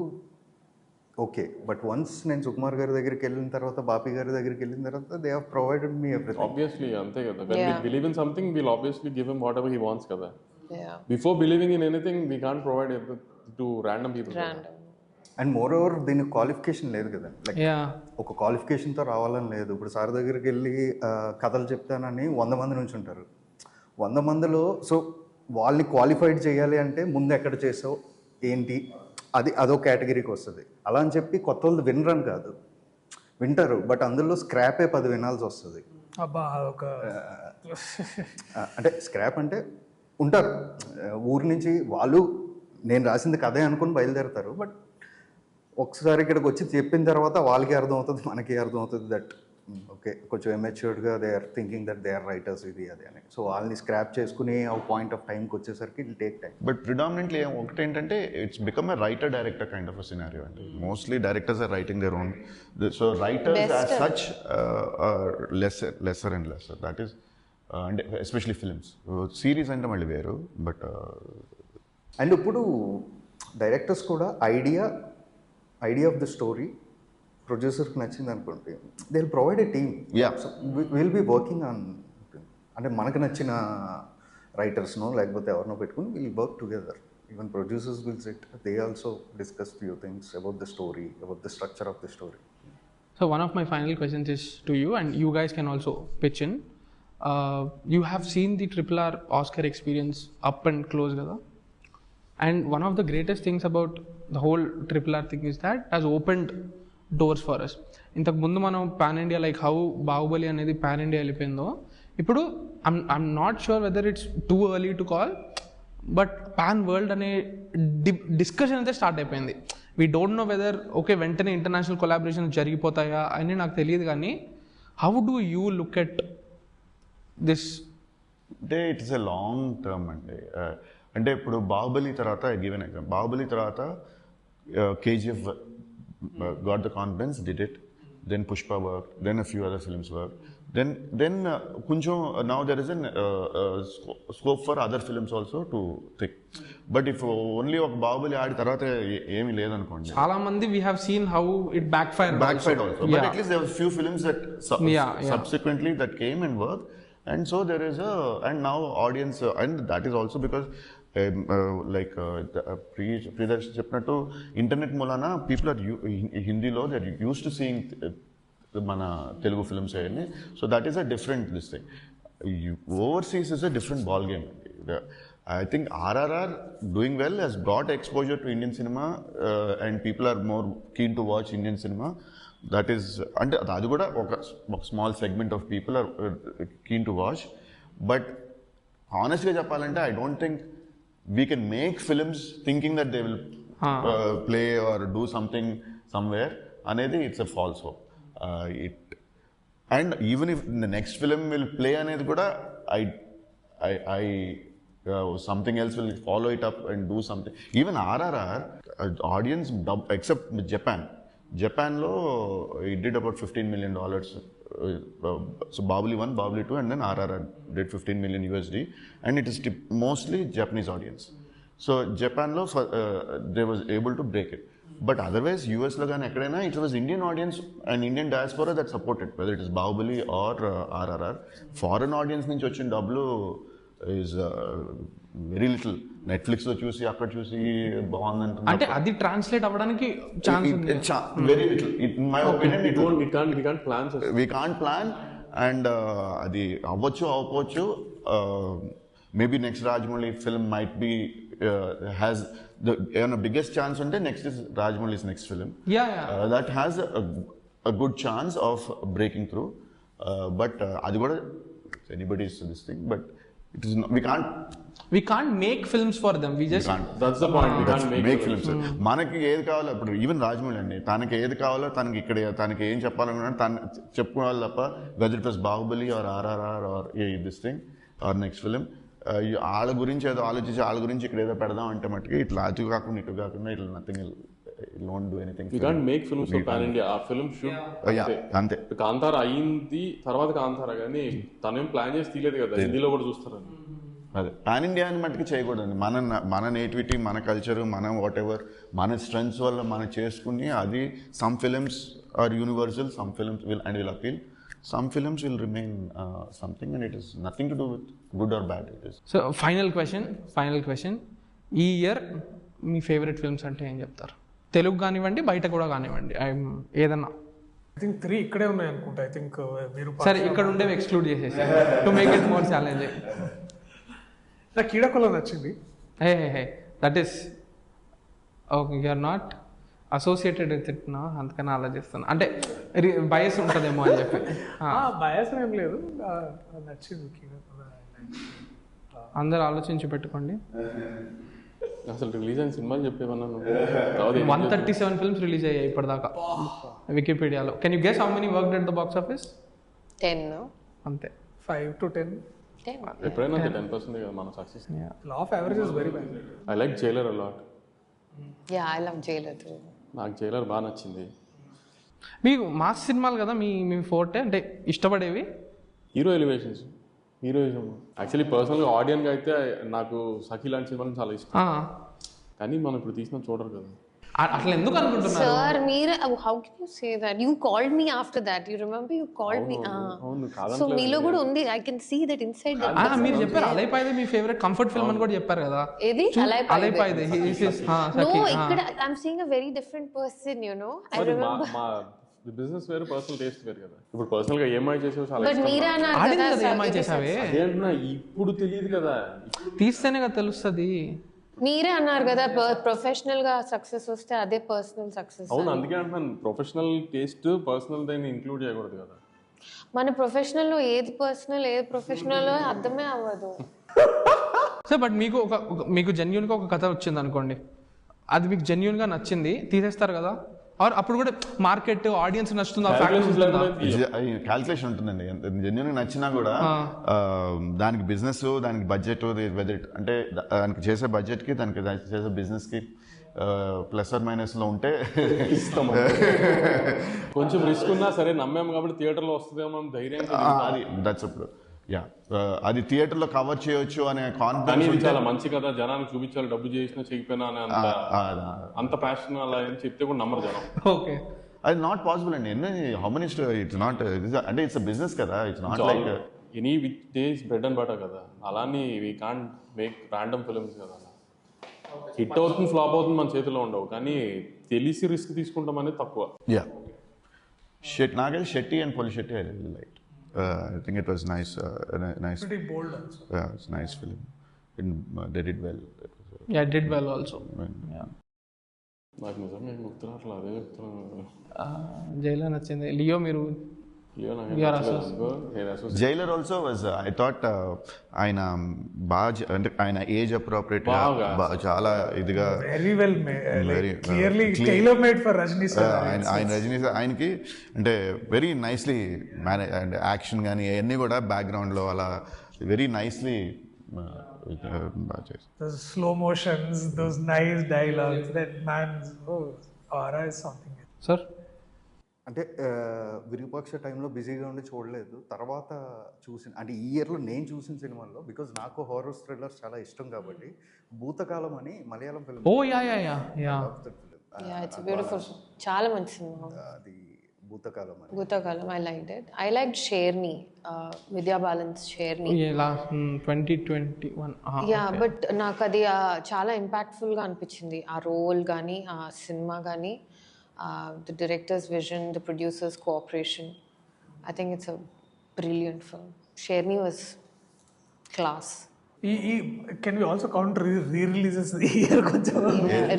ఓకే, బట్ వన్స్ నేను సుకుమార్ గారి దగ్గరికి వెళ్ళిన తర్వాత, బాపీ గారి దగ్గరికి వెళ్ళిన తర్వాత they have provided me everything. Obviously అంతే కదా, when we believe in something we'll obviously give him whatever he wants కదా. Before believing in anything we can't provide it to random people. And more over దీనికి qualification లేదు కదా, like ఒక క్వాలిఫికేషన్తో రావాలని లేదు. ఇప్పుడు సార్ దగ్గరికి వెళ్ళి కథలు చెప్తానని 100 మంది నుంచి ఉంటారు, 100 మందిలో సో వాళ్ళని క్వాలిఫైడ్ చేయాలి అంటే ముందు ఎక్కడ చేసావు ఏంటి అదో కేటగిరీకి వస్తుంది. అలా అని చెప్పి కొత్త వాళ్ళు వినరని కాదు, వింటారు, బట్ అందులో స్క్రాపే 10 వినాల్సి వస్తుంది. అంటే స్క్రాప్ అంటే ఉంటారు ఊరి నుంచి వాళ్ళు నేను రాసింది కథే అనుకుని బయలుదేరుతారు, బట్ ఒకసారి ఇక్కడికి వచ్చి చెప్పిన తర్వాత వాళ్ళకి అర్థమవుతుంది, మనకి అర్థమవుతుంది దట్ ఓకే కొంచెం ఎమెచ్యూర్డ్గా they are thinking that they are writers ఇది అది అని. సో వాళ్ళని స్క్రాప్ చేసుకుని ఆ పాయింట్ ఆఫ్ టైంకి వచ్చేసరికి it take time. But predominantly ఒకటి ఏంటంటే it's become a writer director kind of a scenario అండి. Mostly directors are writing their own, so writers as such lesser and lesser, that is అంటే especially films. Series అంటే మళ్ళీ వేరు, but and ఇప్పుడు directors కూడా idea of the story ప్రొడ్యూసర్కి నచ్చింది అనుకోండి, they will provide a team, will be working on, అంటే మనకు నచ్చిన రైటర్స్నో లేకపోతే ఎవరినో పెట్టుకుని will work together. Even producers will SIT, they also discuss few things about the story, about the structure of the story. So one of my final questions is to you, and you guys can also pitch in. You have seen the RRR Oscar experience up and close కదా? And one of the greatest things about the whole RRR thing is that has opened doors for us. ఇంతకుముందు మనం pan India like how Baahubali అనేది pan India వెళ్ళిపోయిందో, ఇప్పుడు I'm not sure whether it's too early to call, but pan world అనే discussion అయితే start అయిపోయింది. We don't know whether okay వెంటనే international collaboration జరిగిపోతాయా అని నాకు తెలియదు, కానీ how do you look at this? అంటే ఇట్స్ ఎ లాంగ్ టర్మ్ అండి. అంటే ఇప్పుడు బాహుబలి తర్వాత గివెన్ ఎగ్జాంపుల్, బాహుబలి తర్వాత KGF got the confidence, did it, then Pushpa worked, then a few other films worked, then kuncham now there is an scope for other films also to think. But if only ఒక బాహుబలి ఆడి తర్వాత ఏమీ లేదనుకోండి, చాలా మంది we have seen how it backfired also. But at least there were few films that subsequently that came and worked, and so there is a, and now audience, and that is also because Priyadarshi చెప్పినట్టు internet మూలాన people are హిందీలో they are used to seeing మన Telugu films అయ్యి. So that is a different this thing. Overseas is a different ball game అండి. I think RRR doing well has brought exposure to Indian cinema, and people are more keen to watch Indian cinema. That is, and అది కూడా ఒక small segment of people are keen to watch. But honestly చెప్పాలంటే I don't think we can make films thinking that they will play or do something somewhere. Anedi, it's a false hope. And even if the next film will play anedi kuda, something else will follow it up and do something. Even RRR audience, except Japan lo it did about $15 million. So Bahubali 1, Bahubali 2, and then RRR did $15 million USD, and it is mostly Japanese audience. So Japan lo they was able to break it. But otherwise US lo gaani ekkadaina it was Indian audience and Indian diaspora that supported, whether it is Bahubali or RRR. Foreign audience nunchi vachin double is very little. Netflix లో చూసి అక్కడ చూసి బాగుందంటే అంటే అది translate అవ్వడానికి chance ఉంది. Very little in my opinion. we can't plan and అది అవ్వచ్చు అవ్వకపోవచ్చు. Maybe next Rajamouli film might be has the biggest chance ఉంటే next is Rajamouli's next film that has a good chance of breaking through, but అది కూడా anybody's this thing, but it is not, we can't make films for them, we just can't. That's the point. We can't make films. మనకి ఏది కావాలో ఇప్పుడు even Rajamouli అండి, తనకి ఏది కావాలో తనకి ఇక్కడ తనకి ఏం చెప్పాలనుకున్నా తను చెప్పుకోవాలి తప్ప, whether it was Baahubali or RRR or this thing or next film, వాళ్ళ గురించి ఏదో ఆలోచించి వాళ్ళ గురించి ఇక్కడ ఏదో పెడదాం అంటే మట్టుకి ఇట్లా అటు కాకుండా ఇటు కాకుండా ఇట్లా nothing, it won't do anything. We can't make films for pan India. Our film should అంతే. కాంతార అయింది తర్వాత కాంతార, కానీ తనేం ప్లాన్ చేసి తీయలేదు కదా, హిందీలో కూడా చూస్తారని. అదే పాన్ ఇండియా అని మట్టుకు చేయకూడదు. మన నేటివిటీ, మన కల్చరు, మన వాట్ ఎవర్ మన స్ట్రెంగ్స్ వల్ల మనం చేసుకుని అది some films are universal, some films will appeal, some films will remain something, and it is nothing to do with good or bad. It is. So final question, ఈ year మీ favourite films అంటే ఏం చెప్తారు? తెలుగు కానివ్వండి, బయట కూడా కానివ్వండి, ఏదన్నా. I think 3 ఇక్కడే ఉన్నాయి అనుకుంటా. ఐ థింక్ మీరు సరే ఇక్కడ ఉండేవి ఎక్స్క్లూడ్ చేసేసి to make it more challenging. నాకు కీడకొల నచ్చింది. Hey that is okay, you are not associated with it నా, అందుకని ఆలోచిస్తాను. అంటే బయస్ ఉంటుందేమో అని చెప్పి. బయస్ ఏం లేదు, నచ్చింది కీడకొల. అందరు ఆలోచించి పెట్టుకోండి. అసలు రిలీజ్ అయిన సినిమాలు చెప్పేవన్నా 137 ఫిల్మ్స్ రిలీజ్ అయ్యాయి ఇప్పటిదాకా వికీపీడియాలో. Can you guess how many worked at the box office? 10. అంతే, 5 to 10. ఎప్పుడైనా 10% కదా మన సక్సెస్. Law of average is very bad. I like Jailer a lot. Yeah, I love Jailer too. నాకు జైలర్ బాగా నచ్చింది. మీకు మాస్ సినిమాలు కదా మీ ఫోర్టే, అంటే ఇష్టపడేవి? Hero elevations, heroism. యాక్చువల్లీ పర్సనల్గా ఆడియన్గా అయితే నాకు సఖీ లాంటి సినిమాలు చాలా ఇష్టం, కానీ మనం ఇప్పుడు తీసిన చూడరు కదా. అట్లా ఎందుకు అనుకుంటున్నారు సార్ మీరు? How can you say that? You called me after that, you remember you called me. So మీలో కూడా ఉంది, I can see that inside that. మీరు చెప్పారు అలైపాయిదే మీ ఫేవరెట్ కంఫర్ట్ ఫిల్మ్ అని కూడా చెప్పారు కదా. ఏది అలైపాయిదే? నో, ఇక్కడ I am seeing a very different person, you know. I remember మా బిజినెస్ వేరు, పర్సనల్ టేస్ట్ వేరు కదా. ఇప్పుడు పర్సనల్ గా ఏమై చేసావు చాలా బట్ మీరా నా ఏమై చేసావే ఏంటన్నా ఇప్పుడు తెలియదు కదా, తీస్తేనే కదా తెలుస్తుంది. మీరే అన్నారు కదా ప్రొఫెషనల్ గా సక్సెస్ వస్తే అదే పర్సనల్ సక్సెస్. అవును, అందుకే అంటున్నాను ప్రొఫెషనల్ టేస్ట్ పర్సనల్ దాన్ని ఇంక్లూడ్ చేయకూడదు కదా. మన ప్రొఫెషనల్ లో ఏది పర్సనల్ ఏది ప్రొఫెషనల్ అర్థమే అవ్వదు. సార్ బట్ మీకు జెన్యున్గా ఒక కథ వచ్చింది అనుకోండి, అది మీకు జెన్యున్గా నచ్చింది, తీసేస్తారు కదా, ఆర్ అప్పుడు కూడా మార్కెట్ ఆడియన్స్ నచ్చుతుందా? క్యాల్కులేషన్ ఉంటుందండి. జెన్యున్గా నచ్చినా కూడా దానికి బిజినెస్, దానికి బడ్జెట్, వెదర్ అంటే దానికి చేసే బడ్జెట్కి దానికి చేసే బిజినెస్కి ప్లస్ ఆర్ మైనస్లో ఉంటే ఇస్తాం. కొంచెం రిస్క్ ఉన్నా సరే నమ్మాము కాబట్టి థియేటర్లో వస్తుందేమో ధైర్యం. అది దట్స్ ఇప్పుడు అది థియేటర్లో కవర్ చేయొచ్చు అనే కాన్ఫిడెన్స్. చాలా మంచి కదా, జనానికి చూపించాలి, డబ్బు చేసినా చేయకపోయినా అని అంత ప్యాషన్ అలా అని చెప్తే కూడా నమ్మరు జనం. ఓకే, అది నాట్ పాసిబుల్ అండి. హౌ మెనీ ఇట్స్ నాట్ అంటే ఇట్స్ బిజినెస్ కదా, it's not like any which days bread and butter కదా. అలాని we can't make random films కదా. హిట్ అవుతుంది, ఫ్లాప్ అవుతుంది, మన చేతిలో ఉండవు. కానీ తెలిసి రిస్క్ తీసుకుంటాం అనేది తక్కువ. Naga Shetty and Poli Shetty I really like. I think it was nice. Pretty bold also. Yeah, it's a nice film. They did well. Yeah, did well also. Yeah. నాకు నిజంగా గుర్తురాట్లా, అదే చెప్తున్నాను. జైలర్ నచ్చింది. లియో మీరు Jailer also was I thought ఆయన బాగా అంటే ఆయన ఏజ్ అప్రోప్రియేట్ చాలా ఇదిగా very well very clearly tailor made for Rajini sir. ఆయన రజనీ సార్ ఆయనకి అంటే very nicely manage and action కానీ అవన్నీ కూడా బ్యాక్గ్రౌండ్లో అలా వెరీ నైస్లీ బాగా చేశారు. Slow motions, those nice dialogues, that man's aura is something. Sir అంటే విరూపాక్ష టైంలో బిజీగా ఉండి చూడలేదు, తర్వాత చూసిన అంటే ఈ ఇయర్లో నేను చూసిన సినిమాల్లో, బికాజ్ నాకు హారర్ థ్రిల్లర్స్ చాలా ఇష్టం కాబట్టి, భూతకాలం అని Malayalam film. Oh yeah yeah yeah yeah it's beautiful, చాలా మంచి సినిమా అది భూతకాలం అని. Bhoothakaalam I liked it. I liked Sherni, Vidya balance షేర్ని. 2021. యా బట్ నాకు అది చాలా ఇంపాక్ట్ఫుల్గా అనిపించింది. ఆ రోల్ కానీ ఆ సినిమా కానీ, the director's vision, the producer's cooperation. I think it's a brilliant film. Sherni was class. Can we also count re-releases here?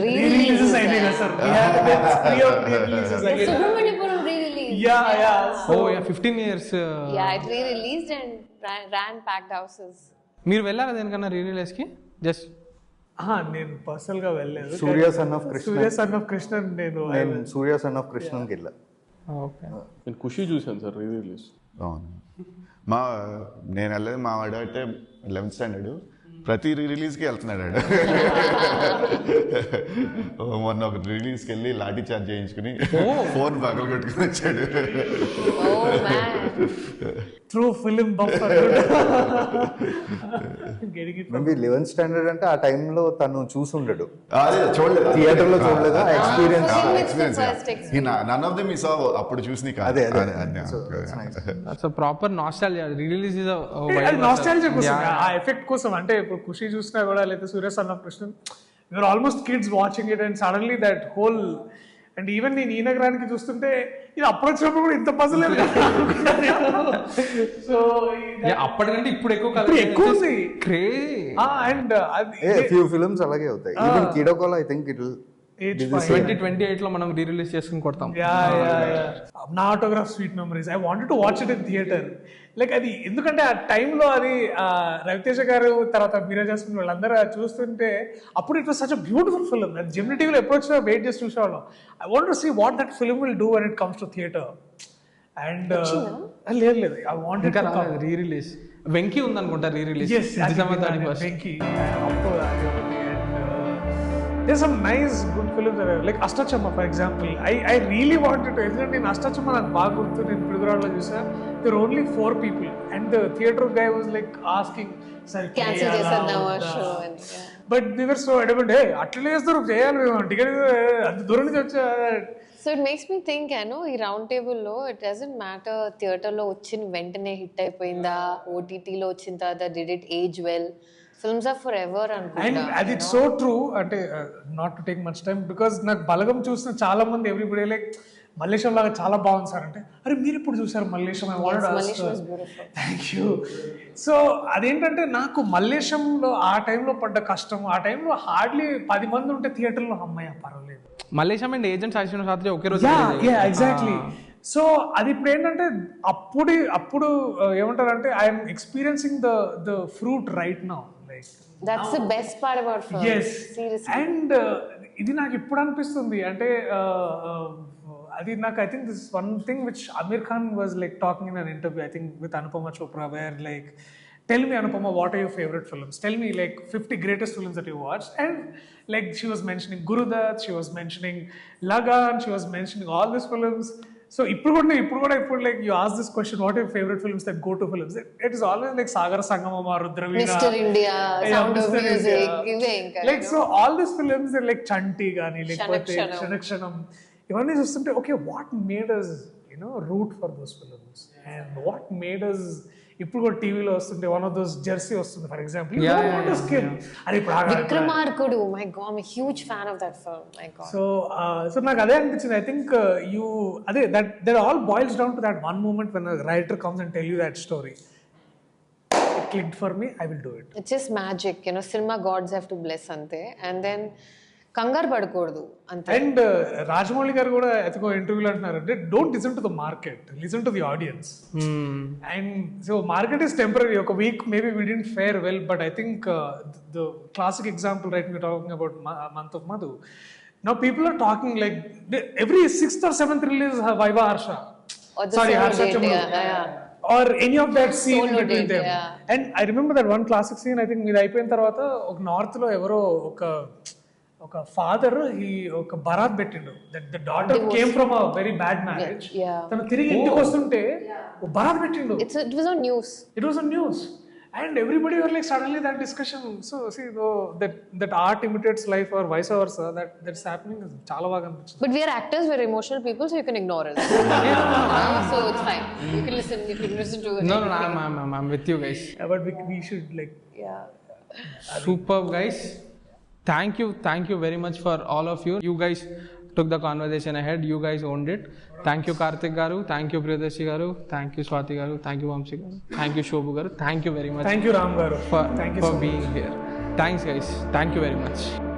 Re-releases ayinga sir. We had three of re-releases again. Subramanipuram re-release. Yeah. Oh yeah, 15 years. Yeah, it re-released and ran packed houses. మీరు వెళ్ళారా దేనికన్నా రీ-రిలీజ్కి? Just నేను పర్సనల్గా వెళ్ళలేదు. సూర్య son of Krishna నేను సూర్య son of కృష్ణకి వెళ్ళా. Okay, నేను ఖుషి చూశాను సార్ రీ-రిలీజ్. అవును, నేను వెళ్ళలేదు. మా వాడు అయితే 11th స్టాండర్డ్, ప్రతి రిలీజ్కి వెళ్తున్నాడు. మొన్న ఒక రిలీజ్కి వెళ్ళి లాఠీ చార్జ్ చేయించుకుని ఫోన్ పగలు కొట్టుకుని వచ్చాడు. True film buffer. Maybe 11th standard అంటే ఆ టైంలో తను చూసుండడు, చూడలేదు, థియేటర్లో చూడలేదా ఎక్స్పీరియన్స్. నన్ ఆఫ్ దెమ్ ఈ సా అప్పుడు చూసి అదే proper nostalgia. Release is nostalgia కోసం, ఆ ఎఫెక్ట్ కోసం. అంటే ఇప్పుడు ఖుషి చూసినా కూడా, లేదా Surya son of Krishna, you're almost kids watching it and suddenly that whole. And even నేను ఈ నగరానికి చూస్తుంటే ఇది అప్పుడు వచ్చినప్పుడు కూడా ఇంత పజల్ లేదు. సో అప్పటికంటే ఇప్పుడు ఎక్కువ అండ్ ఫ్యూ ఫిల్మ్స్ అలాగే అవుతాయి. ఈవెన్ కిడోకోలా ఐ థింక్ ఇట్ 2028 లో మనం రీ-రిలీజ్ చేసుకుని కొడతాం. నా autograph sweet memories, I wanted to watch it in theatre. Like అది ఎందుకంటే ఆ టైంలో అది రవితేజ గారు తర్వాత మీరా జాస్మిన్ వాళ్ళందరూ చూస్తుంటే అప్పుడు it was such a beautiful film. అది జెమినీ టీవీలో ఎప్పుడు వచ్చినా వెయిట్ చేసి చూసేవాళ్ళం. I want to see what that film will do when it comes to theatre. And లేదు I wanted to re-release. Venky ఉందనుకుంటా re-release. Venky there's some nice good films that are like Astachamma for example. I really wanted to, ఎందుకంటే నేను అష్టచమ్మ నాకు బాగా గుర్తు, నేను పిడుగురాళ్ళలో చూసా. there were only 4 people and the theater guy was like asking sir cancel చేసావా show అని. but we were so adamant, hey అట్లా చేస్తారు చేయాలి మేము టికెట్ అంత దూరం నుంచి వచ్చా. So it makes me think ఈ రౌండ్ టేబుల్లో ఇట్ డజంట్ మ్యాటర్ థియేటర్లో వచ్చిన వెంటనే హిట్ అయిపోయిందా, ఓటీటీలో వచ్చిన తర్వాత did it age well. Films are forever and it's so true. అంటే not to take much time because నాకు బలగం చూసిన చాలా మంది everybody like మల్లేశం లాగా చాలా బాగుంది సార్ అంటే, అరే మీరు ఎప్పుడు చూసారు Mallesham? I wanted to Mallesham was beautiful. Thank you. So అదేంటంటే నాకు మల్లేశంలో ఆ టైంలో పడ్డ కష్టం, ఆ టైంలో హార్డ్లీ 10 మంది ఉంటే థియేటర్లో అమ్మాయి పర్వాలేదు. మల్లేశం అండ్ ఏజెంట్ సాయి శాస్త్రి ఒకే రోజు. ఎగ్జాక్ట్లీ. సో అది ఇప్పుడు ఏంటంటే అప్పుడు ఏమంటారంటే I'm experiencing the fruit right now. Like That's the best part about film. Yes. Seriously. And ఇది నాకు ఇప్పుడు అనిపిస్తుంది అంటే అది నాకు I think this one thing which Aamir Khan was like talking in an interview I think with Anupama Chopra where like tell me Anupama what are your favorite films, tell me like 50 greatest films that you watched, and like she was mentioning Gurudat, she was mentioning Lagan, she was mentioning all these films. So ఇప్పుడు like you ask this question, what are your favorite films, that go to films, it is always like Sagar Sangamama, Rudraveena, Mr. India, Sound of Mr. Music, India. ఇవే ఇంకా Like so all these films are like Chanti gaani, like Shanakshanam, ఇవన్నీ చూస్తుంటే okay, what made us root for those films, and what made us ఇప్పుడు కూడా టీవీలో వస్తుంటే one of those Jersey వస్తుంది for example, అది Vikramarkudu, my God, I'm a huge fan of that film, my God. So నాకు అదే అనిపించింది. ఐ థింక్ అదే that all boils down to that one moment when writer comes and tell you that story. It clicked for me, I will do it. It's just magic, cinema gods have to bless ante, and then కంగారు పడకూడదు అంతే. And Rajamouli గారు కూడా ఎతకో ఇంటర్వ్యూలో అంటున్నారంటే don't listen to the market, listen to the audience. And so market is temporary, ఒక week maybe we didn't fare well, but I think the classic example right we're talking about month of Madhu. Now people are talking like every 6th or 7th release Vaiva Harsha, sorry Harsha Chamru, or any of that scene Solo between them. And I remember that one classic scene, I think ఇది అయిపోయిన తర్వాత ఒక north లో ఎవరో ఒక father ఒక బరాత్ పెట్టిండు, that the daughter came from a very bad marriage, తను తిరిగి ఇంటికి వస్తుంటే బరాత్ పెట్టిండు. It was on news. And everybody were like suddenly that discussion. So see that art imitates life or vice versa, that's happening is చాలా బాగా అనిపించింది. But we are actors, we're emotional people, so you can ignore us. So it's fine, you can listen to it. No, I'm with you guys. But we should like Superb guys. Thank you very much for all of you. You guys took the conversation ahead. You guys owned it. Thank you Karthik garu, thank you Priyadarshi garu, thank you Swathi garu, thank you Vamsi garu, thank you Shobu garu, thank you very much. Thank you Ram garu, for being here. Thanks guys, thank you very much.